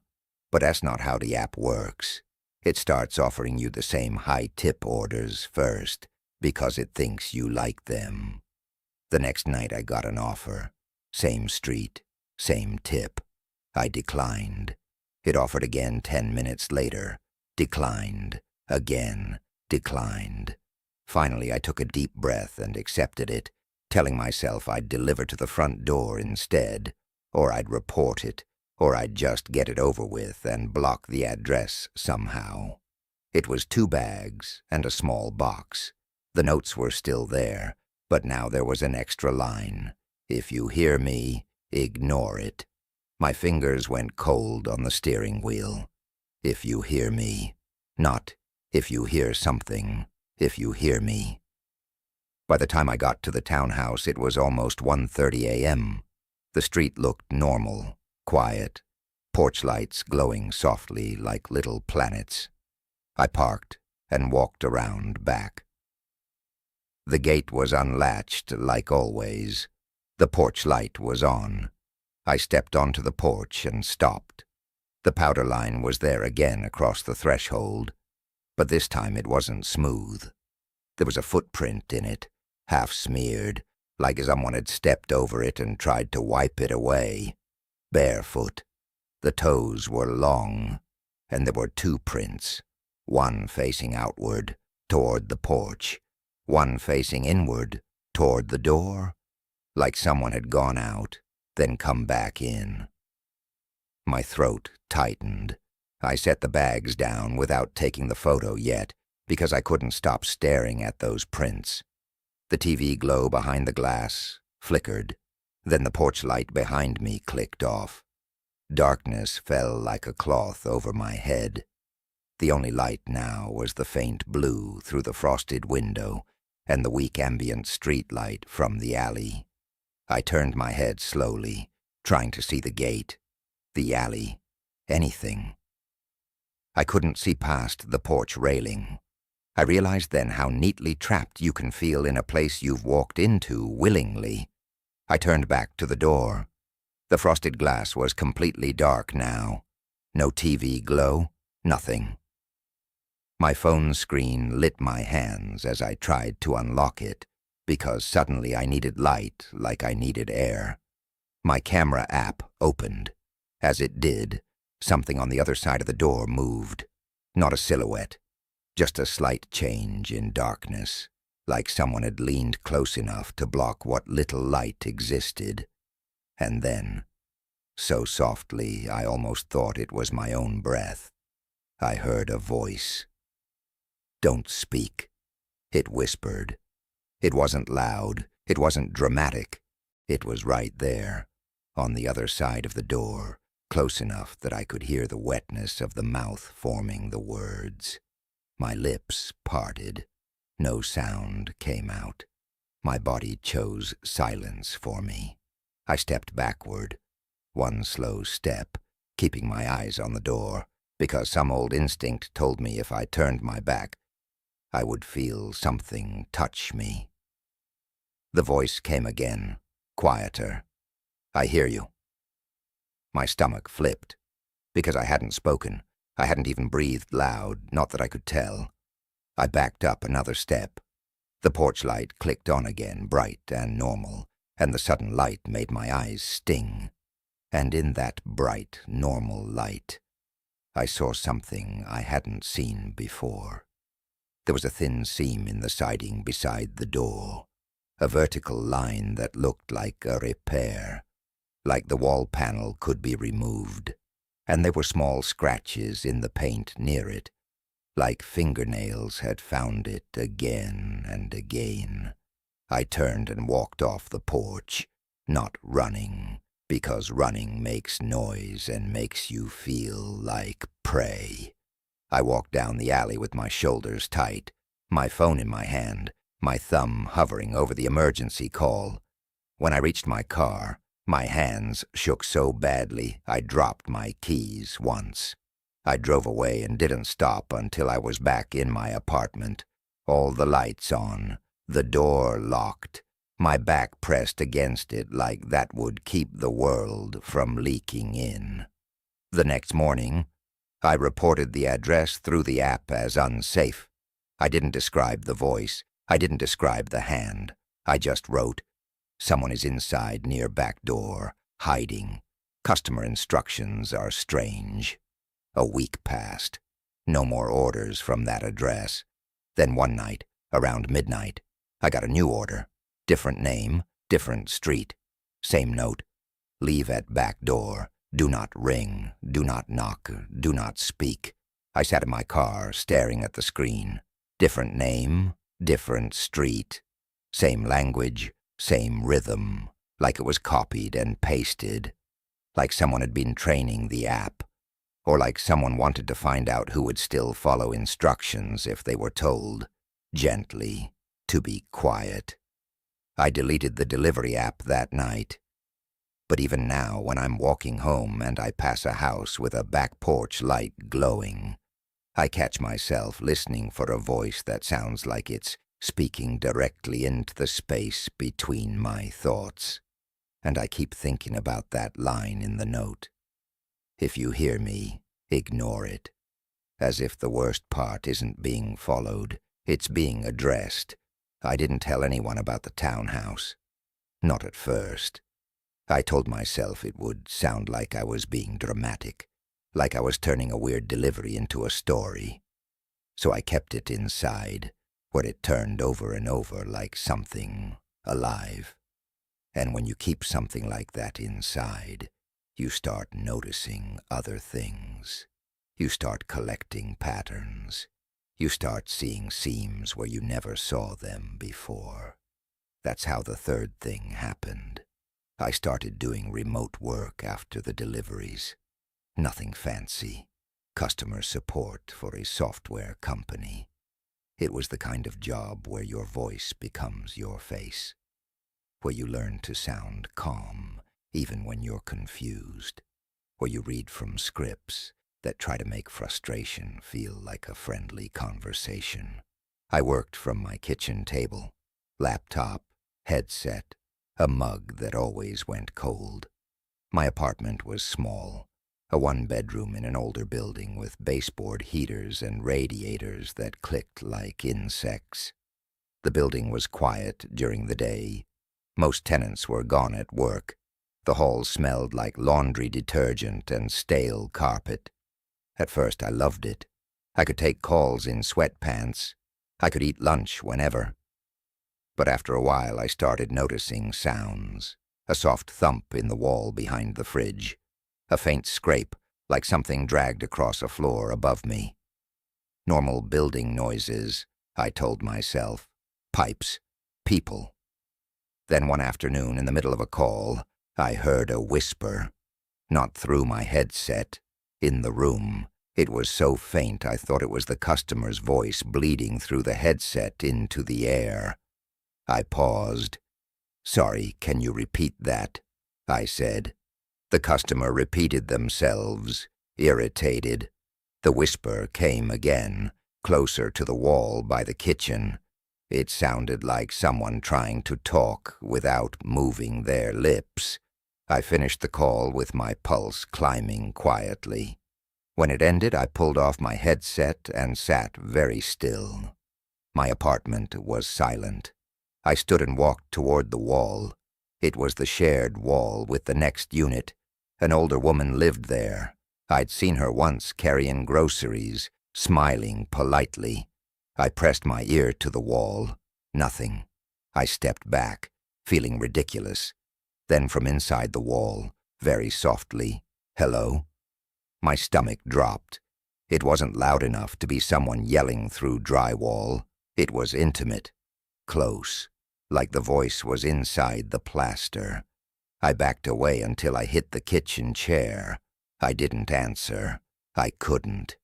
But that's not how the app works. It starts offering you the same high-tip orders first because it thinks you like them. The next night I got an offer. Same street, same tip. I declined. It offered again 10 minutes later. Declined. Again. Declined. Finally, I took a deep breath and accepted it, telling myself I'd deliver to the front door instead, or I'd report it, or I'd just get it over with and block the address somehow. It was 2 bags and a small box. The notes were still there, but now there was an extra line. If you hear me, ignore it. My fingers went cold on the steering wheel. If you hear me. Not if you hear something. If you hear me. By the time I got to the townhouse, it was almost 1:30 a.m. The street looked normal, quiet, porch lights glowing softly like little planets. I parked and walked around back. The gate was unlatched like always. The porch light was on. I stepped onto the porch and stopped. The powder line was there again across the threshold, but this time it wasn't smooth. There was a footprint in it, half smeared, like someone had stepped over it and tried to wipe it away. Barefoot. The toes were long, and there were 2 prints, one facing outward, toward the porch, one facing inward, toward the door, like someone had gone out, then come back in. My throat tightened. I set the bags down without taking the photo yet, because I couldn't stop staring at those prints. The TV glow behind the glass flickered. Then the porch light behind me clicked off. Darkness fell like a cloth over my head. The only light now was the faint blue through the frosted window and the weak ambient street light from the alley. I turned my head slowly, trying to see the gate, the alley, anything. I couldn't see past the porch railing. I realized then how neatly trapped you can feel in a place you've walked into willingly. I turned back to the door. The frosted glass was completely dark now. No TV glow, nothing. My phone screen lit my hands as I tried to unlock it, because suddenly I needed light like I needed air. My camera app opened. As it did, something on the other side of the door moved. Not a silhouette, just a slight change in darkness, like someone had leaned close enough to block what little light existed. And then, so softly I almost thought it was my own breath, I heard a voice. "Don't speak. It whispered. It wasn't loud. It wasn't dramatic. It was right there, on the other side of the door, close enough that I could hear the wetness of the mouth forming the words. My lips parted. No sound came out. My body chose silence for me. I stepped backward, one slow step, keeping my eyes on the door, because some old instinct told me if I turned my back, I would feel something touch me. The voice came again, quieter. "I hear you." My stomach flipped, because I hadn't spoken. I hadn't even breathed loud, not that I could tell. I backed up another step. The porch light clicked on again, bright and normal, and the sudden light made my eyes sting. And in that bright, normal light, I saw something I hadn't seen before. There was a thin seam in the siding beside the door, a vertical line that looked like a repair, like the wall panel could be removed, and there were small scratches in the paint near it, like fingernails had found it again and again. I turned and walked off the porch, not running, because running makes noise and makes you feel like prey. I walked down the alley with my shoulders tight, my phone in my hand, my thumb hovering over the emergency call. When I reached my car, my hands shook so badly I dropped my keys once. I drove away and didn't stop until I was back in my apartment, all the lights on, the door locked, my back pressed against it like that would keep the world from leaking in. The next morning, I reported the address through the app as unsafe. I didn't describe the voice. I didn't describe the hand. I just wrote, "Someone is inside near back door, hiding. Customer instructions are strange." A week passed. No more orders from that address. Then one night, around midnight, I got a new order. Different name, different street. Same note. "Leave at back door. Do not ring. Do not knock. Do not speak." I sat in my car, staring at the screen. Different name, different street. Same language, same rhythm, like it was copied and pasted. Like someone had been training the app. Or like someone wanted to find out who would still follow instructions if they were told, gently, to be quiet. I deleted the delivery app that night. But even now, when I'm walking home and I pass a house with a back porch light glowing, I catch myself listening for a voice that sounds like it's speaking directly into the space between my thoughts. And I keep thinking about that line in the note. If you hear me, ignore it. As if the worst part isn't being followed, it's being addressed. I didn't tell anyone about the townhouse. Not at first. I told myself it would sound like I was being dramatic, like I was turning a weird delivery into a story. So I kept it inside, where it turned over and over like something alive. And when you keep something like that inside, you start noticing other things. You start collecting patterns. You start seeing seams where you never saw them before. That's how the third thing happened. I started doing remote work after the deliveries. Nothing fancy. Customer support for a software company. It was the kind of job where your voice becomes your face, where you learn to sound calm even when you're confused, where you read from scripts that try to make frustration feel like a friendly conversation. I worked from my kitchen table, laptop, headset, a mug that always went cold. My apartment was small, a one-bedroom in an older building with baseboard heaters and radiators that clicked like insects. The building was quiet during the day. Most tenants were gone at work. The hall smelled like laundry detergent and stale carpet. At first I loved it. I could take calls in sweatpants. I could eat lunch whenever. But after a while I started noticing sounds. A soft thump in the wall behind the fridge. A faint scrape, like something dragged across a floor above me. Normal building noises, I told myself. Pipes. People. Then one afternoon, in the middle of a call, I heard a whisper. Not through my headset. In the room. It was so faint I thought it was the customer's voice bleeding through the headset into the air. I paused. "Sorry, can you repeat that?" I said. The customer repeated themselves, irritated. The whisper came again, closer to the wall by the kitchen. It sounded like someone trying to talk without moving their lips. I finished the call with my pulse climbing quietly. When it ended, I pulled off my headset and sat very still. My apartment was silent. I stood and walked toward the wall. It was the shared wall with the next unit. An older woman lived there. I'd seen her once carrying groceries, smiling politely. I pressed my ear to the wall. Nothing. I stepped back, feeling ridiculous. Then from inside the wall, very softly, "Hello?" My stomach dropped. It wasn't loud enough to be someone yelling through drywall. It was intimate, close, like the voice was inside the plaster. I backed away until I hit the kitchen chair. I didn't answer. I couldn't.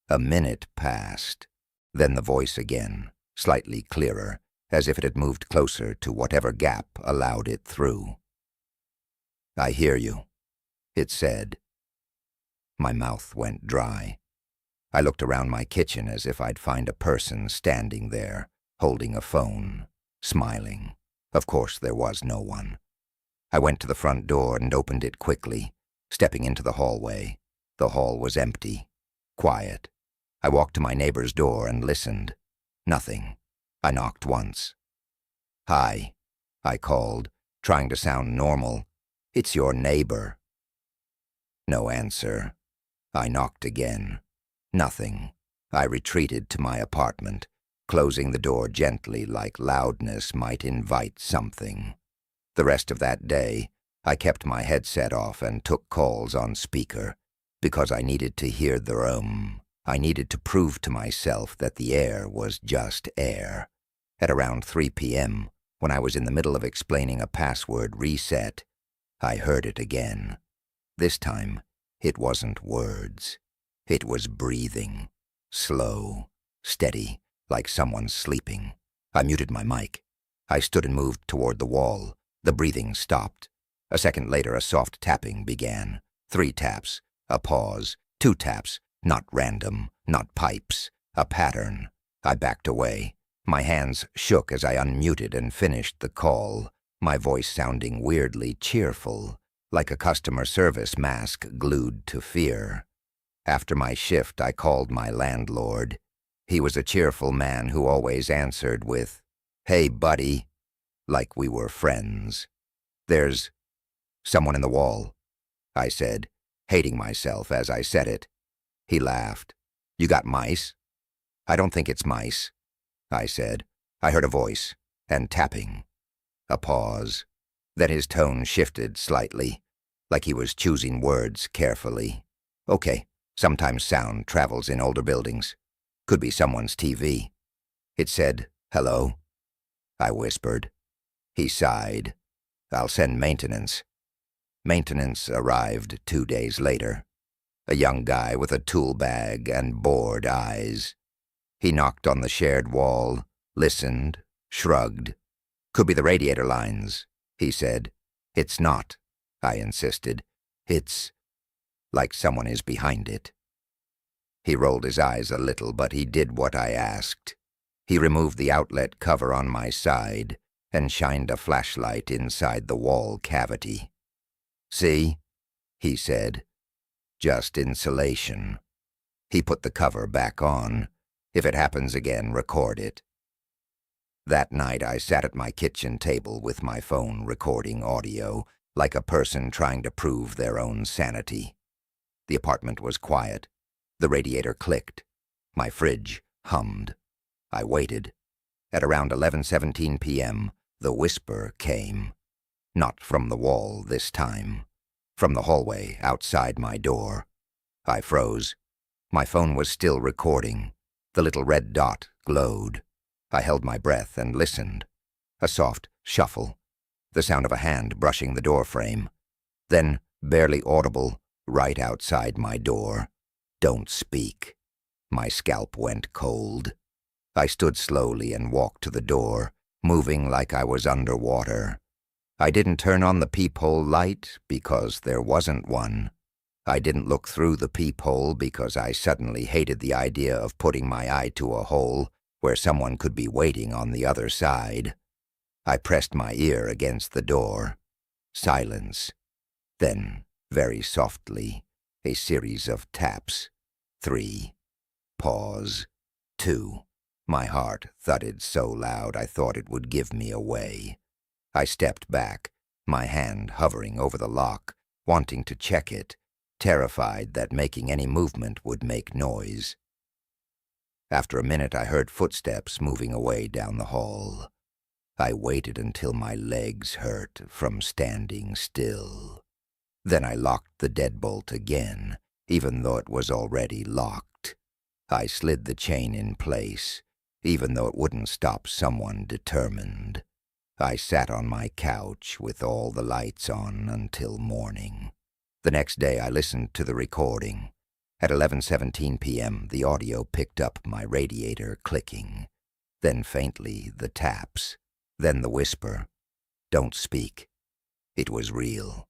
A minute passed. Then the voice again, slightly clearer, as if it had moved closer to whatever gap allowed it through. "I hear you," it said. My mouth went dry. I looked around my kitchen as if I'd find a person standing there, holding a phone, smiling. Of course there was no one. I went to the front door and opened it quickly, stepping into the hallway. The hall was empty, quiet. I walked to my neighbor's door and listened. Nothing. I knocked once. "Hi," I called, trying to sound normal. "It's your neighbor." No answer. I knocked again. Nothing. I retreated to my apartment, closing the door gently like loudness might invite something. The rest of that day, I kept my headset off and took calls on speaker, because I needed to hear the room. I needed to prove to myself that the air was just air. At around 3 p.m., when I was in the middle of explaining a password reset, I heard it again. This time, it wasn't words. It was breathing. Slow, steady, like someone sleeping. I muted my mic. I stood and moved toward the wall. The breathing stopped. A second later, a soft tapping began. 3 taps. A pause. 2 taps. Not random. Not pipes. A pattern. I backed away. My hands shook as I unmuted and finished the call, my voice sounding weirdly cheerful, like a customer service mask glued to fear. After my shift, I called my landlord. He was a cheerful man who always answered with, "Hey, buddy," like we were friends. "There's someone in the wall," I said, hating myself as I said it. He laughed. "You got mice?" "I don't think it's mice," I said. I heard a voice, and tapping. A pause. Then his tone shifted slightly, like he was choosing words carefully. "Okay, sometimes sound travels in older buildings. Could be someone's TV." It said, "Hello?" I whispered. He sighed. "I'll send maintenance." Maintenance arrived 2 days later. A young guy with a tool bag and bored eyes. He knocked on the shared wall, listened, shrugged. "Could be the radiator lines," he said. "It's not," I insisted. "It's like someone is behind it." He rolled his eyes a little, but he did what I asked. He removed the outlet cover on my side and shined a flashlight inside the wall cavity. "See?" he said. "Just insulation." He put the cover back on. "If it happens again, record it." That night I sat at my kitchen table with my phone recording audio, like a person trying to prove their own sanity. The apartment was quiet. The radiator clicked. My fridge hummed. I waited. At around 11:17 p.m., the whisper came. Not from the wall this time. From the hallway outside my door. I froze. My phone was still recording. The little red dot glowed. I held my breath and listened. A soft shuffle, the sound of a hand brushing the door frame. Then, barely audible, right outside my door. "Don't speak." My scalp went cold. I stood slowly and walked to the door, moving like I was underwater. I didn't turn on the peephole light because there wasn't one. I didn't look through the peephole because I suddenly hated the idea of putting my eye to a hole where someone could be waiting on the other side. I pressed my ear against the door. Silence. Then, very softly, a series of taps. 3. Pause. 2. My heart thudded so loud I thought it would give me away. I stepped back, my hand hovering over the lock, wanting to check it, terrified that making any movement would make noise. After a minute, I heard footsteps moving away down the hall. I waited until my legs hurt from standing still. Then I locked the deadbolt again, even though it was already locked. I slid the chain in place, even though it wouldn't stop someone determined. I sat on my couch with all the lights on until morning. The next day I listened to the recording. At 11:17 p.m. the audio picked up my radiator clicking. Then faintly the taps. Then the whisper. "Don't speak." It was real.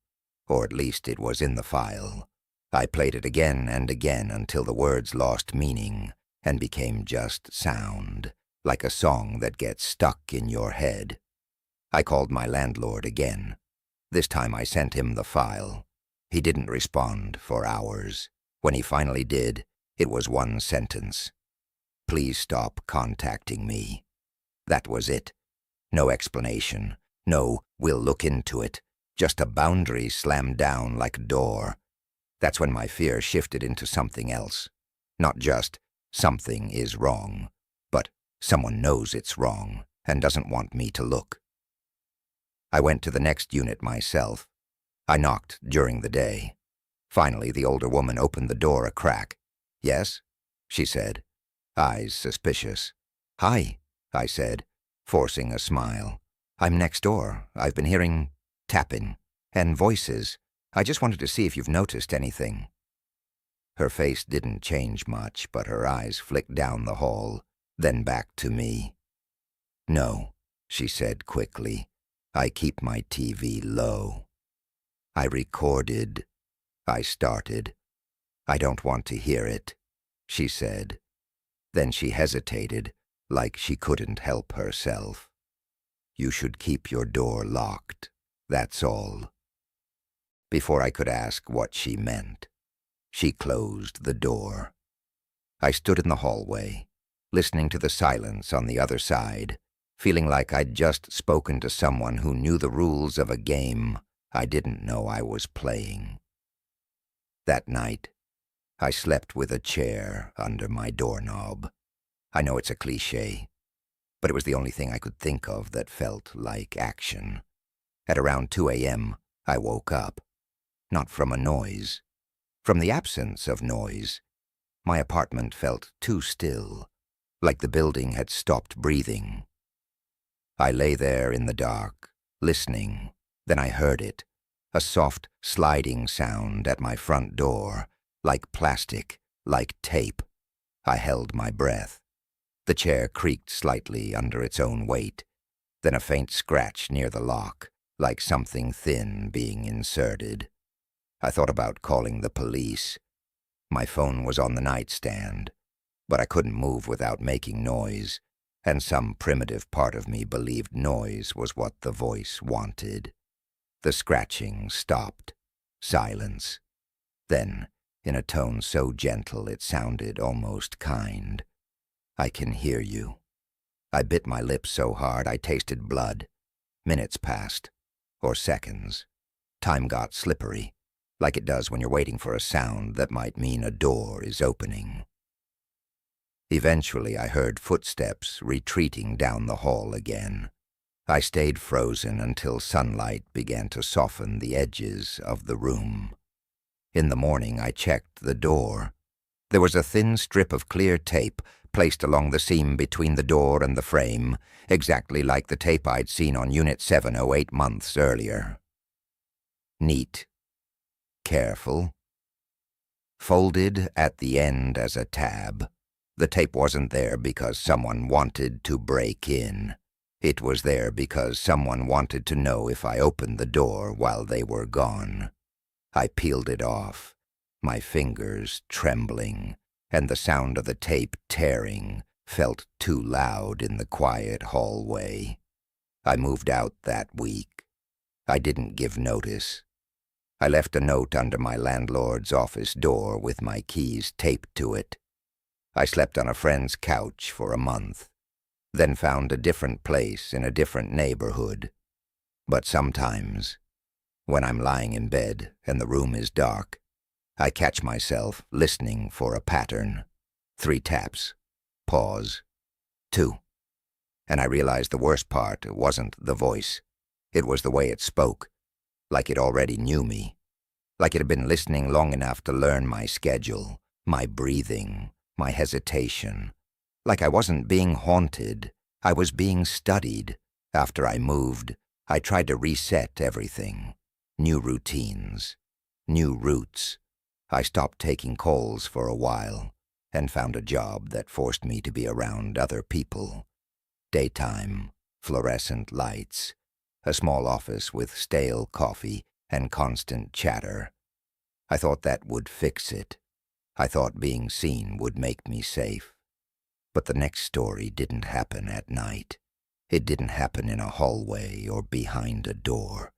Or at least it was in the file. I played it again and again until the words lost meaning and became just sound, like a song that gets stuck in your head. I called my landlord again. This time I sent him the file. He didn't respond for hours. When he finally did, it was one sentence. "Please stop contacting me." That was it. No explanation. No, "we'll look into it." Just a boundary slammed down like a door. That's when my fear shifted into something else. Not just, something is wrong, but someone knows it's wrong and doesn't want me to look. I went to the next unit myself. I knocked during the day. Finally, the older woman opened the door a crack. "Yes?" she said, eyes suspicious. "Hi," I said, forcing a smile. "I'm next door. I've been hearing tapping and voices. I just wanted to see if you've noticed anything." Her face didn't change much, but her eyes flicked down the hall, then back to me. "No," she said quickly. "I keep my TV low." "I recorded," I started. "I don't want to hear it," she said. Then she hesitated, like she couldn't help herself. "You should keep your door locked, that's all." Before I could ask what she meant, she closed the door. I stood in the hallway, listening to the silence on the other side, feeling like I'd just spoken to someone who knew the rules of a game I didn't know I was playing. That night, I slept with a chair under my doorknob. I know it's a cliché, but it was the only thing I could think of that felt like action. At around 2 a.m., I woke up. Not from a noise. From the absence of noise. My apartment felt too still, like the building had stopped breathing. I lay there in the dark, listening. Then I heard it, a soft sliding sound at my front door, like plastic, like tape. I held my breath. The chair creaked slightly under its own weight, then a faint scratch near the lock, like something thin being inserted. I thought about calling the police. My phone was on the nightstand, but I couldn't move without making noise, and some primitive part of me believed noise was what the voice wanted. The scratching stopped. Silence. Then, in a tone so gentle it sounded almost kind, "I can hear you." I bit my lips so hard I tasted blood. Minutes passed, or seconds. Time got slippery, like it does when you're waiting for a sound that might mean a door is opening. Eventually I heard footsteps retreating down the hall again. I stayed frozen until sunlight began to soften the edges of the room. In the morning I checked the door. There was a thin strip of clear tape placed along the seam between the door and the frame, exactly like the tape I'd seen on Unit 708 months earlier. Neat. Careful. Folded at the end as a tab. The tape wasn't there because someone wanted to break in. It was there because someone wanted to know if I opened the door while they were gone. I peeled it off, my fingers trembling, and the sound of the tape tearing felt too loud in the quiet hallway. I moved out that week. I didn't give notice. I left a note under my landlord's office door with my keys taped to it. I slept on a friend's couch for a month, then found a different place in a different neighborhood. But sometimes, when I'm lying in bed and the room is dark, I catch myself listening for a pattern. 3 taps. Pause. 2. And I realized the worst part wasn't the voice. It was the way it spoke, like it already knew me, like it had been listening long enough to learn my schedule, my breathing, my hesitation. Like I wasn't being haunted, I was being studied. After I moved, I tried to reset everything. New routines, new routes. I stopped taking calls for a while and found a job that forced me to be around other people. Daytime, fluorescent lights, a small office with stale coffee and constant chatter. I thought that would fix it. I thought being seen would make me safe. But the next story didn't happen at night. It didn't happen in a hallway or behind a door.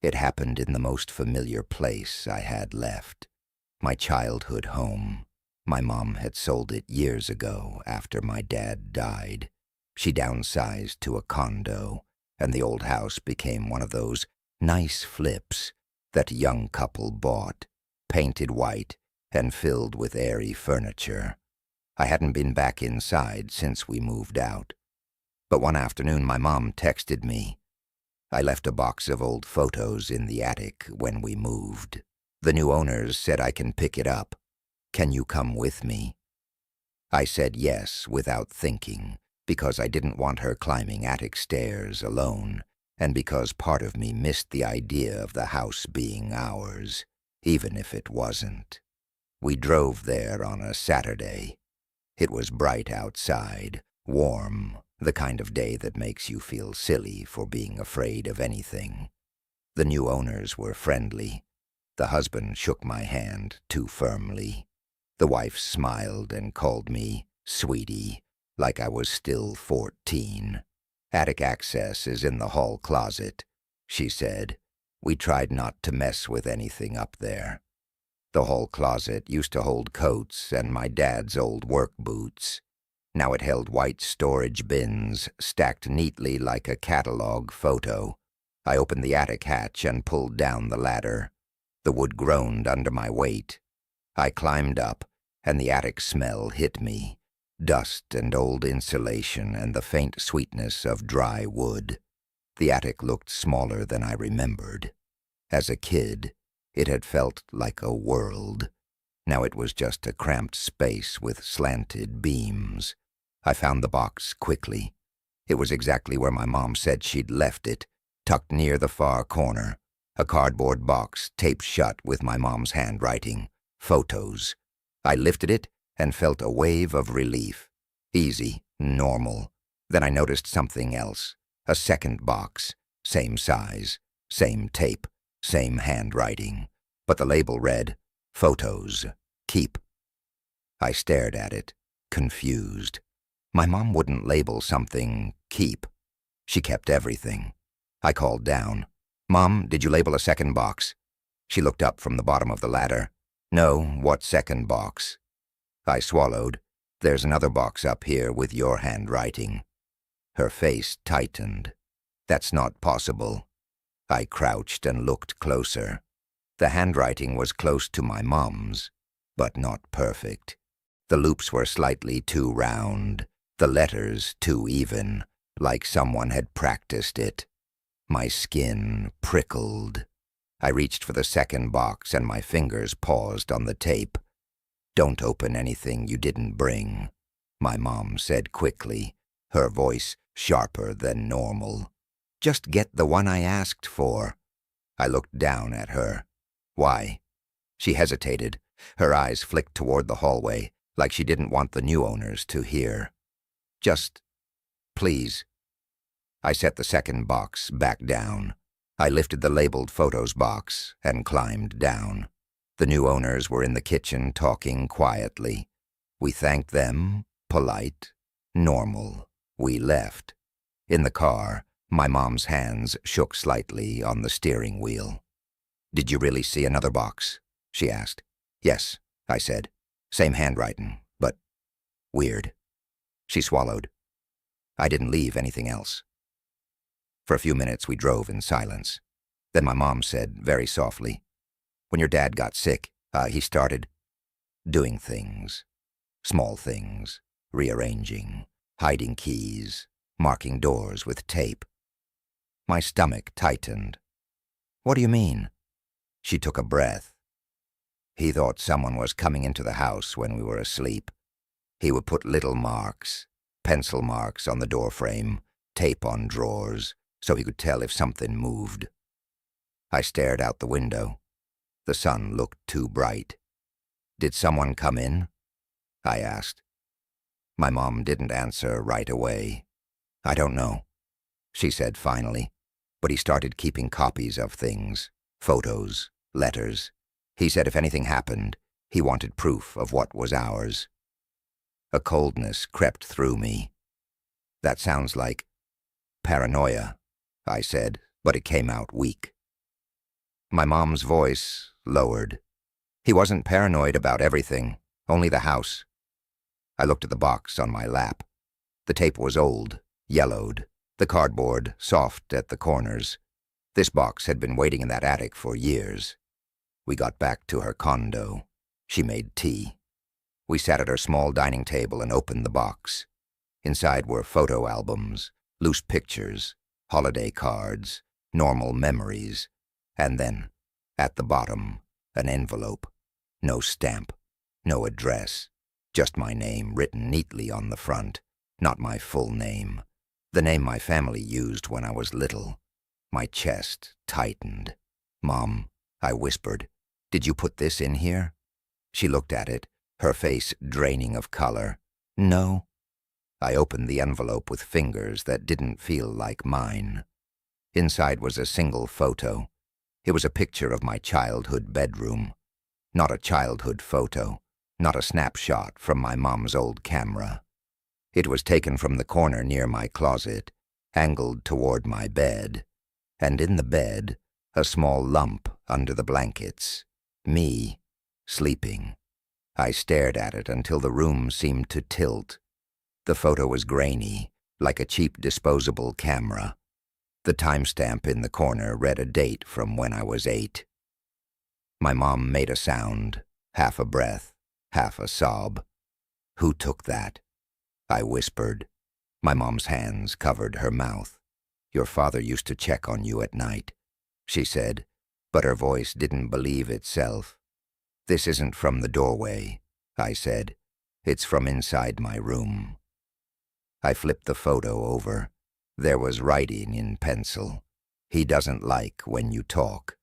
It happened in the most familiar place I had left. My childhood home. My mom had sold it years ago after my dad died. She downsized to a condo, and the old house became one of those nice flips that a young couple bought, painted white and filled with airy furniture. I hadn't been back inside since we moved out. But one afternoon my mom texted me. I left a box of old photos in the attic when we moved. The new owners said I can pick it up. Can you come with me? I said yes without thinking, because I didn't want her climbing attic stairs alone, and because part of me missed the idea of the house being ours, even if it wasn't. We drove there on a Saturday. It was bright outside, warm, the kind of day that makes you feel silly for being afraid of anything. The new owners were friendly. The husband shook my hand too firmly. The wife smiled and called me sweetie, like I was still 14. Attic access is in the hall closet, she said. We tried not to mess with anything up there. The hall closet used to hold coats and my dad's old work boots. Now it held white storage bins stacked neatly like a catalog photo. I opened the attic hatch and pulled down the ladder. The wood groaned under my weight. I climbed up, and the attic smell hit me. Dust and old insulation and the faint sweetness of dry wood. The attic looked smaller than I remembered. As a kid, it had felt like a world. Now it was just a cramped space with slanted beams. I found the box quickly. It was exactly where my mom said she'd left it, tucked near the far corner. A cardboard box taped shut with my mom's handwriting. Photos. I lifted it and felt a wave of relief. Easy, normal. Then I noticed something else. A second box. Same size, same tape, same handwriting. But the label read, Photos. Keep. I stared at it, confused. My mom wouldn't label something keep. She kept everything. I called down. Mom, did you label a second box? She looked up from the bottom of the ladder. No, what second box? I swallowed. There's another box up here with your handwriting. Her face tightened. That's not possible. I crouched and looked closer. The handwriting was close to my mom's, but not perfect. The loops were slightly too round, the letters too even, like someone had practiced it. My skin prickled. I reached for the second box and my fingers paused on the tape. Don't open anything you didn't bring. my mom said quickly, her voice sharper than normal. Just get the one I asked for. I looked down at her. Why? She hesitated. Her eyes flicked toward the hallway, like she didn't want the new owners to hear. Just, please. I set the second box back down. I lifted the labeled photos box and climbed down. The new owners were in the kitchen talking quietly. We thanked them, polite, normal. We left. In the car, my mom's hands shook slightly on the steering wheel. Did you really see another box? She asked. Yes, I said. Same handwriting, but weird. She swallowed. I didn't leave anything else. For a few minutes we drove in silence. Then my mom said very softly, when your dad got sick, he started doing things. Small things, rearranging, hiding keys, marking doors with tape. My stomach tightened. What do you mean? She took a breath. He thought someone was coming into the house when we were asleep. He would put little marks, pencil marks on the doorframe, tape on drawers, so he could tell if something moved. I stared out the window. The sun looked too bright. Did someone come in? I asked. My mom didn't answer right away. I don't know, she said finally, but he started keeping copies of things, photos, letters. He said if anything happened, he wanted proof of what was ours. A coldness crept through me. That sounds like paranoia, I said, but it came out weak. My mom's voice lowered. He wasn't paranoid about everything, only the house. I looked at the box on my lap. The tape was old, yellowed, the cardboard soft at the corners. This box had been waiting in that attic for years. We got back to her condo. She made tea. We sat at her small dining table and opened the box. Inside were photo albums, loose pictures, holiday cards, normal memories, and then, at the bottom, an envelope. No stamp, no address, just my name written neatly on the front, not my full name. The name my family used when I was little. My chest tightened. Mom, I whispered, did you put this in here? She looked at it, her face draining of color. No. I opened the envelope with fingers that didn't feel like mine. Inside was a single photo. It was a picture of my childhood bedroom. Not a childhood photo, not a snapshot from my mom's old camera. It was taken from the corner near my closet, angled toward my bed, and in the bed, a small lump under the blankets. Me, sleeping. I stared at it until the room seemed to tilt. The photo was grainy, like a cheap disposable camera. The timestamp in the corner read a date from when I was 8. My mom made a sound, half a breath, half a sob. Who took that? I whispered. My mom's hands covered her mouth. Your father used to check on you at night, she said, but her voice didn't believe itself. This isn't from the doorway, I said. It's from inside my room. I flipped the photo over. There was writing in pencil. He doesn't like when you talk.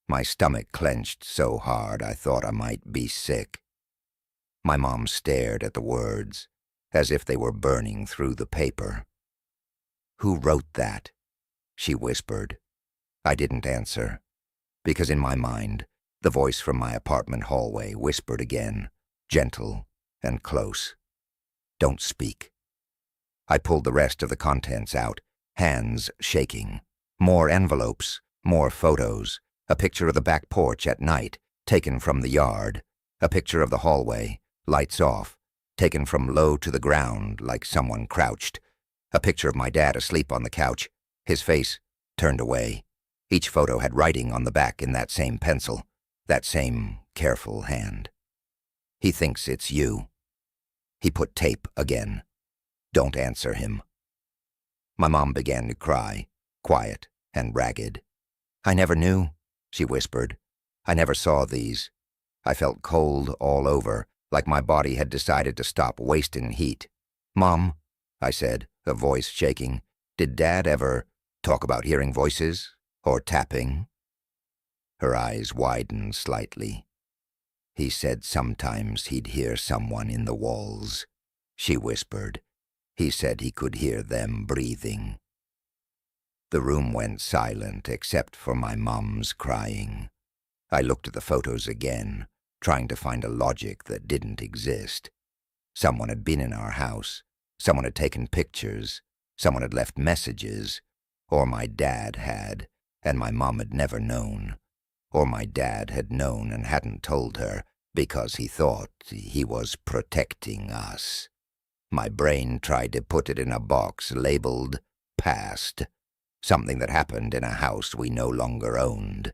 My stomach clenched so hard I thought I might be sick. My mom stared at the words, as if they were burning through the paper. Who wrote that? She whispered. I didn't answer, because in my mind, the voice from my apartment hallway whispered again, gentle and close. Don't speak. I pulled the rest of the contents out, hands shaking. More envelopes, more photos, a picture of the back porch at night, taken from the yard, a picture of the hallway, lights off, taken from low to the ground like someone crouched, a picture of my dad asleep on the couch, his face turned away. Each photo had writing on the back in that same pencil, that same careful hand. He thinks it's you. He put tape again. Don't answer him. My mom began to cry, quiet and ragged. I never knew, she whispered. I never saw these. I felt cold all over, like my body had decided to stop wasting heat. "Mom," I said, a voice shaking, "did Dad ever talk about hearing voices or tapping?" Her eyes widened slightly. "He said sometimes he'd hear someone in the walls," she whispered. "He said he could hear them breathing." The room went silent except for my mom's crying. I looked at the photos again, trying to find a logic that didn't exist. Someone had been in our house, someone had taken pictures, someone had left messages, or my dad had, and my mom had never known, or my dad had known and hadn't told her because he thought he was protecting us. My brain tried to put it in a box labeled past, something that happened in a house we no longer owned.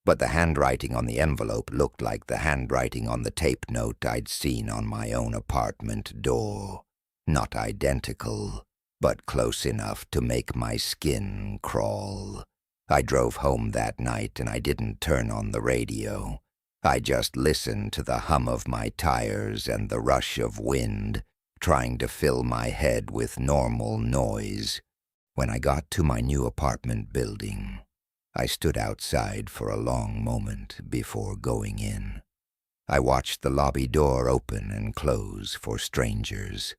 But the handwriting on the envelope looked like the handwriting on the tape note I'd seen on my own apartment door. Not identical, but close enough to make my skin crawl. I drove home that night and I didn't turn on the radio. I just listened to the hum of my tires and the rush of wind, trying to fill my head with normal noise. When I got to my new apartment building, I stood outside for a long moment before going in. I watched the lobby door open and close for strangers.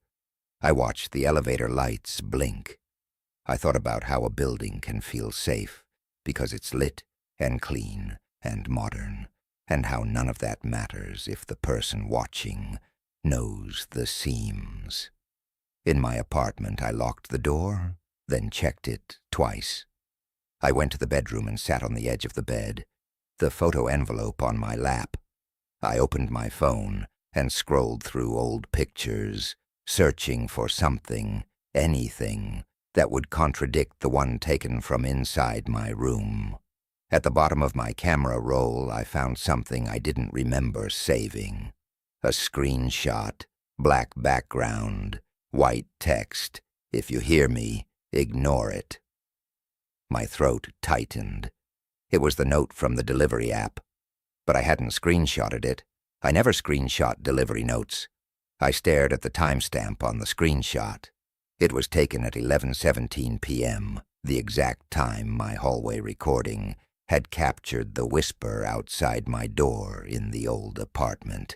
I watched the elevator lights blink. I thought about how a building can feel safe because it's lit and clean and modern, and how none of that matters if the person watching knows the seams. In my apartment, I locked the door, then checked it twice. I went to the bedroom and sat on the edge of the bed, the photo envelope on my lap. I opened my phone and scrolled through old pictures, searching for something, anything, that would contradict the one taken from inside my room. At the bottom of my camera roll, I found something I didn't remember saving. A screenshot, black background, white text. "If you hear me, ignore it." My throat tightened. It was the note from the delivery app, but I hadn't screenshotted it. I never screenshot delivery notes. I stared at the timestamp on the screenshot. It was taken at 11:17 p.m., the exact time my hallway recording had captured the whisper outside my door in the old apartment.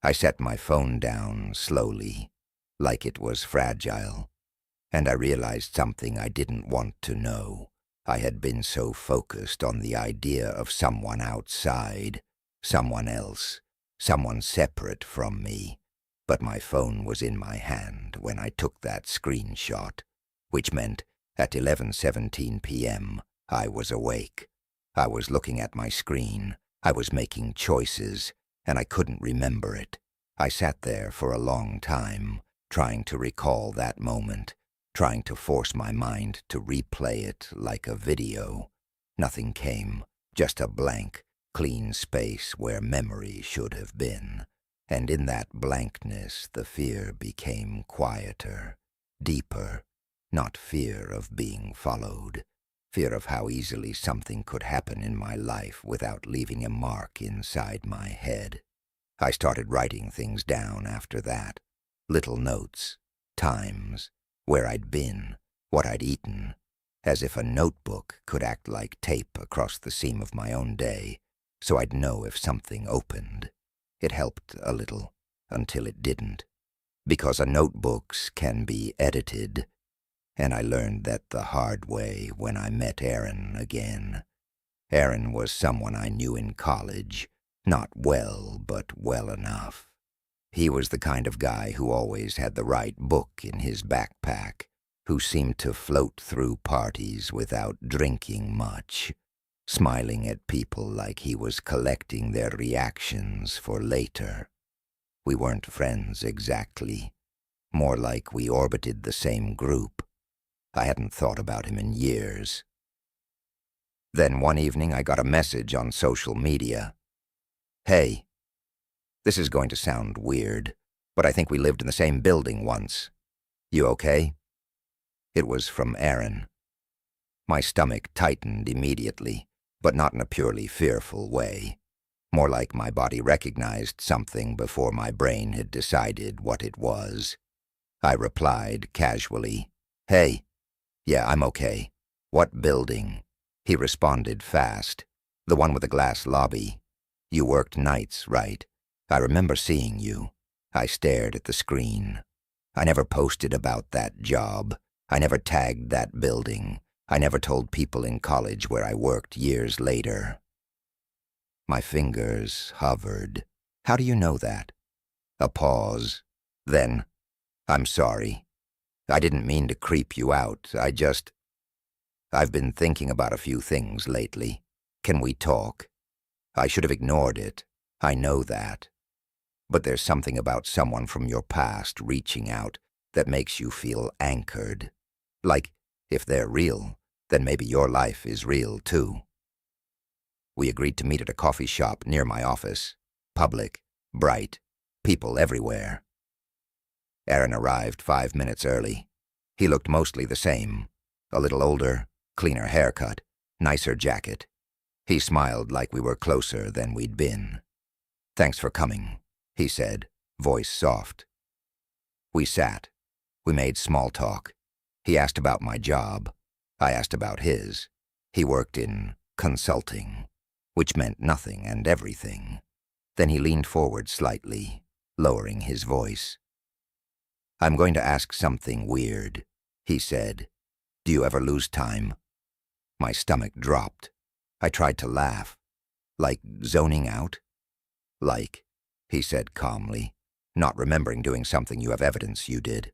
I set my phone down slowly, like it was fragile, and I realized something I didn't want to know. I had been so focused on the idea of someone outside, someone else, someone separate from me. But my phone was in my hand when I took that screenshot, which meant at 11:17 p.m. I was awake. I was looking at my screen. I was making choices, and I couldn't remember it. I sat there for a long time, trying to recall that moment, trying to force my mind to replay it like a video. Nothing came, just a blank, clean space where memory should have been. And in that blankness, the fear became quieter, deeper, not fear of being followed, fear of how easily something could happen in my life without leaving a mark inside my head. I started writing things down after that, little notes, times, where I'd been, what I'd eaten, as if a notebook could act like tape across the seam of my own day, so I'd know if something opened. It helped a little, until it didn't, because notebooks can be edited, and I learned that the hard way when I met Aaron again. Aaron was someone I knew in college, not well, but well enough. He was the kind of guy who always had the right book in his backpack, who seemed to float through parties without drinking much, smiling at people like he was collecting their reactions for later. We weren't friends exactly, more like we orbited the same group. I hadn't thought about him in years. Then one evening I got a message on social media. "Hey, this is going to sound weird, but I think we lived in the same building once. You okay?" It was from Aaron. My stomach tightened immediately, but not in a purely fearful way. More like my body recognized something before my brain had decided what it was. I replied casually. Hey. Yeah, I'm okay. What building? He responded fast. The one with the glass lobby. You worked nights, right? I remember seeing you. I stared at the screen. I never posted about that job. I never tagged that building. I never told people in college where I worked years later. My fingers hovered. How do you know that? A pause. Then, I'm sorry. I didn't mean to creep you out. I've been thinking about a few things lately. Can we talk? I should have ignored it. I know that. But there's something about someone from your past reaching out that makes you feel anchored. Like, if they're real, then maybe your life is real too. We agreed to meet at a coffee shop near my office. Public, bright, people everywhere. Aaron arrived 5 minutes early. He looked mostly the same. A little older, cleaner haircut, nicer jacket. He smiled like we were closer than we'd been. Thanks for coming, he said, voice soft. We sat. We made small talk. He asked about my job. I asked about his. He worked in consulting, which meant nothing and everything. Then he leaned forward slightly, lowering his voice. I'm going to ask something weird, he said. Do you ever lose time? My stomach dropped. I tried to laugh. Like zoning out? Like, he said calmly, not remembering doing something you have evidence you did.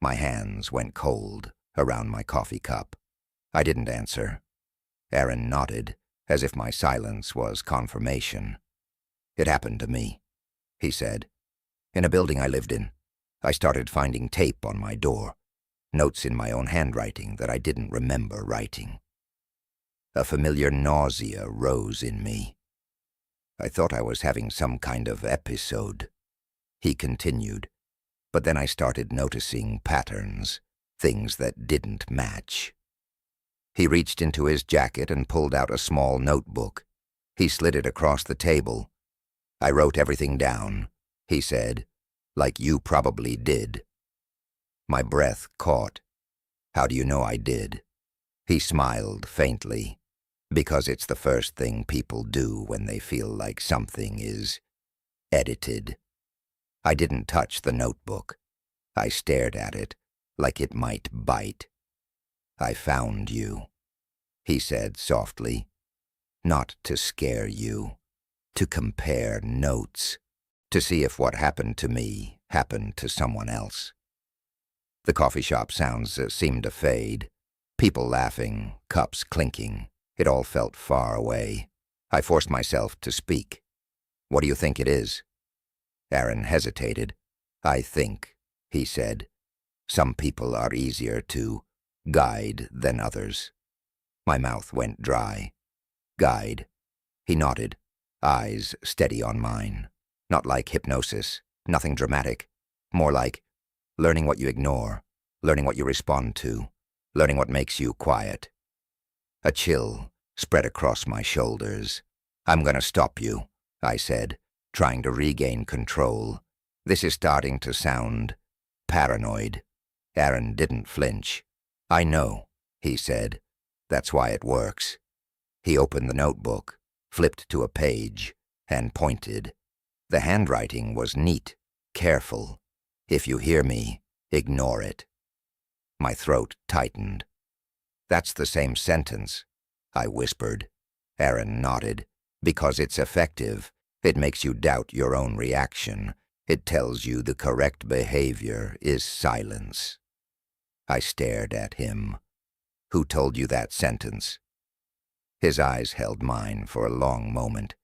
My hands went cold around my coffee cup. I didn't answer. Aaron nodded, as if my silence was confirmation. It happened to me, he said. In a building I lived in, I started finding tape on my door, notes in my own handwriting that I didn't remember writing. A familiar nausea rose in me. I thought I was having some kind of episode. He continued, but then I started noticing patterns, things that didn't match. He reached into his jacket and pulled out a small notebook. He slid it across the table. I wrote everything down, he said, like you probably did. My breath caught. How do you know I did? He smiled faintly. Because it's the first thing people do when they feel like something is edited. I didn't touch the notebook. I stared at it, like it might bite. I found you, he said softly. Not to scare you, to compare notes, to see if what happened to me happened to someone else. The coffee shop sounds seemed to fade. People laughing, cups clinking. It all felt far away. I forced myself to speak. What do you think it is? Aaron hesitated. I think, he said. Some people are easier to guide than others. My mouth went dry. Guide. He nodded, eyes steady on mine. Not like hypnosis, nothing dramatic. More like learning what you ignore, learning what you respond to, learning what makes you quiet. A chill spread across my shoulders. I'm gonna stop you, I said, trying to regain control. This is starting to sound paranoid. Aaron didn't flinch. I know, he said. That's why it works. He opened the notebook, flipped to a page, and pointed. The handwriting was neat, careful. If you hear me, ignore it. My throat tightened. That's the same sentence, I whispered. Aaron nodded. Because it's effective. It makes you doubt your own reaction. It tells you the correct behavior is silence. I stared at him. Who told you that sentence? His eyes held mine for a long moment.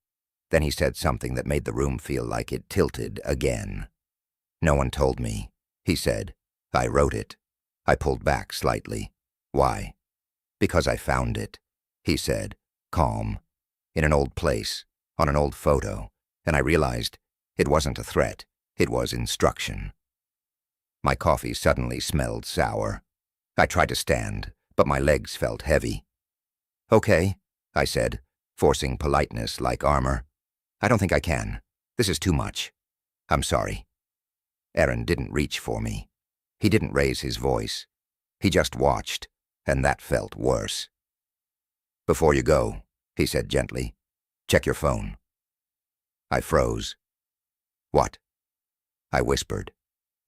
Then he said something that made the room feel like it tilted again. No one told me, he said. I wrote it. I pulled back slightly. Why? Because I found it, he said, calm. In an old place, on an old photo, and I realized it wasn't a threat, it was instruction. My coffee suddenly smelled sour. I tried to stand, but my legs felt heavy. Okay, I said, forcing politeness like armor. I don't think I can. This is too much. I'm sorry. Aaron didn't reach for me. He didn't raise his voice. He just watched, and that felt worse. "Before you go," he said gently, "check your phone." I froze. "What?" I whispered.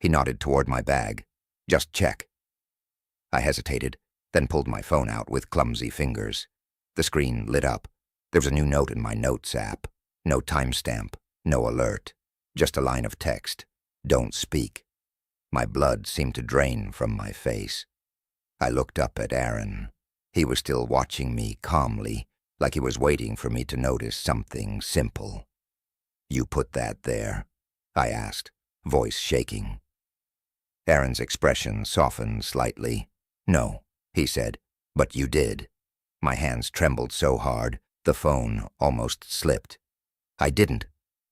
He nodded toward my bag. "Just check." I hesitated, then pulled my phone out with clumsy fingers. The screen lit up. There was a new note in my Notes app. No timestamp, no alert. Just a line of text. "Don't speak." My blood seemed to drain from my face. I looked up at Aaron. He was still watching me calmly, like he was waiting for me to notice something simple. "You put that there?" I asked, voice shaking. Aaron's expression softened slightly. "No," he said, "but you did." My hands trembled so hard, the phone almost slipped. "I didn't,"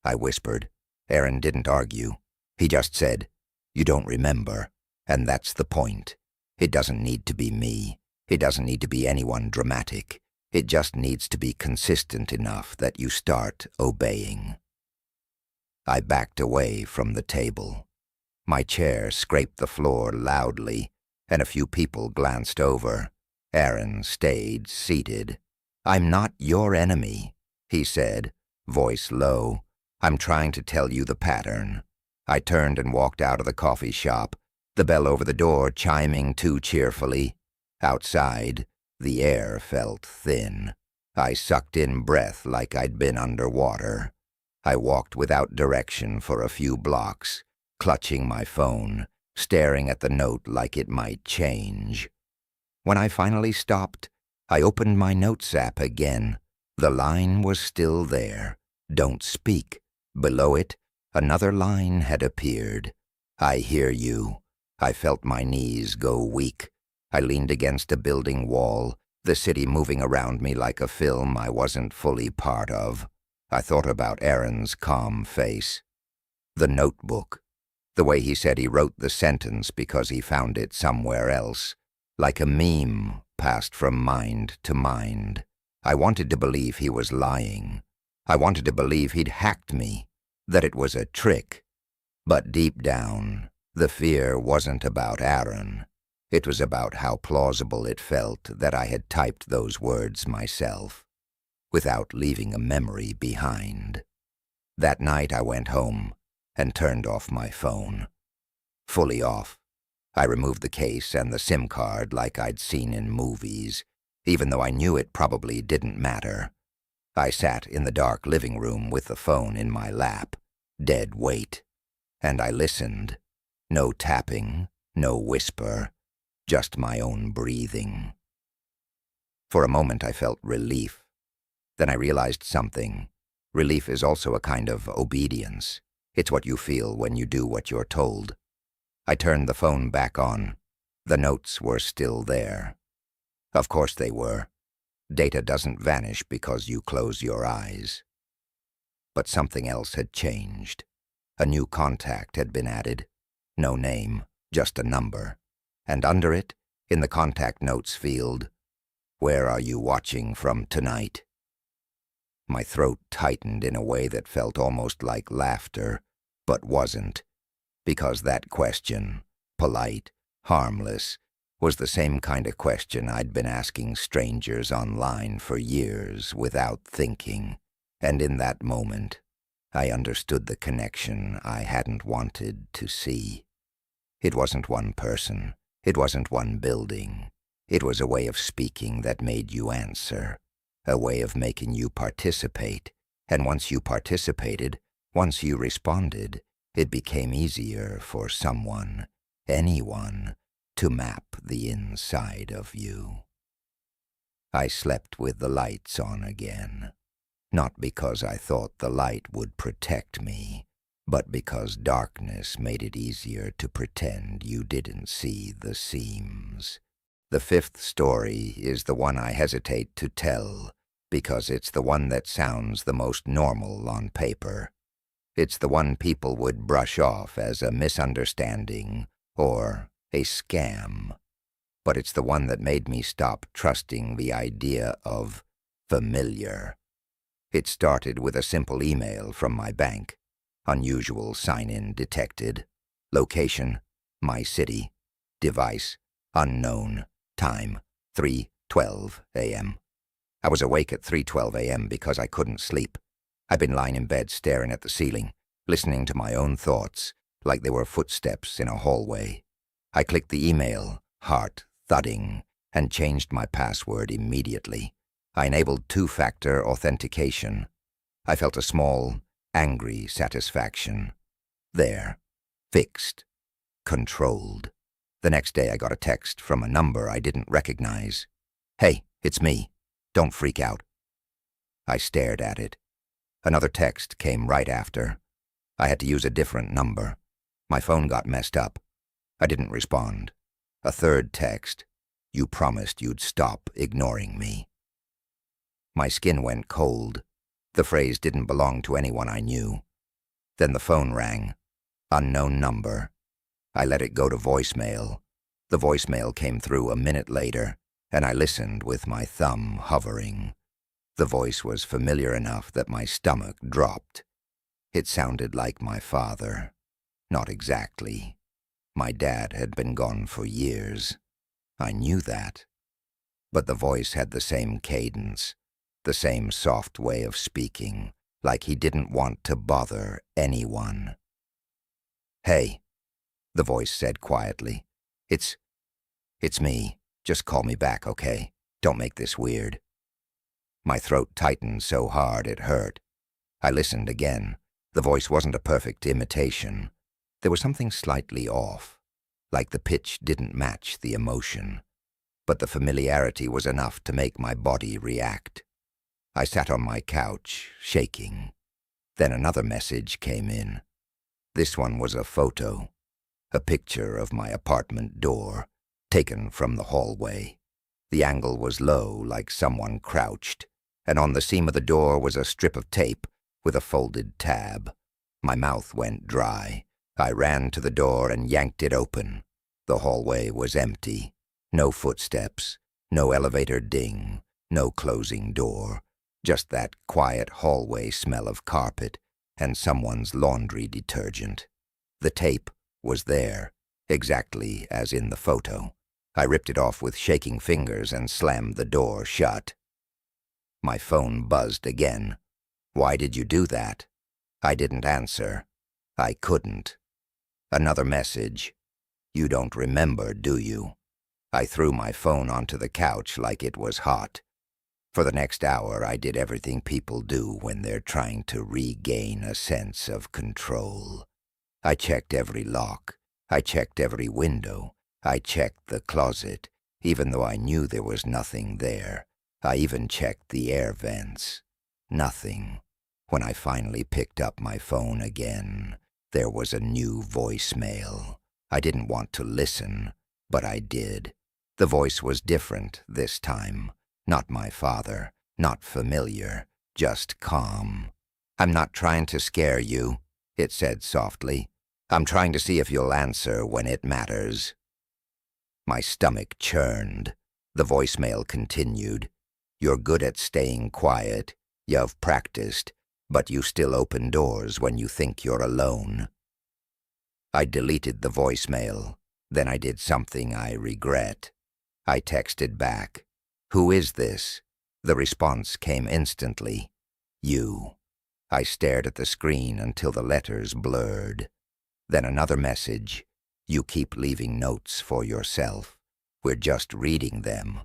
I whispered. Aaron didn't argue. He just said, "You don't remember, and that's the point. It doesn't need to be me. It doesn't need to be anyone dramatic. It just needs to be consistent enough that you start obeying." I backed away from the table. My chair scraped the floor loudly, and a few people glanced over. Aaron stayed seated. "I'm not your enemy," he said, voice low. "I'm trying to tell you the pattern." I turned and walked out of the coffee shop, the bell over the door chiming too cheerfully. Outside, the air felt thin. I sucked in breath like I'd been underwater. I walked without direction for a few blocks, clutching my phone, staring at the note like it might change. When I finally stopped, I opened my Notes app again. The line was still there. "Don't speak." Below it, another line had appeared. "I hear you." I felt my knees go weak. I leaned against a building wall, the city moving around me like a film I wasn't fully part of. I thought about Aaron's calm face. The notebook. The way he said he wrote the sentence because he found it somewhere else. Like a meme passed from mind to mind. I wanted to believe he was lying. I wanted to believe he'd hacked me, that it was a trick. But deep down, the fear wasn't about Aaron. It was about how plausible it felt that I had typed those words myself, without leaving a memory behind. That night I went home and turned off my phone. Fully off. I removed the case and the SIM card like I'd seen in movies, even though I knew it probably didn't matter. I sat in the dark living room with the phone in my lap, dead weight, and I listened. No tapping, no whisper, just my own breathing. For a moment I felt relief. Then I realized something. Relief is also a kind of obedience. It's what you feel when you do what you're told. I turned the phone back on. The notes were still there. Of course they were. Data doesn't vanish because you close your eyes. But something else had changed. A new contact had been added. No name, just a number. And under it, in the contact notes field, "Where are you watching from tonight?" My throat tightened in a way that felt almost like laughter, but wasn't, because that question, polite, harmless, was the same kind of question I'd been asking strangers online for years without thinking, and in that moment, I understood the connection I hadn't wanted to see. It wasn't one person, it wasn't one building. It was a way of speaking that made you answer, a way of making you participate, and once you participated, once you responded, it became easier for someone, anyone, to map the inside of you. I slept with the lights on again, not because I thought the light would protect me, but because darkness made it easier to pretend you didn't see the seams. The fifth story is the one I hesitate to tell, because it's the one that sounds the most normal on paper. It's the one people would brush off as a misunderstanding or a scam. But it's the one that made me stop trusting the idea of familiar. It started with a simple email from my bank. Unusual sign-in detected. Location, my city. Device, unknown. Time, 3:12 a.m. I was awake at 3:12 a.m. because I couldn't sleep. I'd been lying in bed staring at the ceiling, listening to my own thoughts, like they were footsteps in a hallway. I clicked the email, heart thudding, and changed my password immediately. I enabled two-factor authentication. I felt a small, angry satisfaction. There. Fixed. Controlled. The next day I got a text from a number I didn't recognize. "Hey, it's me. Don't freak out." I stared at it. Another text came right after. I had to use a different number. My phone got messed up. I didn't respond. A third text. "You promised you'd stop ignoring me." My skin went cold. The phrase didn't belong to anyone I knew. Then the phone rang. Unknown number. I let it go to voicemail. The voicemail came through a minute later, and I listened with my thumb hovering. The voice was familiar enough that my stomach dropped. It sounded like my father. Not exactly. My dad had been gone for years. I knew that. But the voice had the same cadence, the same soft way of speaking, like he didn't want to bother anyone. "Hey," the voice said quietly. It's me. Just call me back, okay? Don't make this weird." My throat tightened so hard it hurt. I listened again. The voice wasn't a perfect imitation. There was something slightly off, like the pitch didn't match the emotion. But the familiarity was enough to make my body react. I sat on my couch, shaking. Then another message came in. This one was a photo, a picture of my apartment door, taken from the hallway. The angle was low, like someone crouched, and on the seam of the door was a strip of tape with a folded tab. My mouth went dry. I ran to the door and yanked it open. The hallway was empty. No footsteps, no elevator ding, no closing door. Just that quiet hallway smell of carpet and someone's laundry detergent. The tape was there, exactly as in the photo. I ripped it off with shaking fingers and slammed the door shut. My phone buzzed again. "Why did you do that?" I didn't answer. I couldn't. Another message. "You don't remember, do you?" I threw my phone onto the couch like it was hot. For the next hour, I did everything people do when they're trying to regain a sense of control. I checked every lock. I checked every window. I checked the closet, even though I knew there was nothing there. I even checked the air vents. Nothing. When I finally picked up my phone again, there was a new voicemail. I didn't want to listen, but I did. The voice was different this time. Not my father, not familiar, just calm. "I'm not trying to scare you," it said softly. "I'm trying to see if you'll answer when it matters." My stomach churned. The voicemail continued. "You're good at staying quiet. You've practiced, but you still open doors when you think you're alone." I deleted the voicemail. Then I did something I regret. I texted back. "Who is this?" The response came instantly. "You." I stared at the screen until the letters blurred. Then another message. "You keep leaving notes for yourself. We're just reading them."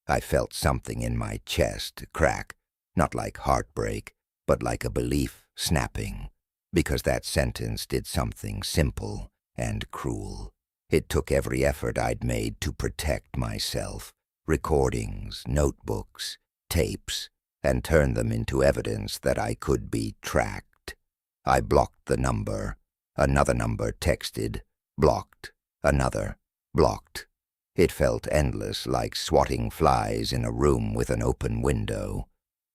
I felt something in my chest crack, not like heartbreak, but like a belief snapping, because that sentence did something simple and cruel. It took every effort I'd made to protect myself, recordings, notebooks, tapes, and turn them into evidence that I could be tracked. I blocked the number. Another number texted. Blocked. Another. Blocked. It felt endless, like swatting flies in a room with an open window.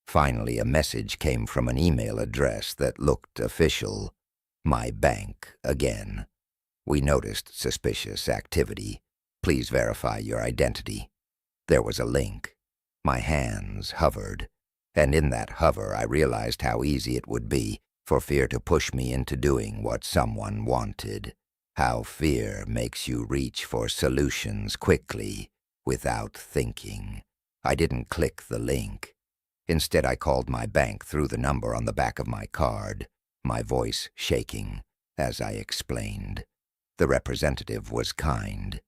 Finally, a message came from an email address that looked official. My bank again. "We noticed suspicious activity. Please verify your identity." There was a link. My hands hovered, and in that hover I realized how easy it would be for fear to push me into doing what someone wanted. How fear makes you reach for solutions quickly, without thinking. I didn't click the link. Instead, I called my bank through the number on the back of my card, my voice shaking as I explained. The representative was kind.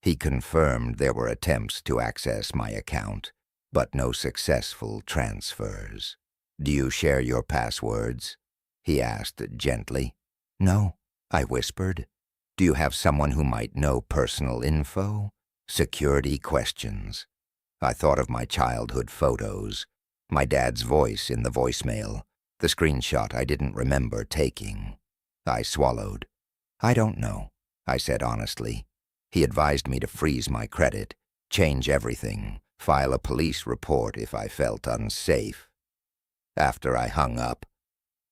He confirmed there were attempts to access my account, but no successful transfers. "Do you share your passwords?" he asked gently. "No," I whispered. "Do you have someone who might know personal info? Security questions." I thought of my childhood photos, my dad's voice in the voicemail, the screenshot I didn't remember taking. I swallowed. "I don't know," I said honestly. He advised me to freeze my credit, change everything, file a police report if I felt unsafe. After I hung up,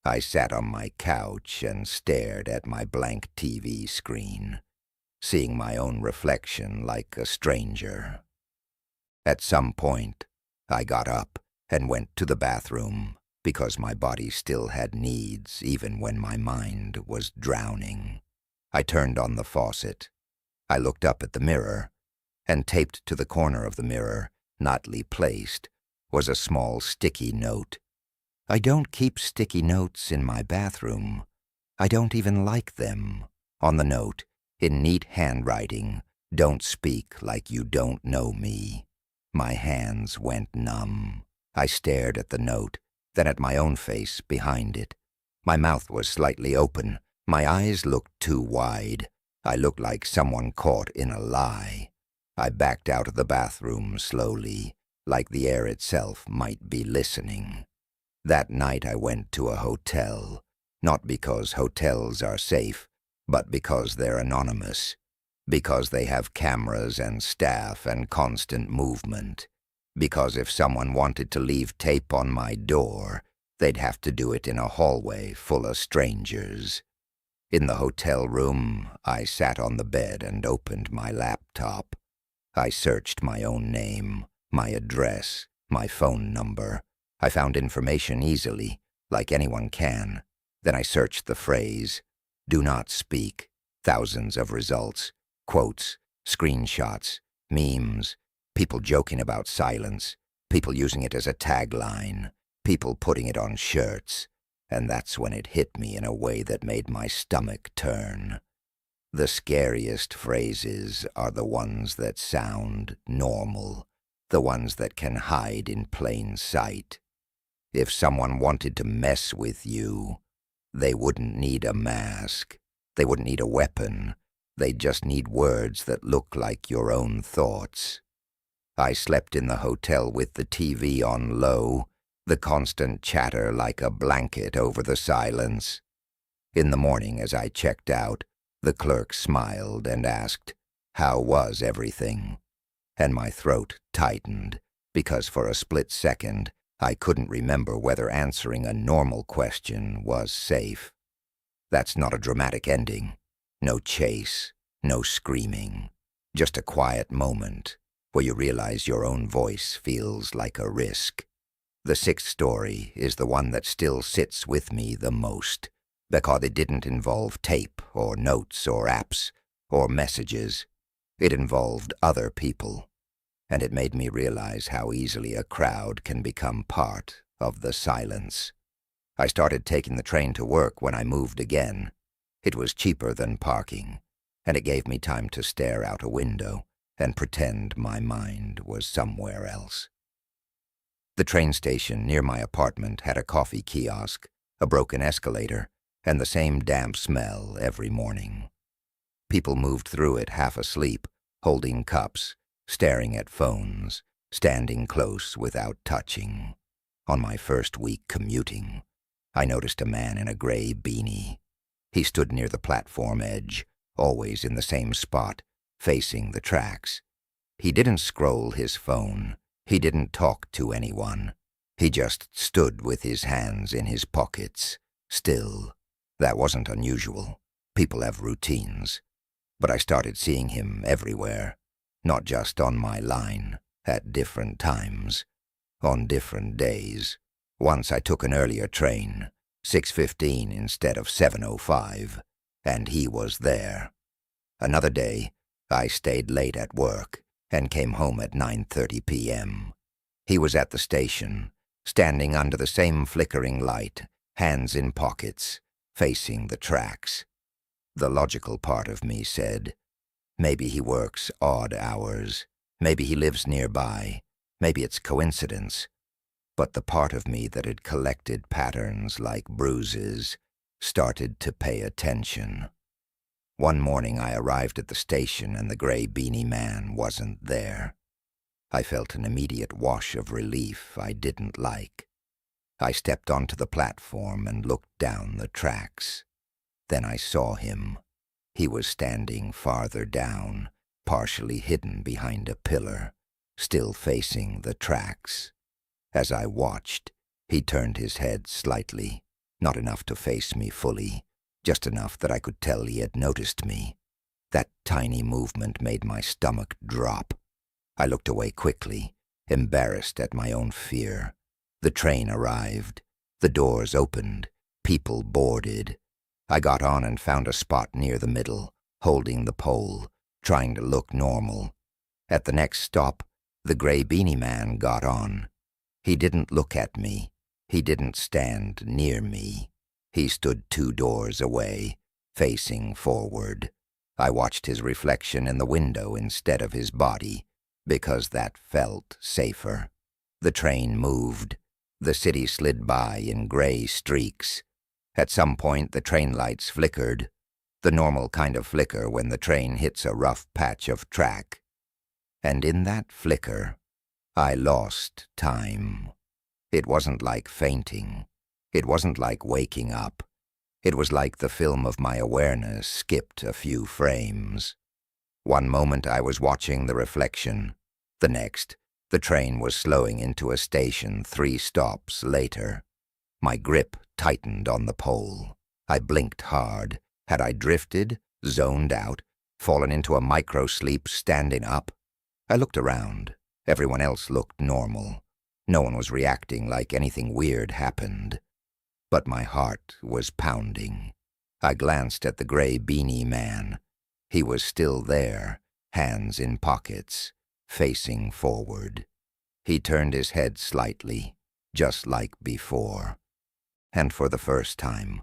I sat on my couch and stared at my blank TV screen, seeing my own reflection like a stranger. At some point, I got up and went to the bathroom because my body still had needs even when my mind was drowning. I turned on the faucet. I looked up at the mirror, and taped to the corner of the mirror, neatly placed, was a small sticky note. I don't keep sticky notes in my bathroom. I don't even like them. On the note, in neat handwriting, "Don't speak like you don't know me." My hands went numb. I stared at the note, then at my own face behind it. My mouth was slightly open. My eyes looked too wide. I looked like someone caught in a lie. I backed out of the bathroom slowly, like the air itself might be listening. That night I went to a hotel, not because hotels are safe, but because they're anonymous, because they have cameras and staff and constant movement, because if someone wanted to leave tape on my door, they'd have to do it in a hallway full of strangers. In the hotel room, I sat on the bed and opened my laptop. I searched my own name, my address, my phone number. I found information easily, like anyone can. Then I searched the phrase, "Do not speak." Thousands of results, quotes, screenshots, memes, people joking about silence, people using it as a tagline, people putting it on shirts. And that's when it hit me in a way that made my stomach turn. The scariest phrases are the ones that sound normal, the ones that can hide in plain sight. If someone wanted to mess with you, they wouldn't need a mask. They wouldn't need a weapon. They'd just need words that look like your own thoughts. I slept in the hotel with the TV on low, the constant chatter like a blanket over the silence. In the morning, as I checked out, the clerk smiled and asked, "How was everything?" And my throat tightened, because for a split second, I couldn't remember whether answering a normal question was safe. That's not a dramatic ending. No chase, no screaming. Just a quiet moment where you realize your own voice feels like a risk. The sixth story is the one that still sits with me the most, because it didn't involve tape or notes or apps or messages. It involved other people. And it made me realize how easily a crowd can become part of the silence. I started taking the train to work when I moved again. It was cheaper than parking, and it gave me time to stare out a window and pretend my mind was somewhere else. The train station near my apartment had a coffee kiosk, a broken escalator, and the same damp smell every morning. People moved through it half asleep, holding cups, staring at phones, standing close without touching. On my first week commuting, I noticed a man in a gray beanie. He stood near the platform edge, always in the same spot, facing the tracks. He didn't scroll his phone. He didn't talk to anyone. He just stood with his hands in his pockets, still. That wasn't unusual. People have routines. But I started seeing him everywhere. Not just on my line, at different times, on different days. Once I took an earlier train, 6:15 instead of 7:05, and he was there. Another day, I stayed late at work and came home at 9:30 p.m. He was at the station, standing under the same flickering light, hands in pockets, facing the tracks. The logical part of me said, maybe he works odd hours, maybe he lives nearby, maybe it's coincidence. But the part of me that had collected patterns like bruises started to pay attention. One morning I arrived at the station and the gray beanie man wasn't there. I felt an immediate wash of relief I didn't like. I stepped onto the platform and looked down the tracks. Then I saw him. He was standing farther down, partially hidden behind a pillar, still facing the tracks. As I watched, he turned his head slightly, not enough to face me fully, just enough that I could tell he had noticed me. That tiny movement made my stomach drop. I looked away quickly, embarrassed at my own fear. The train arrived. The doors opened. People boarded. I got on and found a spot near the middle, holding the pole, trying to look normal. At the next stop, the gray beanie man got on. He didn't look at me. He didn't stand near me. He stood 2 doors away, facing forward. I watched his reflection in the window instead of his body, because that felt safer. The train moved. The city slid by in gray streaks. At some point, the train lights flickered, the normal kind of flicker when the train hits a rough patch of track. And in that flicker, I lost time. It wasn't like fainting. It wasn't like waking up. It was like the film of my awareness skipped a few frames. One moment I was watching the reflection. The next, the train was slowing into a station 3 stops later. My grip tightened on the pole. I blinked hard. Had I drifted, zoned out, fallen into a micro-sleep standing up? I looked around. Everyone else looked normal. No one was reacting like anything weird happened. But my heart was pounding. I glanced at the gray beanie man. He was still there, hands in pockets, facing forward. He turned his head slightly, just like before. And for the first time,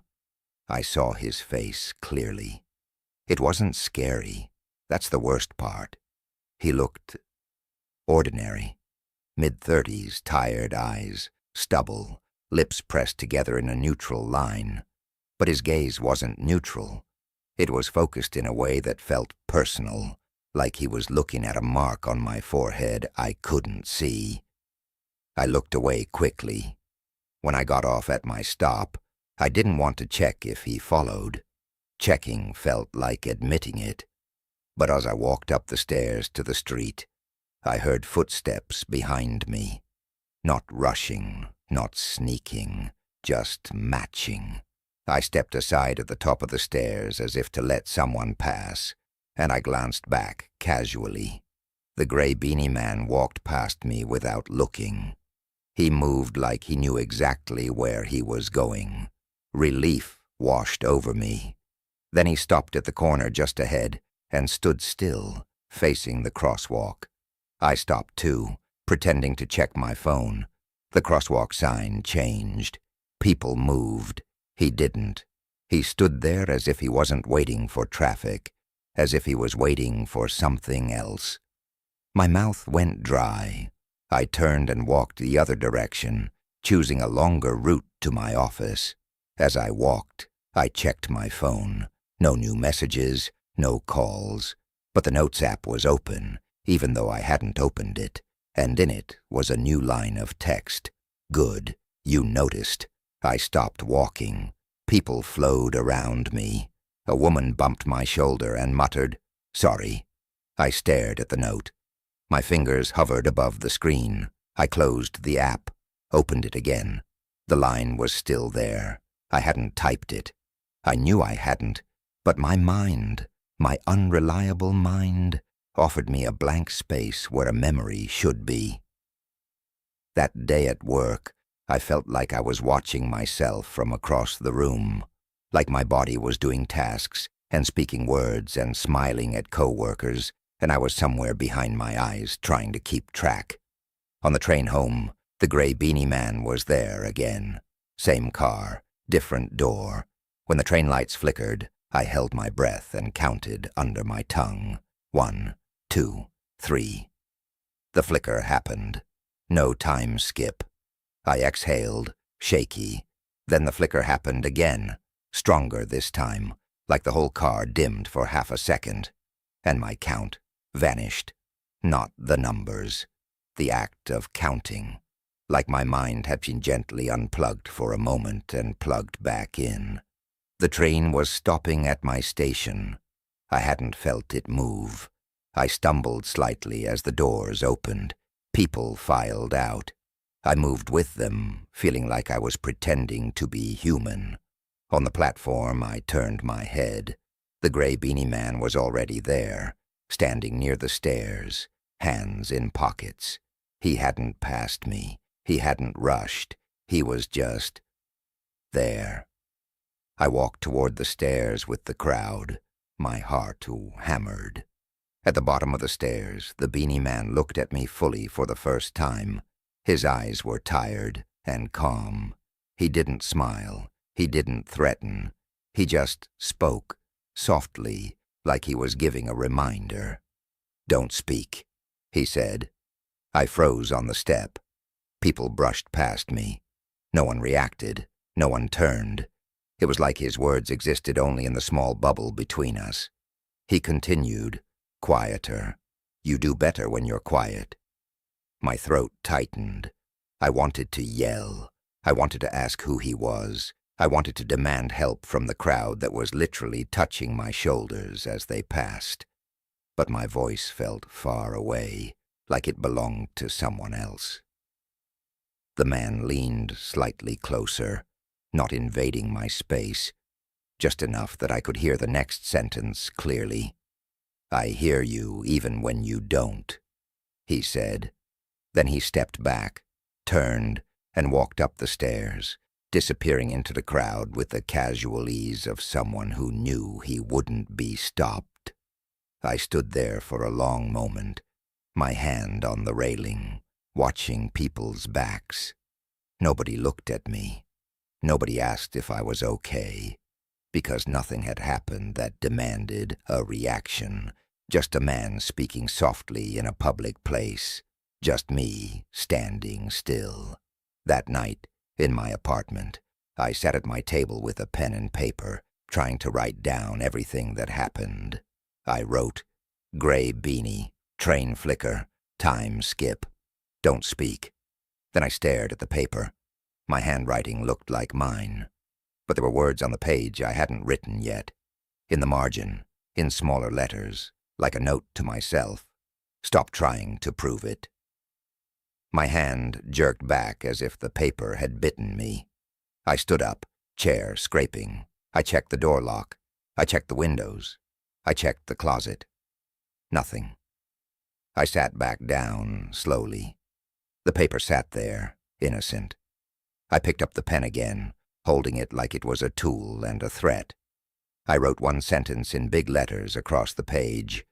I saw his face clearly. It wasn't scary. That's the worst part. He looked ordinary. Mid-30s, tired eyes, stubble, lips pressed together in a neutral line. But his gaze wasn't neutral. It was focused in a way that felt personal, like he was looking at a mark on my forehead I couldn't see. I looked away quickly. When I got off at my stop, I didn't want to check if he followed. Checking felt like admitting it. But as I walked up the stairs to the street, I heard footsteps behind me. Not rushing, not sneaking, just matching. I stepped aside at the top of the stairs as if to let someone pass, and I glanced back casually. The gray beanie man walked past me without looking. He moved like he knew exactly where he was going. Relief washed over me. Then he stopped at the corner just ahead and stood still, facing the crosswalk. I stopped too, pretending to check my phone. The crosswalk sign changed. People moved. He didn't. He stood there as if he wasn't waiting for traffic, as if he was waiting for something else. My mouth went dry. I turned and walked the other direction, choosing a longer route to my office. As I walked, I checked my phone. No new messages, no calls. But the Notes app was open, even though I hadn't opened it, and in it was a new line of text. Good, you noticed. I stopped walking. People flowed around me. A woman bumped my shoulder and muttered, "Sorry." I stared at the note. My fingers hovered above the screen. I closed the app, opened it again. The line was still there. I hadn't typed it. I knew I hadn't, but my mind, my unreliable mind, offered me a blank space where a memory should be. That day at work, I felt like I was watching myself from across the room, like my body was doing tasks and speaking words and smiling at co-workers, and I was somewhere behind my eyes trying to keep track. On the train home, the gray beanie man was there again. Same car, different door. When the train lights flickered, I held my breath and counted under my tongue. 1, 2, 3. The flicker happened. No time skip. I exhaled, shaky. Then the flicker happened again, stronger this time, like the whole car dimmed for half a second. And my count vanished. Not the numbers. The act of counting. Like my mind had been gently unplugged for a moment and plugged back in. The train was stopping at my station. I hadn't felt it move. I stumbled slightly as the doors opened. People filed out. I moved with them, feeling like I was pretending to be human. On the platform, I turned my head. The gray beanie man was already there, standing near the stairs, hands in pockets. He hadn't passed me. He hadn't rushed. He was just there. I walked toward the stairs with the crowd, my heart hammered. At the bottom of the stairs, the beanie man looked at me fully for the first time. His eyes were tired and calm. He didn't smile. He didn't threaten. He just spoke, softly, like he was giving a reminder. "Don't speak," he said. I froze on the step. People brushed past me. No one reacted. No one turned. It was like his words existed only in the small bubble between us. He continued, quieter. "You do better when you're quiet." My throat tightened. I wanted to yell. I wanted to ask who he was. I wanted to demand help from the crowd that was literally touching my shoulders as they passed. But my voice felt far away, like it belonged to someone else. The man leaned slightly closer, not invading my space, just enough that I could hear the next sentence clearly. "I hear you even when you don't," he said. Then he stepped back, turned, and walked up the stairs, disappearing into the crowd with the casual ease of someone who knew he wouldn't be stopped. I stood there for a long moment, my hand on the railing, watching people's backs. Nobody looked at me. Nobody asked if I was okay, because nothing had happened that demanded a reaction. Just a man speaking softly in a public place. Just me, standing still. That night, in my apartment, I sat at my table with a pen and paper, trying to write down everything that happened. I wrote, "Gray beanie, train flicker, time skip, don't speak." Then I stared at the paper. My handwriting looked like mine, but there were words on the page I hadn't written yet. In the margin, in smaller letters, like a note to myself, "Stop trying to prove it." My hand jerked back as if the paper had bitten me. I stood up, chair scraping. I checked the door lock. I checked the windows. I checked the closet. Nothing. I sat back down slowly. The paper sat there, innocent. I picked up the pen again, holding it like it was a tool and a threat. I wrote one sentence in big letters across the page.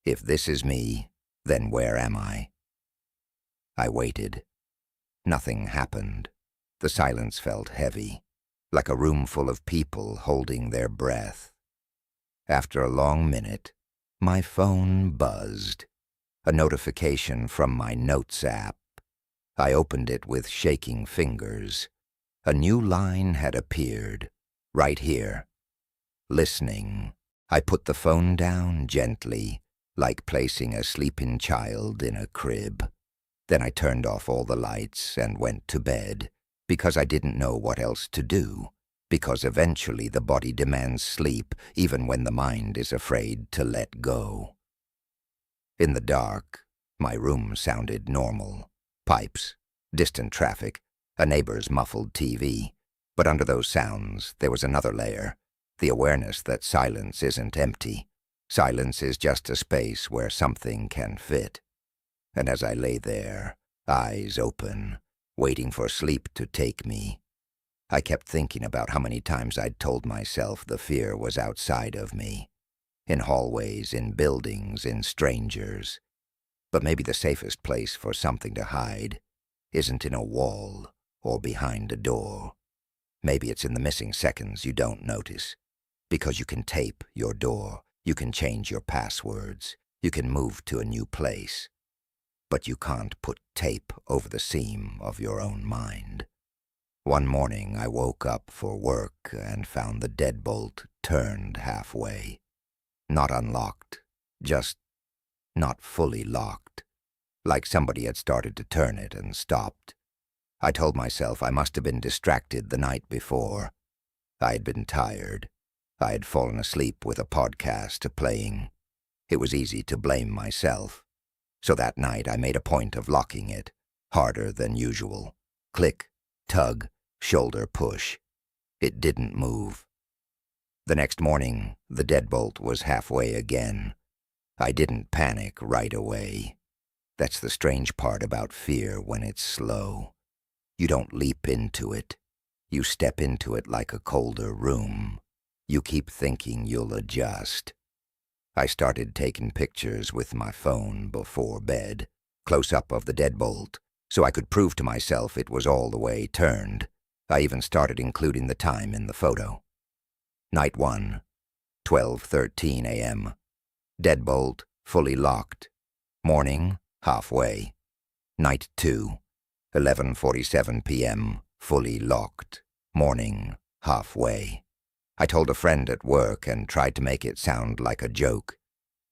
"If this is me, then where am I?" I waited. Nothing happened. The silence felt heavy, like a room full of people holding their breath. After a long minute, my phone buzzed. A notification from my Notes app. I opened it with shaking fingers. A new line had appeared, right here. Listening. I put the phone down gently, like placing a sleeping child in a crib. Then I turned off all the lights and went to bed, because I didn't know what else to do, because eventually the body demands sleep even when the mind is afraid to let go. In the dark, my room sounded normal. Pipes, distant traffic, a neighbor's muffled TV. But under those sounds, there was another layer, the awareness that silence isn't empty. Silence is just a space where something can fit. And as I lay there, eyes open, waiting for sleep to take me, I kept thinking about how many times I'd told myself the fear was outside of me, in hallways, in buildings, in strangers. But maybe the safest place for something to hide isn't in a wall or behind a door. Maybe it's in the missing seconds you don't notice, because you can tape your door, you can change your passwords, you can move to a new place, but you can't put tape over the seam of your own mind. One morning I woke up for work and found the deadbolt turned halfway. Not unlocked, just not fully locked, like somebody had started to turn it and stopped. I told myself I must have been distracted the night before. I had been tired. I had fallen asleep with a podcast playing. It was easy to blame myself. So that night I made a point of locking it, harder than usual. Click, tug, shoulder push. It didn't move. The next morning, the deadbolt was halfway again. I didn't panic right away. That's the strange part about fear when it's slow. You don't leap into it. You step into it like a colder room. You keep thinking you'll adjust. I started taking pictures with my phone before bed, close-up of the deadbolt, so I could prove to myself it was all the way turned. I even started including the time in the photo. Night 1, 12:13 a.m. Deadbolt fully locked. Morning, halfway. Night 2, 11:47 p.m. Fully locked. Morning, halfway. I told a friend at work and tried to make it sound like a joke.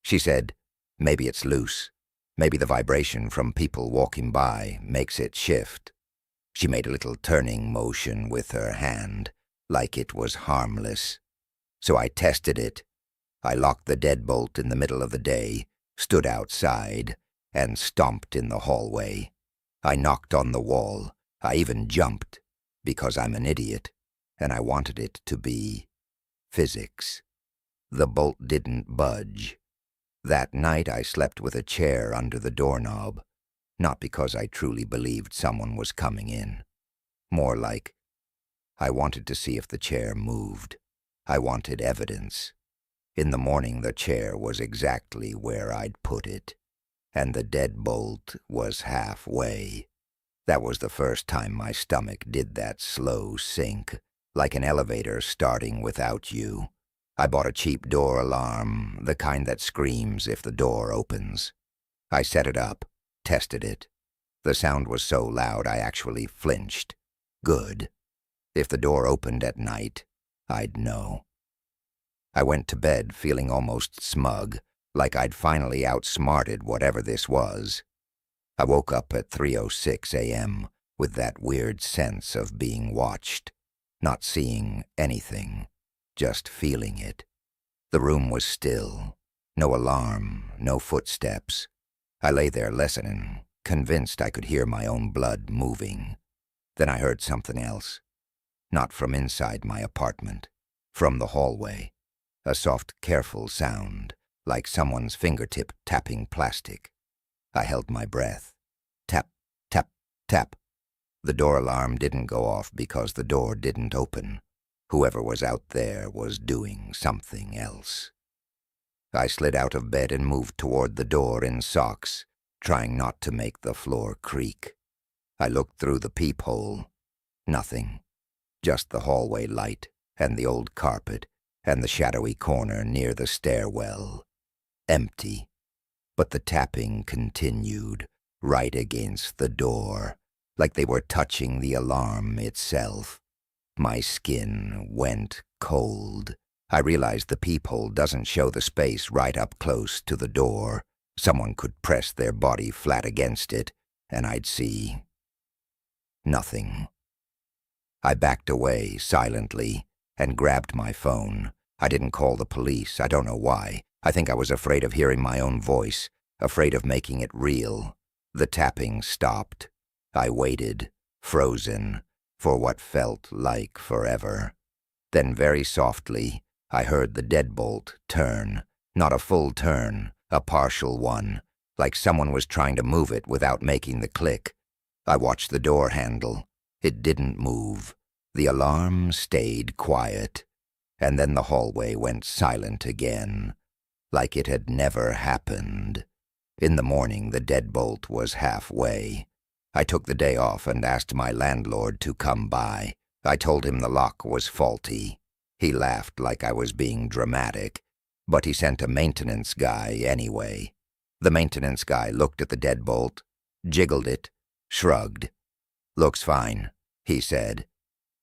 She said, maybe it's loose. Maybe the vibration from people walking by makes it shift. She made a little turning motion with her hand, like it was harmless. So I tested it. I locked the deadbolt in the middle of the day, stood outside, and stomped in the hallway. I knocked on the wall. I even jumped, because I'm an idiot, and I wanted it to be physics. The bolt didn't budge. That night I slept with a chair under the doorknob, not because I truly believed someone was coming in. More like, I wanted to see if the chair moved. I wanted evidence. In the morning the chair was exactly where I'd put it, and the deadbolt was halfway. That was the first time my stomach did that slow sink, like an elevator starting without you. I bought a cheap door alarm, the kind that screams if the door opens. I set it up, tested it. The sound was so loud I actually flinched. Good. If the door opened at night, I'd know. I went to bed feeling almost smug, like I'd finally outsmarted whatever this was. I woke up at 3:06 a.m. with that weird sense of being watched, not seeing anything, just feeling it. The room was still, no alarm, no footsteps. I lay there listening, convinced I could hear my own blood moving. Then I heard something else, not from inside my apartment, from the hallway, a soft, careful sound, like someone's fingertip tapping plastic. I held my breath. Tap, tap, tap. The door alarm didn't go off because the door didn't open. Whoever was out there was doing something else. I slid out of bed and moved toward the door in socks, trying not to make the floor creak. I looked through the peephole. Nothing. Just the hallway light, and the old carpet, and the shadowy corner near the stairwell. Empty. But the tapping continued, right against the door, like they were touching the alarm itself. My skin went cold. I realized the peephole doesn't show the space right up close to the door. Someone could press their body flat against it, and I'd see nothing. I backed away silently and grabbed my phone. I didn't call the police. I don't know why. I think I was afraid of hearing my own voice, afraid of making it real. The tapping stopped. I waited, frozen, for what felt like forever. Then very softly, I heard the deadbolt turn. Not a full turn, a partial one, like someone was trying to move it without making the click. I watched the door handle. It didn't move. The alarm stayed quiet, and then the hallway went silent again, like it had never happened. In the morning, the deadbolt was halfway. I took the day off and asked my landlord to come by. I told him the lock was faulty. He laughed like I was being dramatic, but he sent a maintenance guy anyway. The maintenance guy looked at the deadbolt, jiggled it, shrugged. "Looks fine," he said.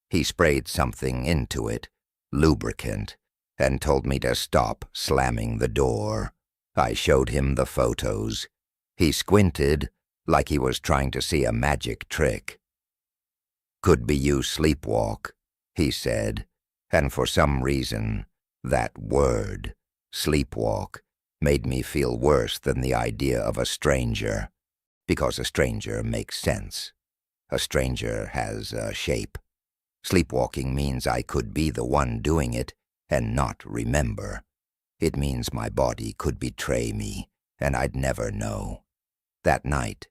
He sprayed something into it, lubricant, and told me to stop slamming the door. I showed him the photos. He squinted like he was trying to see a magic trick. "Could be you sleepwalk," he said, and for some reason, that word, sleepwalk, made me feel worse than the idea of a stranger, because a stranger makes sense. A stranger has a shape. Sleepwalking means I could be the one doing it and not remember. It means my body could betray me, and I'd never know. That night,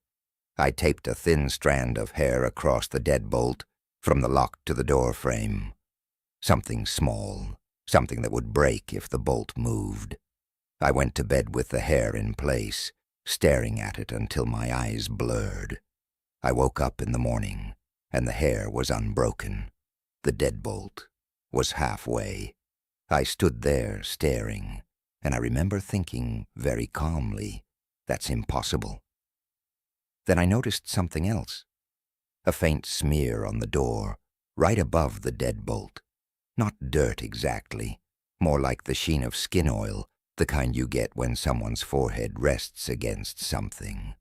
I taped a thin strand of hair across the deadbolt from the lock to the door frame. Something small, something that would break if the bolt moved. I went to bed with the hair in place, staring at it until my eyes blurred. I woke up in the morning, and the hair was unbroken. The deadbolt was halfway. I stood there staring, and I remember thinking very calmly, "That's impossible." Then I noticed something else. A faint smear on the door, right above the deadbolt. Not dirt exactly, more like the sheen of skin oil, the kind you get when someone's forehead rests against something.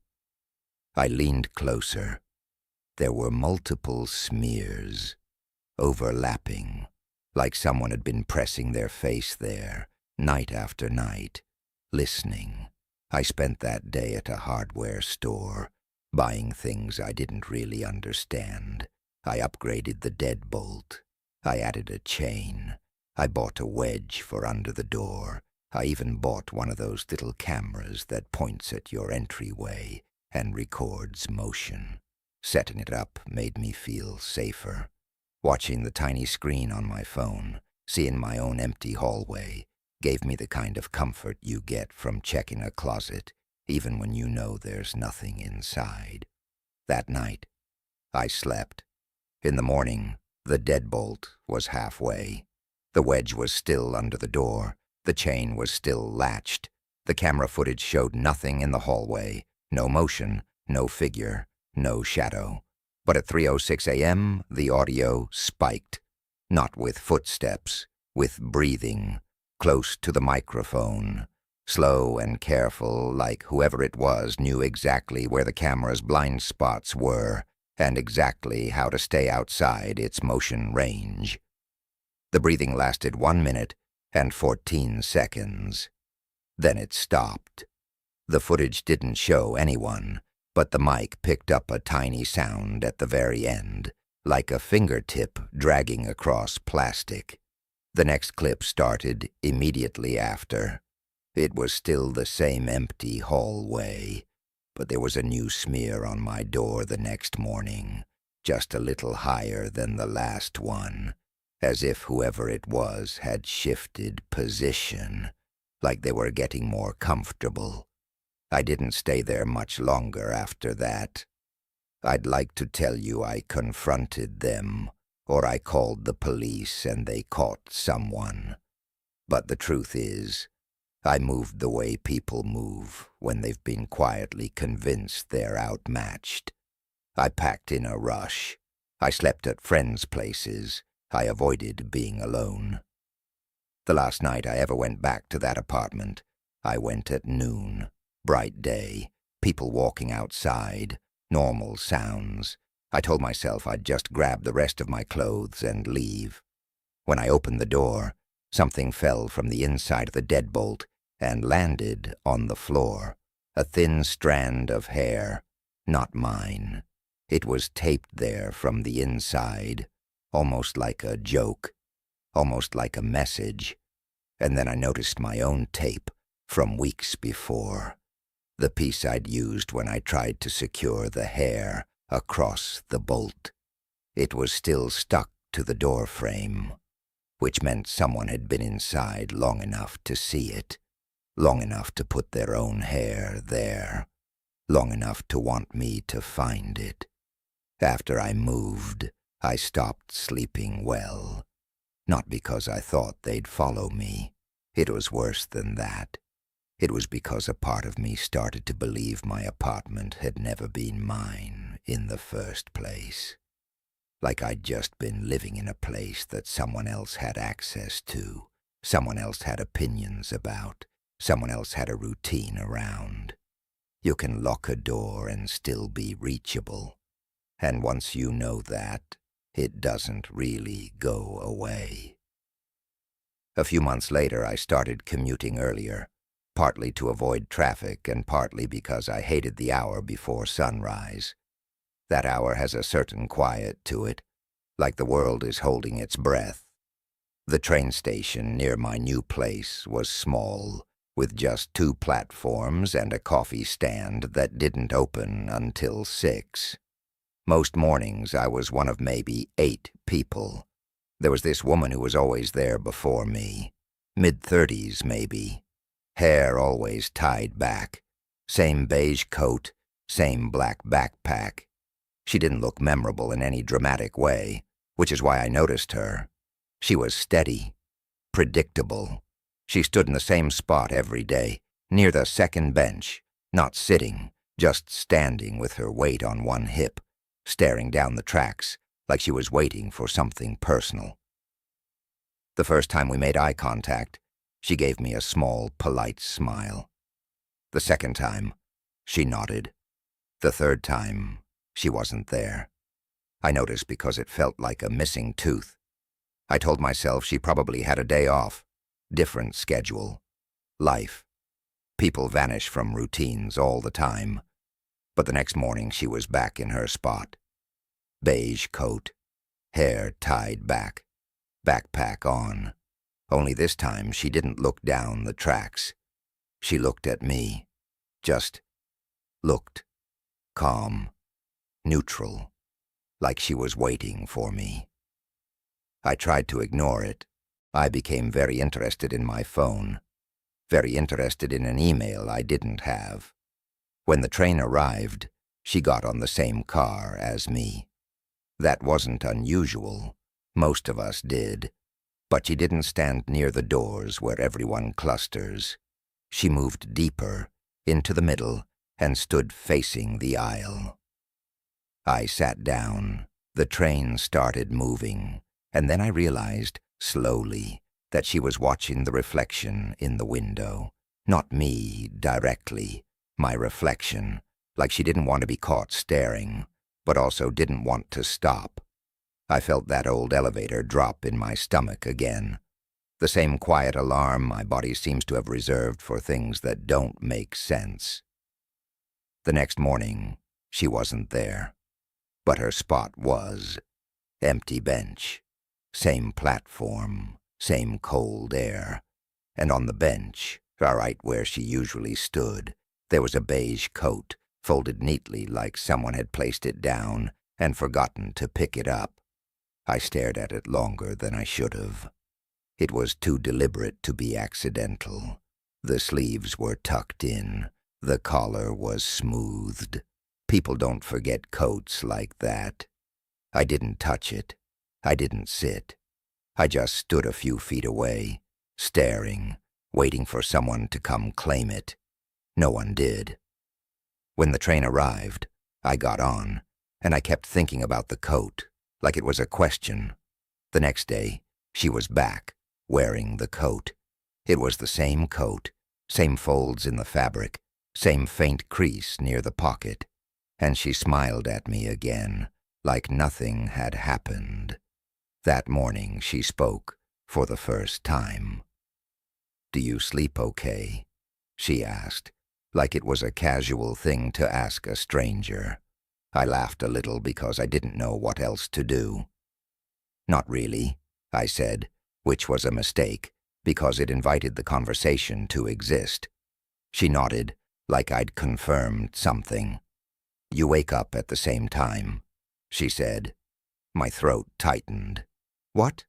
I leaned closer. There were multiple smears, overlapping, like someone had been pressing their face there, night after night, listening. I spent that day at a hardware store, buying things I didn't really understand. I upgraded the deadbolt. I added a chain. I bought a wedge for under the door. I even bought one of those little cameras that points at your entryway and records motion. Setting it up made me feel safer. Watching the tiny screen on my phone, seeing my own empty hallway, gave me the kind of comfort you get from checking a closet, even when you know there's nothing inside. That night, I slept. In the morning, the deadbolt was halfway. The wedge was still under the door. The chain was still latched. The camera footage showed nothing in the hallway. No motion, no figure, no shadow. But at 3:06 a.m., the audio spiked. Not with footsteps, with breathing, close to the microphone. Slow and careful, like whoever it was knew exactly where the camera's blind spots were, and exactly how to stay outside its motion range. The breathing lasted 1 minute and 14 seconds. Then it stopped. The footage didn't show anyone, but the mic picked up a tiny sound at the very end, like a fingertip dragging across plastic. The next clip started immediately after. It was still the same empty hallway, but there was a new smear on my door the next morning, just a little higher than the last one, as if whoever it was had shifted position, like they were getting more comfortable. I didn't stay there much longer after that. I'd like to tell you I confronted them, or I called the police and they caught someone. But the truth is, I moved the way people move when they've been quietly convinced they're outmatched. I packed in a rush. I slept at friends' places. I avoided being alone. The last night I ever went back to that apartment, I went at noon. Bright day, people walking outside, normal sounds. I told myself I'd just grab the rest of my clothes and leave. When I opened the door, something fell from the inside of the deadbolt and landed on the floor. A thin strand of hair, not mine. It was taped there from the inside, almost like a joke, almost like a message. And then I noticed my own tape from weeks before. The piece I'd used when I tried to secure the hair across the bolt. It was still stuck to the door frame, which meant someone had been inside long enough to see it, long enough to put their own hair there, long enough to want me to find it. After I moved, I stopped sleeping well. Not because I thought they'd follow me. It was worse than that. It was because a part of me started to believe my apartment had never been mine in the first place. Like I'd just been living in a place that someone else had access to, someone else had opinions about, someone else had a routine around. You can lock a door and still be reachable. And once you know that, it doesn't really go away. A few months later, I started commuting earlier, partly to avoid traffic and partly because I hated the hour before sunrise. That hour has a certain quiet to it, like the world is holding its breath. The train station near my new place was small, with just 2 platforms and a coffee stand that didn't open until 6. Most mornings I was one of maybe 8 people. There was this woman who was always there before me, mid-30s maybe, hair always tied back, same beige coat, same black backpack. She didn't look memorable in any dramatic way, which is why I noticed her. She was steady, predictable. She stood in the same spot every day, near the second bench, not sitting, just standing with her weight on one hip, staring down the tracks like she was waiting for something personal. The first time we made eye contact, she gave me a small, polite smile. The second time, she nodded. The third time, she wasn't there. I noticed because it felt like a missing tooth. I told myself she probably had a day off, different schedule, life. People vanish from routines all the time. But the next morning she was back in her spot. Beige coat, hair tied back, backpack on. Only this time she didn't look down the tracks. She looked at me. Just looked. Calm. Neutral. Like she was waiting for me. I tried to ignore it. I became very interested in my phone. Very interested in an email I didn't have. When the train arrived, she got on the same car as me. That wasn't unusual. Most of us did. But she didn't stand near the doors where everyone clusters. She moved deeper, into the middle, and stood facing the aisle. I sat down. The train started moving, and then I realized, slowly, that she was watching the reflection in the window. Not me, directly. My reflection, like she didn't want to be caught staring, but also didn't want to stop. I felt that old elevator drop in my stomach again. The same quiet alarm my body seems to have reserved for things that don't make sense. The next morning, she wasn't there. But her spot was. Empty bench. Same platform. Same cold air. And on the bench, right where she usually stood, there was a beige coat, folded neatly like someone had placed it down and forgotten to pick it up. I stared at it longer than I should have. It was too deliberate to be accidental. The sleeves were tucked in. The collar was smoothed. People don't forget coats like that. I didn't touch it. I didn't sit. I just stood a few feet away, staring, waiting for someone to come claim it. No one did. When the train arrived, I got on, and I kept thinking about the coat, like it was a question. The next day, she was back, wearing the coat. It was the same coat, same folds in the fabric, same faint crease near the pocket, and she smiled at me again, like nothing had happened. That morning she spoke for the first time. "Do you sleep okay?" she asked, like it was a casual thing to ask a stranger. I laughed a little because I didn't know what else to do. "Not really," I said, which was a mistake, because it invited the conversation to exist. She nodded, like I'd confirmed something. "You wake up at the same time," she said. My throat tightened. What?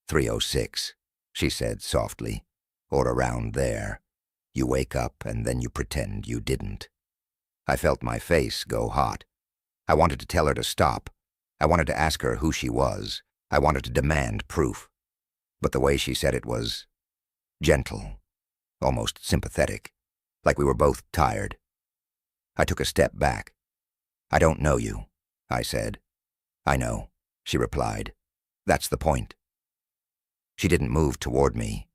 3:06, she said softly. Or around there. You wake up and then you pretend you didn't. I felt my face go hot. I wanted to tell her to stop. I wanted to ask her who she was. I wanted to demand proof. But the way she said it was gentle, almost sympathetic, like we were both tired. I took a step back. I don't know you, I said. I know, she replied. That's the point. She didn't move toward me.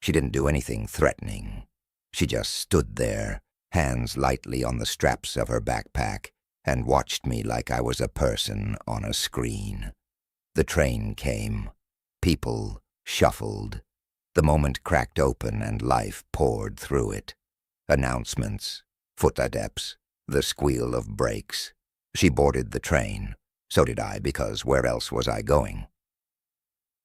She didn't do anything threatening. She just stood there, hands lightly on the straps of her backpack, and watched me like I was a person on a screen. The train came. People shuffled. The moment cracked open and life poured through it. Announcements, footsteps, the squeal of brakes. She boarded the train. So did I, because where else was I going?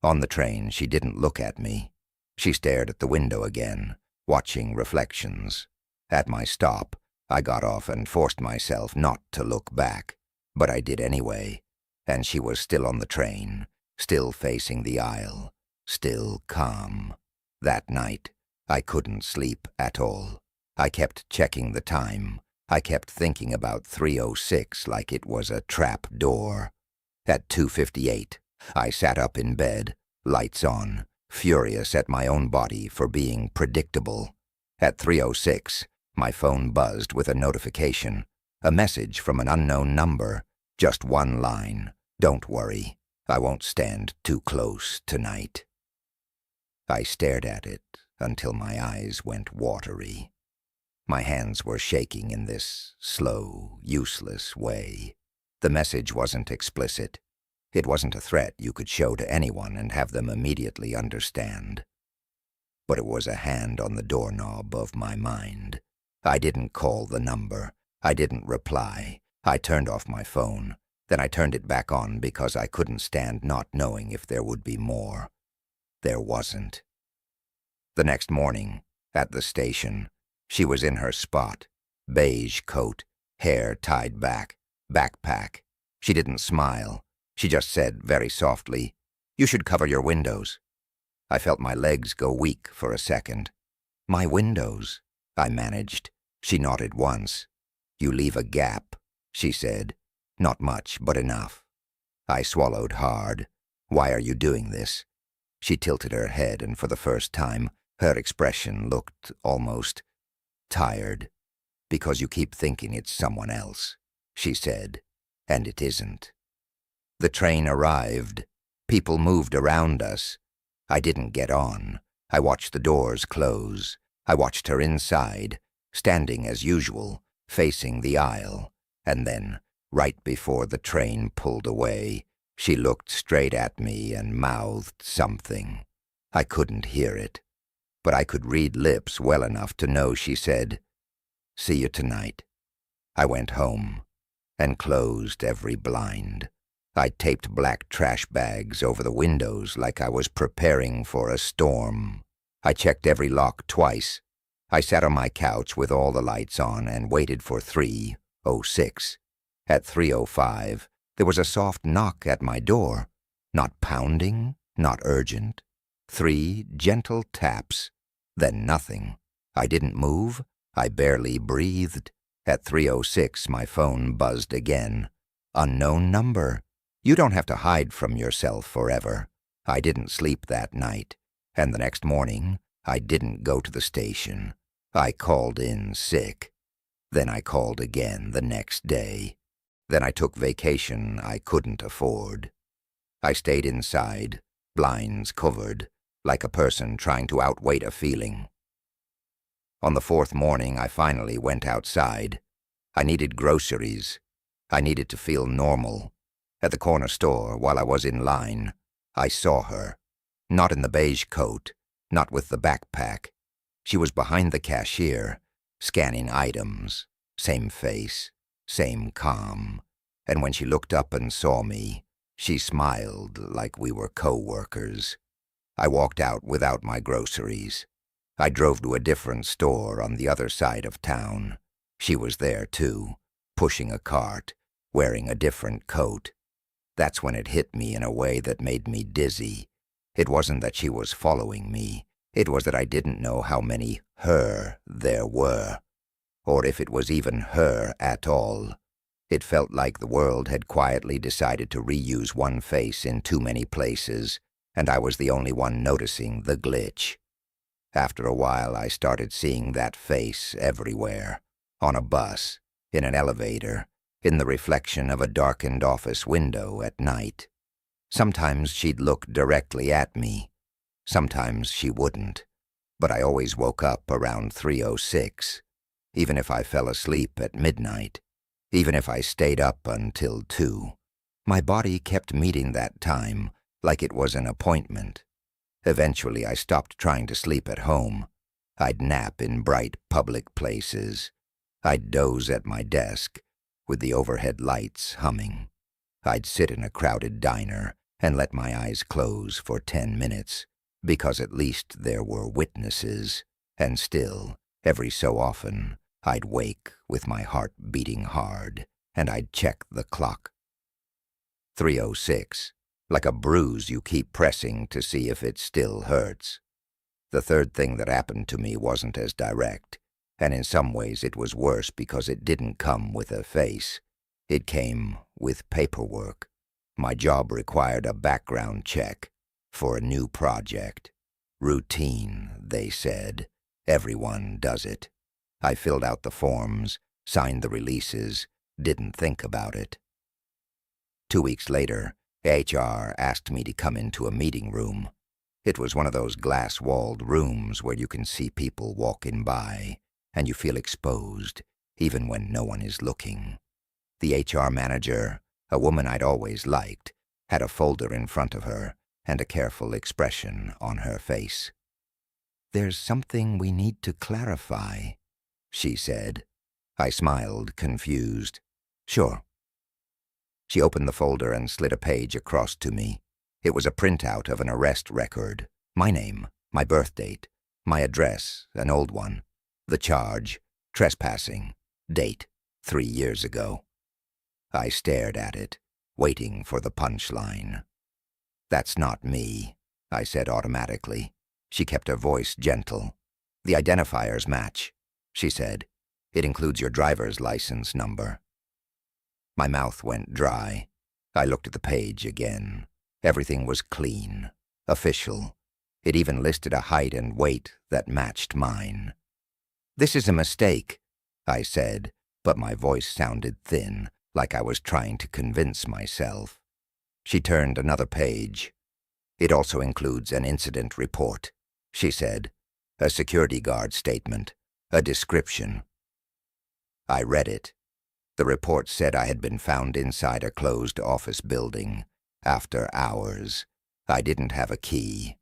On the train, she didn't look at me. She stared at the window again, watching reflections. At my stop, I got off and forced myself not to look back, but I did anyway, and she was still on the train, still facing the aisle, still calm. That night, I couldn't sleep at all. I kept checking the time. I kept thinking about 3:06 like it was a trap door. At 2:58, I sat up in bed, lights on, furious at my own body for being predictable. At 3:06, my phone buzzed with a notification, a message from an unknown number, just one line. Don't worry, I won't stand too close tonight. I stared at it until my eyes went watery. My hands were shaking in this slow, useless way. The message wasn't explicit. It wasn't a threat you could show to anyone and have them immediately understand. But it was a hand on the doorknob of my mind. I didn't call the number. I didn't reply. I turned off my phone. Then I turned it back on because I couldn't stand not knowing if there would be more. There wasn't. The next morning, at the station, she was in her spot. Beige coat, hair tied back, backpack. She didn't smile. She just said very softly, "You should cover your windows." I felt my legs go weak for a second. "My windows," I managed. She nodded once. "You leave a gap," she said. "Not much, but enough." I swallowed hard. "Why are you doing this?" She tilted her head, and for the first time, her expression looked almost tired. "Because you keep thinking it's someone else," she said, "and it isn't." The train arrived. People moved around us. I didn't get on. I watched the doors close. I watched her inside, standing as usual, facing the aisle. And then, right before the train pulled away, she looked straight at me and mouthed something. I couldn't hear it, but I could read lips well enough to know she said, "See you tonight." I went home and closed every blind. I taped black trash bags over the windows like I was preparing for a storm. I checked every lock twice. I sat on my couch with all the lights on and waited for 3:06. At 3:05, there was a soft knock at my door. Not pounding, not urgent. 3 gentle taps, then nothing. I didn't move. I barely breathed. At 3:06, my phone buzzed again. Unknown number. You don't have to hide from yourself forever. I didn't sleep that night, and the next morning, I didn't go to the station. I called in sick. Then I called again the next day. Then I took vacation I couldn't afford. I stayed inside, blinds covered, like a person trying to outwait a feeling. On the 4th morning, I finally went outside. I needed groceries. I needed to feel normal. At the corner store, while I was in line, I saw her. Not in the beige coat, not with the backpack. She was behind the cashier, scanning items. Same face, same calm. And when she looked up and saw me, she smiled like we were co-workers. I walked out without my groceries. I drove to a different store on the other side of town. She was there too, pushing a cart, wearing a different coat. That's when it hit me in a way that made me dizzy. It wasn't that she was following me. It was that I didn't know how many her there were, or if it was even her at all. It felt like the world had quietly decided to reuse one face in too many places, and I was the only one noticing the glitch. After a while, I started seeing that face everywhere. On a bus, in an elevator, in the reflection of a darkened office window at night. Sometimes she'd look directly at me. Sometimes she wouldn't. But I always woke up around 3:06, even if I fell asleep at midnight, even if I stayed up until 2. My body kept meeting that time like it was an appointment. Eventually, I stopped trying to sleep at home. I'd nap in bright public places. I'd doze at my desk, with the overhead lights humming. I'd sit in a crowded diner and let my eyes close for 10 minutes, because at least there were witnesses, and still, every so often, I'd wake with my heart beating hard, and I'd check the clock. 3:06, like a bruise you keep pressing to see if it still hurts. The third thing that happened to me wasn't as direct, and in some ways it was worse because it didn't come with a face. It came with paperwork. My job required a background check for a new project. Routine, they said. Everyone does it. I filled out the forms, signed the releases, didn't think about it. 2 weeks later, HR asked me to come into a meeting room. It was one of those glass-walled rooms where you can see people walking by, and you feel exposed, even when no one is looking. The HR manager, a woman I'd always liked, had a folder in front of her and a careful expression on her face. "There's something we need to clarify," she said. I smiled, confused. "Sure." She opened the folder and slid a page across to me. It was a printout of an arrest record. My name, my birth date, my address, an old one. The charge, trespassing. Date, 3 years ago. I stared at it, waiting for the punchline. "That's not me," I said automatically. She kept her voice gentle. "The identifiers match," she said. "It includes your driver's license number." My mouth went dry. I looked at the page again. Everything was clean, official. It even listed a height and weight that matched mine. "This is a mistake," I said, but my voice sounded thin, like I was trying to convince myself. She turned another page. "It also includes an incident report," she said. "A security guard statement, a description." I read it. The report said I had been found inside a closed office building, after hours. I didn't have a key.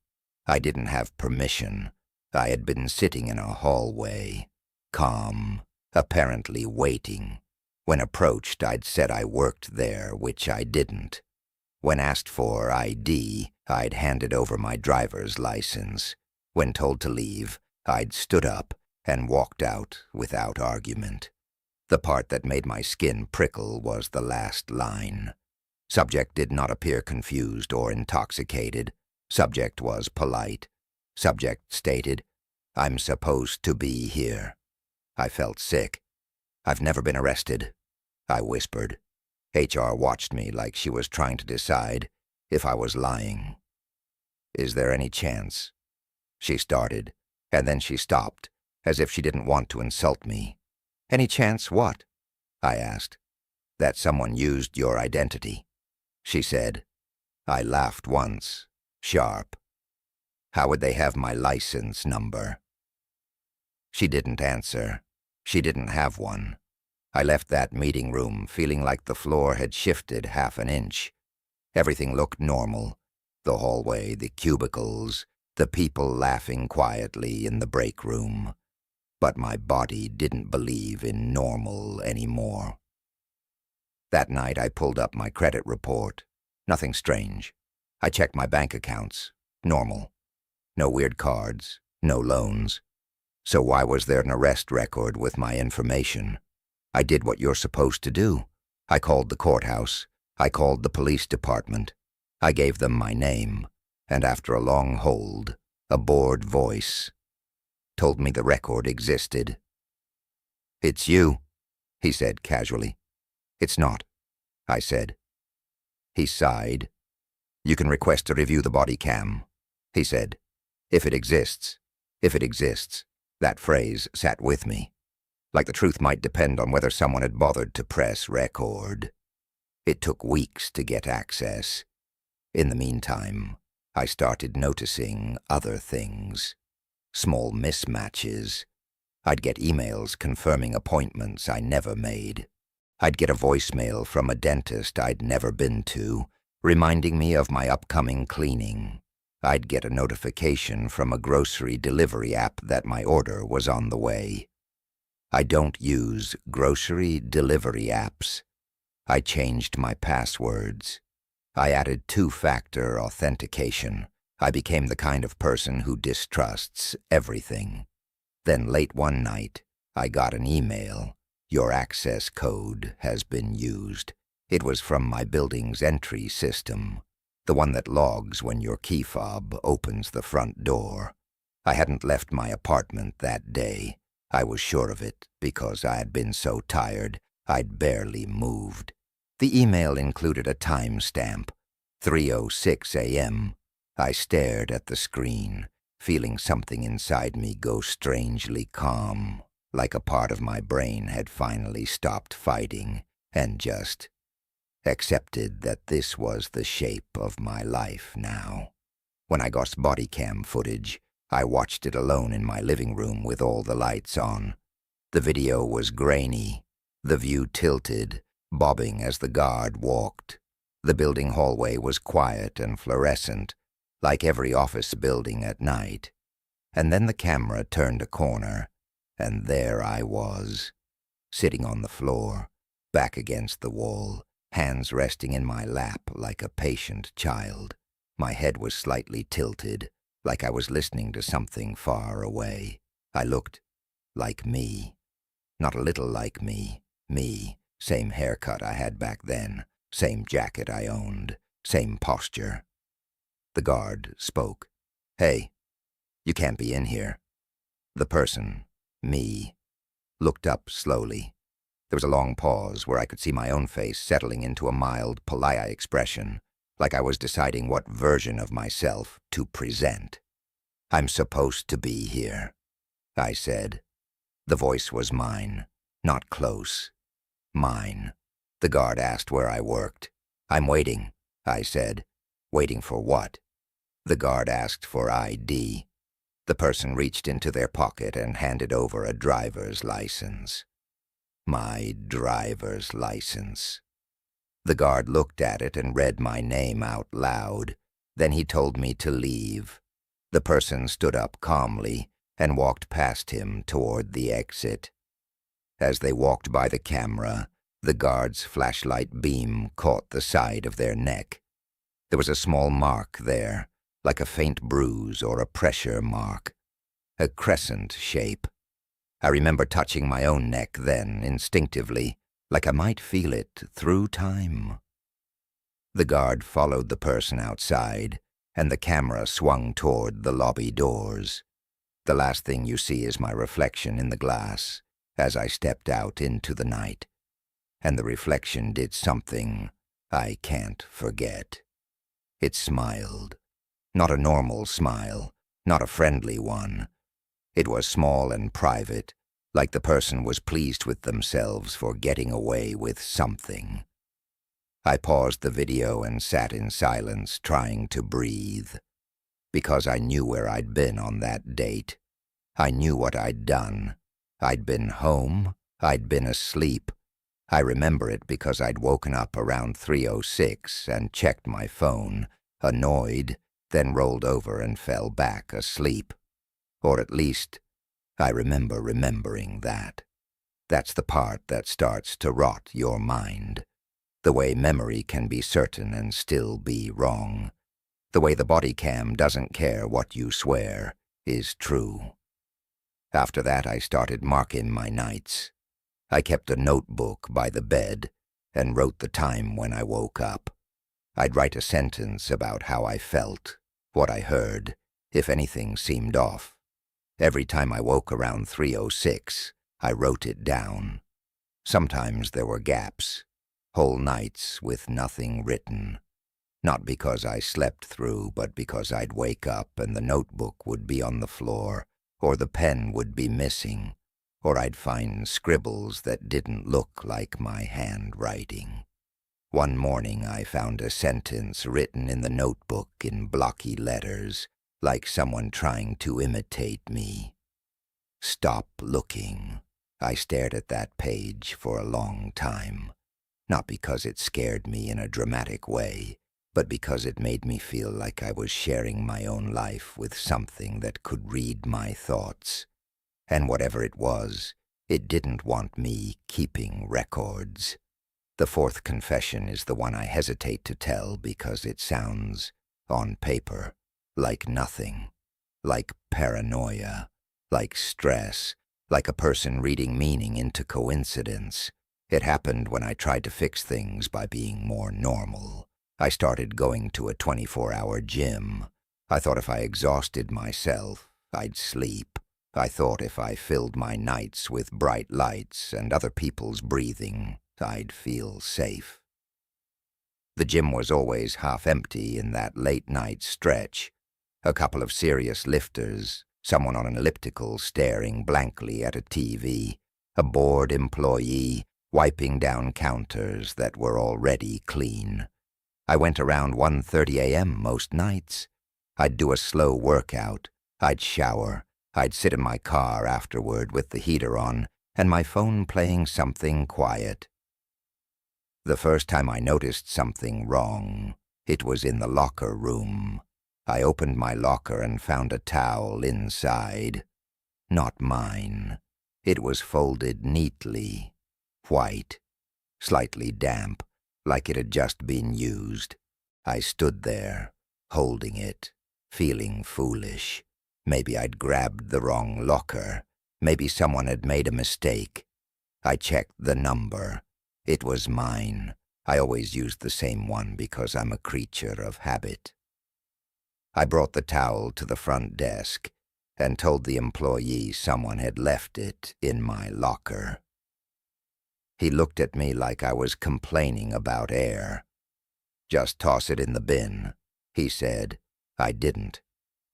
I didn't have permission. I had been sitting in a hallway, calm, apparently waiting. When approached, I'd said I worked there, which I didn't. When asked for ID, I'd handed over my driver's license. When told to leave, I'd stood up and walked out without argument. The part that made my skin prickle was the last line. Subject did not appear confused or intoxicated. Subject was polite. Subject stated, "I'm supposed to be here." I felt sick. "I've never been arrested," I whispered. HR watched me like she was trying to decide if I was lying. "Is there any chance?" She started, and then she stopped, as if she didn't want to insult me. "Any chance what?" I asked. "That someone used your identity," she said. I laughed once, sharp. "How would they have my license number?" She didn't answer. She didn't have one. I left that meeting room feeling like the floor had shifted half an inch. Everything looked normal. The hallway, the cubicles, the people laughing quietly in the break room. But my body didn't believe in normal anymore. That night I pulled up my credit report. Nothing strange. I checked my bank accounts. Normal. No weird cards. No loans. So why was there an arrest record with my information? I did what you're supposed to do. I called the courthouse. I called the police department. I gave them my name, and after a long hold, a bored voice told me the record existed. "It's you," he said casually. "It's not," I said. He sighed. "You can request to review the body cam," he said. If it exists. That phrase sat with me, like the truth might depend on whether someone had bothered to press record. It took weeks to get access. In the meantime, I started noticing other things. Small mismatches. I'd get emails confirming appointments I never made. I'd get a voicemail from a dentist I'd never been to, reminding me of my upcoming cleaning. I'd get a notification from a grocery delivery app that my order was on the way. I don't use grocery delivery apps. I changed my passwords. I added two-factor authentication. I became the kind of person who distrusts everything. Then late one night, I got an email. "Your access code has been used." It was from my building's entry system, the one that logs when your key fob opens the front door. I hadn't left my apartment that day. I was sure of it because I had been so tired I'd barely moved. The email included a timestamp, 3:06 a.m. I stared at the screen, feeling something inside me go strangely calm, like a part of my brain had finally stopped fighting and just accepted that this was the shape of my life now. When I got body cam footage, I watched it alone in my living room with all the lights on. The video was grainy, the view tilted, bobbing as the guard walked. The building hallway was quiet and fluorescent, like every office building at night. And then the camera turned a corner, and there I was, sitting on the floor, back against the wall, hands resting in my lap like a patient child. My head was slightly tilted, like I was listening to something far away. I looked like me. Not a little like me. Me, same haircut I had back then, same jacket I owned, same posture. The guard spoke. "Hey, you can't be in here." The person, me, looked up slowly. There was a long pause where I could see my own face settling into a mild, polite expression, like I was deciding what version of myself to present. "I'm supposed to be here," I said. The voice was mine, not close. Mine. The guard asked where I worked. "I'm waiting," I said. "Waiting for what?" The guard asked for ID. The person reached into their pocket and handed over a driver's license. My driver's license. The guard looked at it and read my name out loud. Then he told me to leave. The person stood up calmly and walked past him toward the exit. As they walked by the camera, the guard's flashlight beam caught the side of their neck. There was a small mark there, like a faint bruise or a pressure mark. A crescent shape. I remember touching my own neck then, instinctively, like I might feel it through time. The guard followed the person outside, and the camera swung toward the lobby doors. The last thing you see is my reflection in the glass as I stepped out into the night. And the reflection did something I can't forget. It smiled. Not a normal smile, not a friendly one. It was small and private, like the person was pleased with themselves for getting away with something. I paused the video and sat in silence, trying to breathe. Because I knew where I'd been on that date. I knew what I'd done. I'd been home. I'd been asleep. I remember it because I'd woken up around 3:06 and checked my phone, annoyed, then rolled over and fell back asleep. Or at least, I remember remembering that. That's the part that starts to rot your mind. The way memory can be certain and still be wrong. The way the body cam doesn't care what you swear is true. After that, I started marking my nights. I kept a notebook by the bed, and wrote the time when I woke up. I'd write a sentence about how I felt, what I heard, if anything seemed off. Every time I woke around 3:06, I wrote it down. Sometimes there were gaps, whole nights with nothing written. Not because I slept through, but because I'd wake up and the notebook would be on the floor, or the pen would be missing, or I'd find scribbles that didn't look like my handwriting. One morning I found a sentence written in the notebook in blocky letters, like someone trying to imitate me. Stop looking. I stared at that page for a long time, not because it scared me in a dramatic way, but because it made me feel like I was sharing my own life with something that could read my thoughts. And whatever it was, it didn't want me keeping records. The fourth confession is the one I hesitate to tell because it sounds, on paper, like nothing, like paranoia, like stress, like a person reading meaning into coincidence. It happened when I tried to fix things by being more normal. I started going to a 24-hour gym. I thought if I exhausted myself, I'd sleep. I thought if I filled my nights with bright lights and other people's breathing, I'd feel safe. The gym was always half empty in that late-night stretch. A couple of serious lifters, someone on an elliptical staring blankly at a TV, a bored employee wiping down counters that were already clean. I went around 1:30 a.m. most nights. I'd do a slow workout. I'd shower. I'd sit in my car afterward with the heater on and my phone playing something quiet. The first time I noticed something wrong, it was in the locker room. I opened my locker and found a towel inside. Not mine. It was folded neatly, white, slightly damp, like it had just been used. I stood there, holding it, feeling foolish. Maybe I'd grabbed the wrong locker. Maybe someone had made a mistake. I checked the number. It was mine. I always used the same one because I'm a creature of habit. I brought the towel to the front desk and told the employee someone had left it in my locker. He looked at me like I was complaining about air. "Just toss it in the bin," he said. I didn't.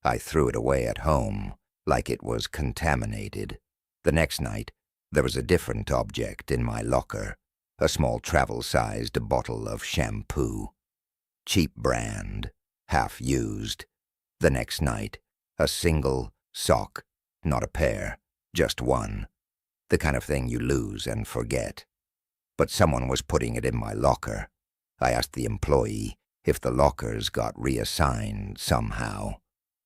I threw it away at home, like it was contaminated. The next night, there was a different object in my locker, a small travel-sized bottle of shampoo. Cheap brand, half used. The next night, a single sock, not a pair, just one. The kind of thing you lose and forget. But someone was putting it in my locker. I asked the employee if the lockers got reassigned somehow.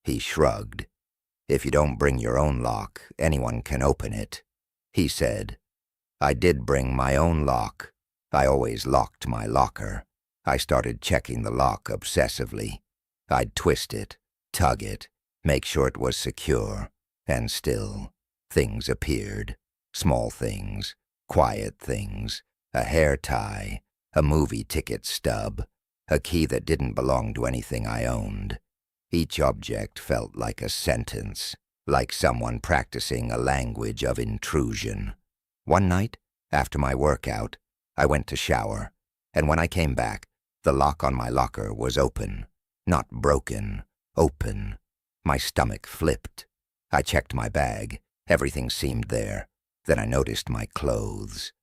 He shrugged. "If you don't bring your own lock, anyone can open it," he said. I did bring my own lock. I always locked my locker. I started checking the lock obsessively. I'd twist it, tug it, make sure it was secure, and still, things appeared. Small things, quiet things, a hair tie, a movie ticket stub, a key that didn't belong to anything I owned. Each object felt like a sentence, like someone practicing a language of intrusion. One night, after my workout, I went to shower, and when I came back, the lock on my locker was open. Not broken, open. My stomach flipped. I checked my bag. Everything seemed there. Then I noticed my clothes.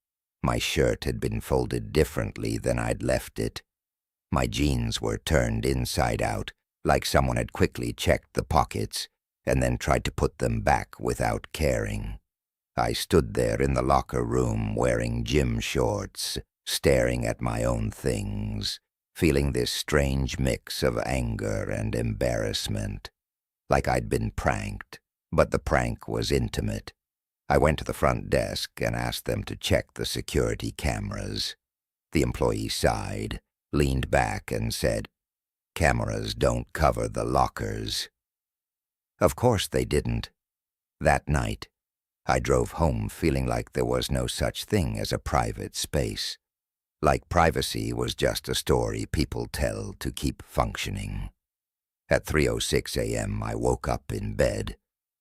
My shirt had been folded differently than I'd left it. My jeans were turned inside out, like someone had quickly checked the pockets and then tried to put them back without caring. I stood there in the locker room wearing gym shorts, staring at my own things, feeling this strange mix of anger and embarrassment, like I'd been pranked, but the prank was intimate. I went to the front desk and asked them to check the security cameras. The employee sighed, leaned back and said, "Cameras don't cover the lockers." Of course they didn't. That night, I drove home feeling like there was no such thing as a private space, like privacy was just a story people tell to keep functioning. At 3:06 a.m., I woke up in bed.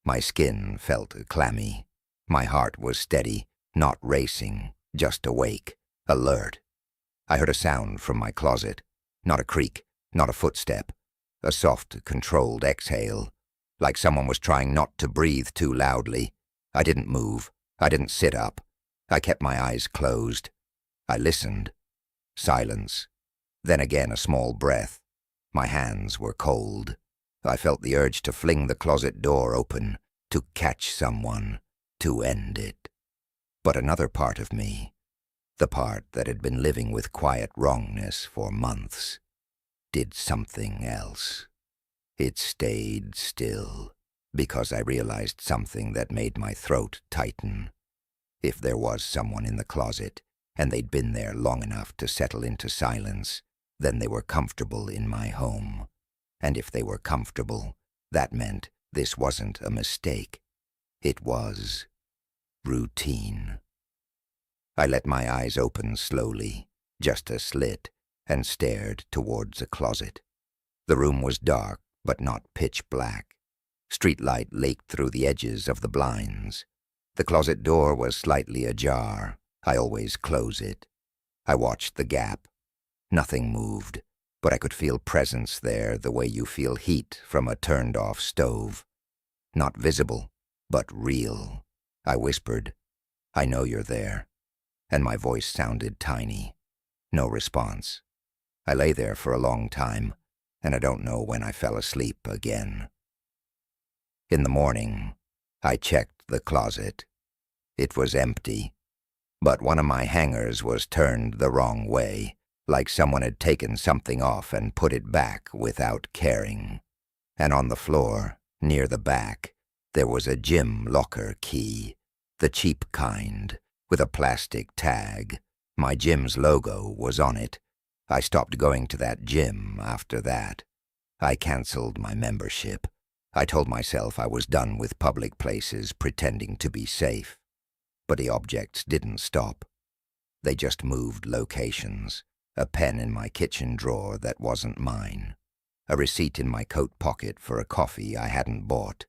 My skin felt clammy. My heart was steady, not racing, just awake, alert. I heard a sound from my closet. Not a creak, not a footstep. A soft, controlled exhale, like someone was trying not to breathe too loudly. I didn't move. I didn't sit up. I kept my eyes closed. I listened. Silence. Then again a small breath. My hands were cold. I felt the urge to fling the closet door open, to catch someone, to end it. But another part of me, the part that had been living with quiet wrongness for months, did something else. It stayed still, because I realized something that made my throat tighten. If there was someone in the closet, and they'd been there long enough to settle into silence, then they were comfortable in my home. And if they were comfortable, that meant this wasn't a mistake. It was routine. I let my eyes open slowly, just a slit, and stared towards a closet. The room was dark, but not pitch black. Streetlight leaked through the edges of the blinds. The closet door was slightly ajar. I always close it. I watched the gap. Nothing moved, but I could feel presence there the way you feel heat from a turned-off stove. Not visible, but real. I whispered, "I know you're there." And my voice sounded tiny. No response. I lay there for a long time, and I don't know when I fell asleep again. In the morning, I checked the closet. It was empty, but one of my hangers was turned the wrong way, like someone had taken something off and put it back without caring. And on the floor, near the back, there was a gym locker key, the cheap kind, with a plastic tag. My gym's logo was on it. I stopped going to that gym after that. I canceled my membership. I told myself I was done with public places pretending to be safe. But the objects didn't stop. They just moved locations. A pen in my kitchen drawer that wasn't mine. A receipt in my coat pocket for a coffee I hadn't bought.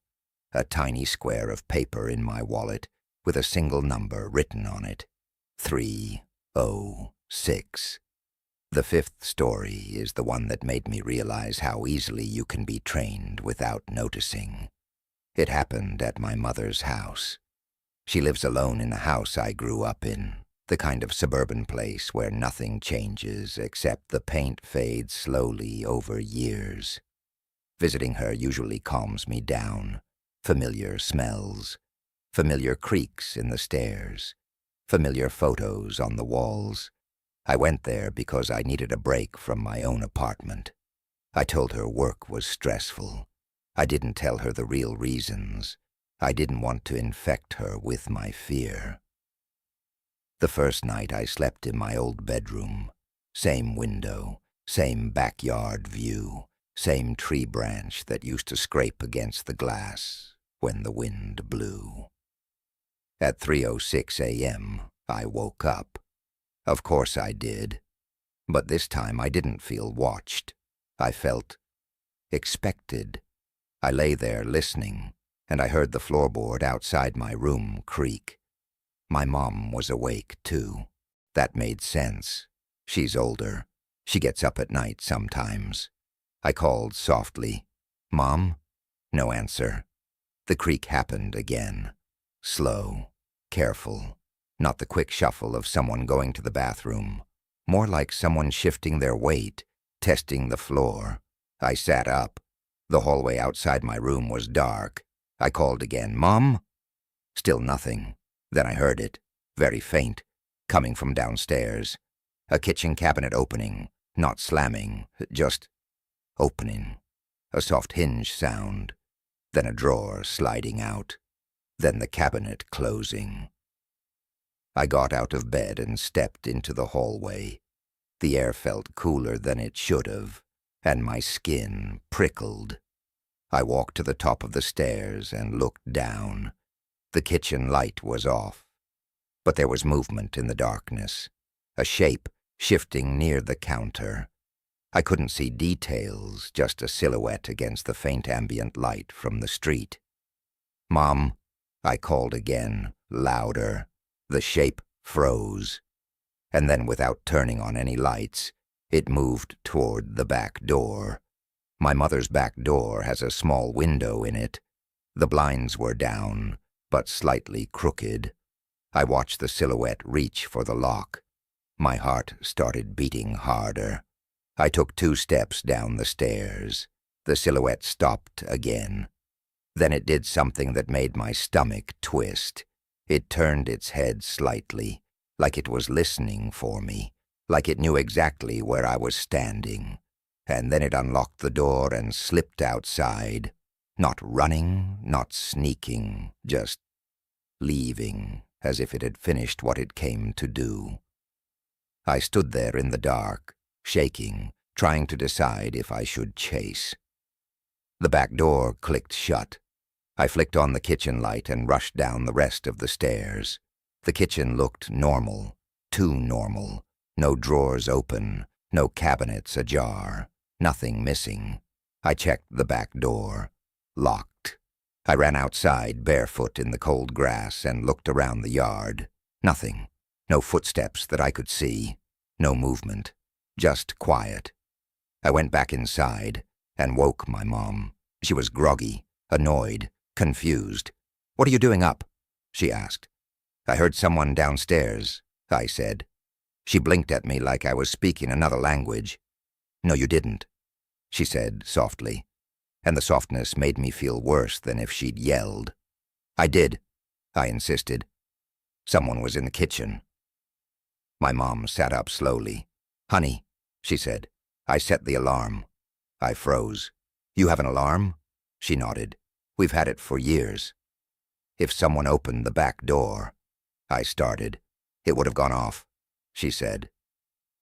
A tiny square of paper in my wallet with a single number written on it. 306. The fifth story is the one that made me realize how easily you can be trained without noticing. It happened at my mother's house. She lives alone in the house I grew up in, the kind of suburban place where nothing changes except the paint fades slowly over years. Visiting her usually calms me down. Familiar smells, familiar creaks in the stairs, familiar photos on the walls. I went there because I needed a break from my own apartment. I told her work was stressful. I didn't tell her the real reasons. I didn't want to infect her with my fear. The first night I slept in my old bedroom. Same window, same backyard view, same tree branch that used to scrape against the glass when the wind blew. At 3:06 a.m., I woke up. Of course I did. But this time I didn't feel watched. I felt expected. I lay there listening, and I heard the floorboard outside my room creak. My mom was awake, too. That made sense. She's older. She gets up at night sometimes. I called softly, "Mom?" No answer. The creak happened again. Slow, careful. Not the quick shuffle of someone going to the bathroom. More like someone shifting their weight, testing the floor. I sat up. The hallway outside my room was dark. I called again, "Mom?" Still nothing. Then I heard it, very faint, coming from downstairs. A kitchen cabinet opening, not slamming, just opening. A soft hinge sound. Then a drawer sliding out. Then the cabinet closing. I got out of bed and stepped into the hallway. The air felt cooler than it should have, and my skin prickled. I walked to the top of the stairs and looked down. The kitchen light was off, but there was movement in the darkness. A shape, shifting near the counter. I couldn't see details, just a silhouette against the faint ambient light from the street. "Mom," I called again, louder. The shape froze, and then without turning on any lights, it moved toward the back door. My mother's back door has a small window in it. The blinds were down, but slightly crooked. I watched the silhouette reach for the lock. My heart started beating harder. I took 2 steps down the stairs. The silhouette stopped again. Then it did something that made my stomach twist. It turned its head slightly, like it was listening for me, like it knew exactly where I was standing. And then it unlocked the door and slipped outside. Not running, not sneaking, just leaving, as if it had finished what it came to do. I stood there in the dark, shaking, trying to decide if I should chase. The back door clicked shut. I flicked on the kitchen light and rushed down the rest of the stairs. The kitchen looked normal, too normal. No drawers open, no cabinets ajar, nothing missing. I checked the back door. Locked. I ran outside, barefoot in the cold grass, and looked around the yard. Nothing. No footsteps that I could see. No movement. Just quiet. I went back inside and woke my mom. She was groggy, annoyed, confused. "What are you doing up?" she asked. "I heard someone downstairs," I said. She blinked at me like I was speaking another language. "No, you didn't," she said softly, and the softness made me feel worse than if she'd yelled. "I did," I insisted. "Someone was in the kitchen." My mom sat up slowly. "Honey," she said, "I set the alarm." I froze. "You have an alarm?" She nodded. "We've had it for years." "If someone opened the back door," I started. "It would have gone off," she said.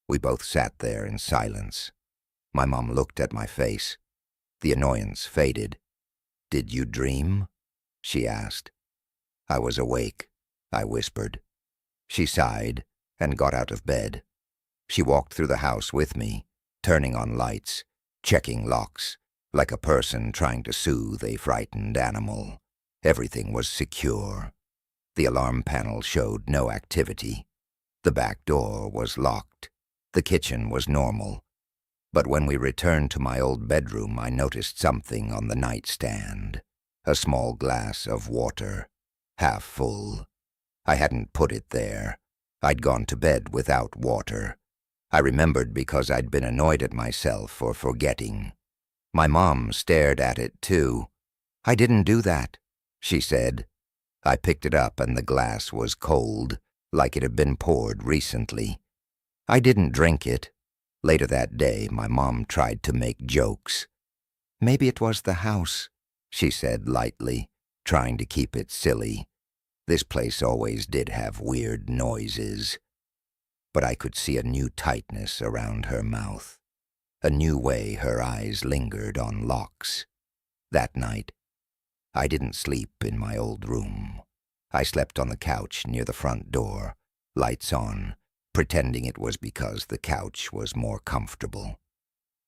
We both sat there in silence. My mom looked at my face. The annoyance faded. "Did you dream?" she asked. "I was awake," I whispered. She sighed and got out of bed. She walked through the house with me, turning on lights, checking locks, like a person trying to soothe a frightened animal. Everything was secure. The alarm panel showed no activity. The back door was locked. The kitchen was normal. But when we returned to my old bedroom, I noticed something on the nightstand. A small glass of water, half full. I hadn't put it there. I'd gone to bed without water. I remembered because I'd been annoyed at myself for forgetting. My mom stared at it too. "I didn't do that," she said. I picked it up and the glass was cold, like it had been poured recently. I didn't drink it. Later that day, my mom tried to make jokes. "Maybe it was the house," she said lightly, trying to keep it silly. This place always did have weird noises. But I could see a new tightness around her mouth, a new way her eyes lingered on locks. That night, I didn't sleep in my old room. I slept on the couch near the front door, lights on, pretending it was because the couch was more comfortable.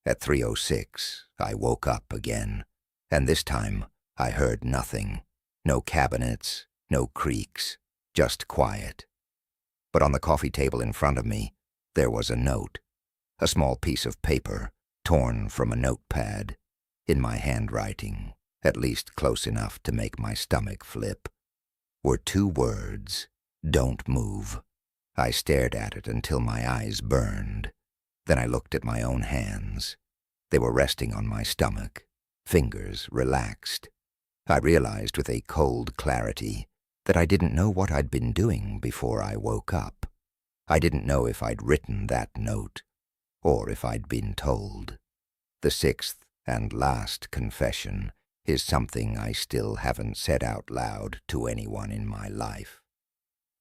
At 3:06, I woke up again, and this time I heard nothing. No cabinets, no creaks, just quiet. But on the coffee table in front of me, there was a note, a small piece of paper, torn from a notepad, in my handwriting, at least close enough to make my stomach flip. Were 2 words, "Don't move." I stared at it until my eyes burned. Then I looked at my own hands. They were resting on my stomach, fingers relaxed. I realized with a cold clarity that I didn't know what I'd been doing before I woke up. I didn't know if I'd written that note, or if I'd been told. The 6th and last confession is something I still haven't said out loud to anyone in my life.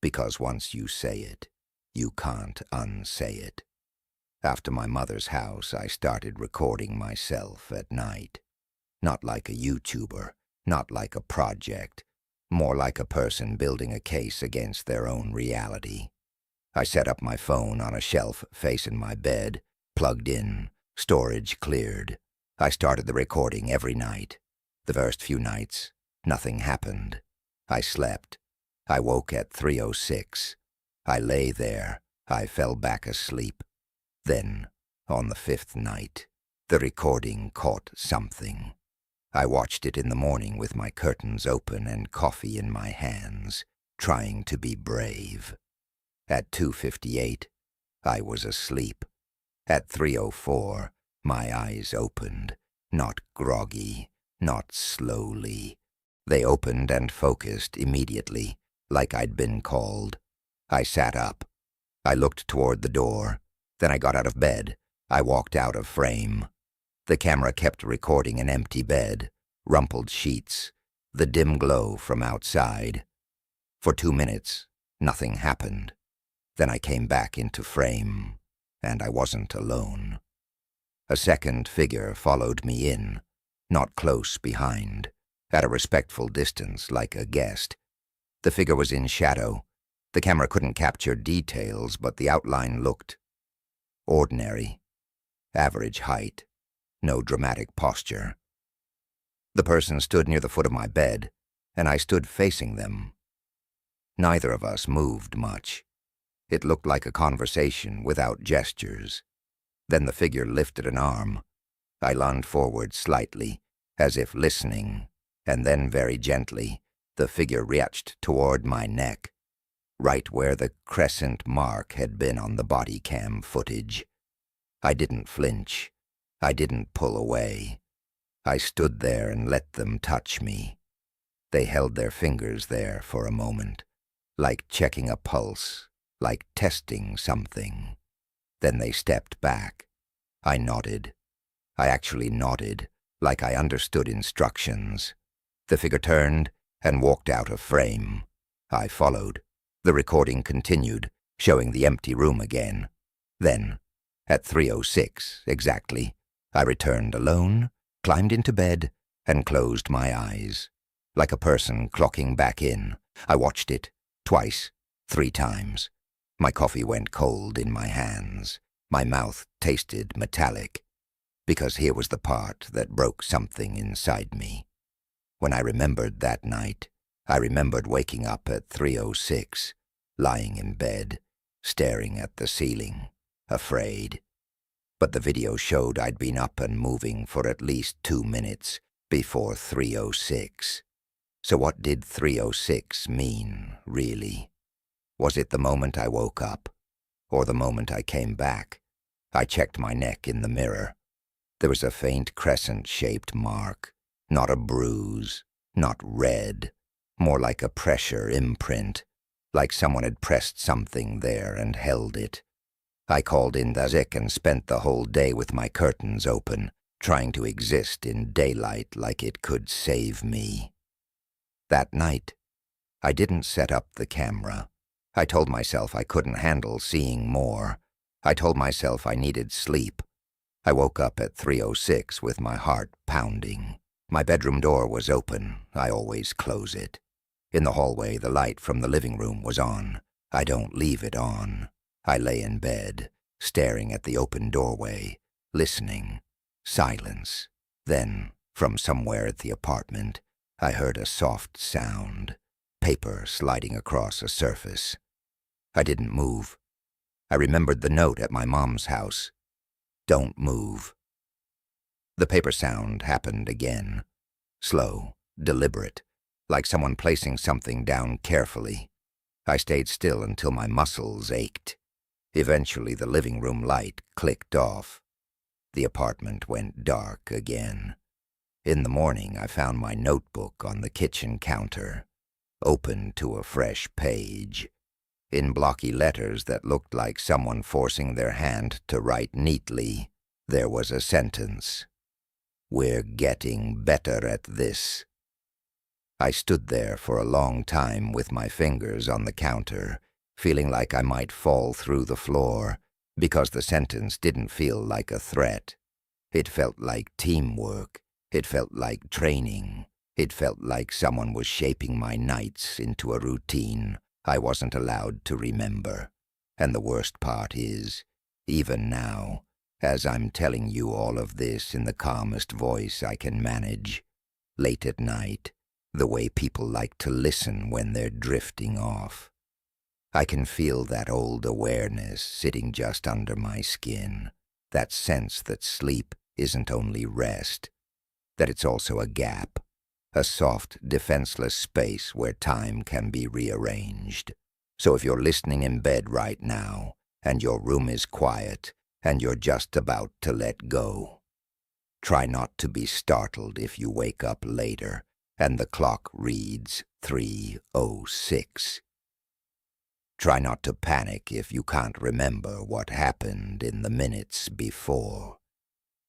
Because once you say it, you can't unsay it. After my mother's house, I started recording myself at night. Not like a YouTuber, not like a project, more like a person building a case against their own reality. I set up my phone on a shelf facing my bed, plugged in, storage cleared. I started the recording every night. The first few nights, nothing happened. I slept. I woke at 3:06. I lay there. I fell back asleep. Then, on the fifth night, the recording caught something. I watched it in the morning with my curtains open and coffee in my hands, trying to be brave. At 2:58, I was asleep. At 3:04, my eyes opened, not groggy, not slowly. They opened and focused immediately, like I'd been called. I sat up. I looked toward the door. Then I got out of bed. I walked out of frame. The camera kept recording an empty bed, rumpled sheets, the dim glow from outside. For 2 minutes, nothing happened. Then I came back into frame, and I wasn't alone. A second figure followed me in, not close behind, at a respectful distance like a guest. The figure was in shadow. The camera couldn't capture details, but the outline looked ordinary, average height, no dramatic posture. The person stood near the foot of my bed, and I stood facing them. Neither of us moved much. It looked like a conversation without gestures. Then the figure lifted an arm. I leaned forward slightly, as if listening, and then very gently, the figure reached toward my neck, right where the crescent mark had been on the body cam footage. I didn't flinch. I didn't pull away. I stood there and let them touch me. They held their fingers there for a moment, like checking a pulse, like testing something. Then they stepped back. I nodded. I actually nodded, like I understood instructions. The figure turned and walked out of frame. I followed. The recording continued, showing the empty room again. Then, at 3:06 exactly, I returned alone, climbed into bed, and closed my eyes. Like a person clocking back in, I watched it, twice, 3 times. My coffee went cold in my hands. My mouth tasted metallic, because here was the part that broke something inside me. When I remembered that night, I remembered waking up at 3:06, lying in bed, staring at the ceiling, afraid. But the video showed I'd been up and moving for at least 2 minutes before 3:06. So what did 3:06 mean, really? Was it the moment I woke up, or the moment I came back? I checked my neck in the mirror. There was a faint crescent-shaped mark, not a bruise, not red, more like a pressure imprint, like someone had pressed something there and held it. I called in the sick and spent the whole day with my curtains open, trying to exist in daylight like it could save me. That night, I didn't set up the camera. I told myself I couldn't handle seeing more. I told myself I needed sleep. I woke up at 3:06 with my heart pounding. My bedroom door was open. I always close it. In the hallway, the light from the living room was on. I don't leave it on. I lay in bed, staring at the open doorway, listening. Silence. Then, from somewhere at the apartment, I heard a soft sound, paper sliding across a surface. I didn't move. I remembered the note at my mom's house. Don't move. The paper sound happened again. Slow, deliberate, like someone placing something down carefully. I stayed still until my muscles ached. Eventually the living room light clicked off. The apartment went dark again. In the morning I found my notebook on the kitchen counter, open to a fresh page. In blocky letters that looked like someone forcing their hand to write neatly, there was a sentence. "We're getting better at this." I stood there for a long time with my fingers on the counter, feeling like I might fall through the floor, because the sentence didn't feel like a threat. It felt like teamwork. It felt like training. It felt like someone was shaping my nights into a routine I wasn't allowed to remember. And the worst part is, even now, as I'm telling you all of this in the calmest voice I can manage, late at night, the way people like to listen when they're drifting off, I can feel that old awareness sitting just under my skin, that sense that sleep isn't only rest, that it's also a gap, a soft, defenseless space where time can be rearranged. So if you're listening in bed right now, and your room is quiet, and you're just about to let go, try not to be startled if you wake up later and the clock reads 3:06. Try not to panic if you can't remember what happened in the minutes before.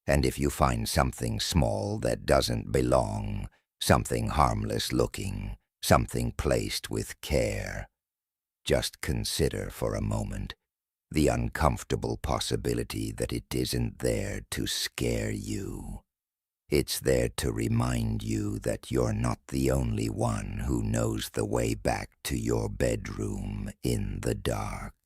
And if you find something small that doesn't belong, something harmless looking, something placed with care, just consider for a moment the uncomfortable possibility that it isn't there to scare you. It's there to remind you that you're not the only one who knows the way back to your bedroom in the dark.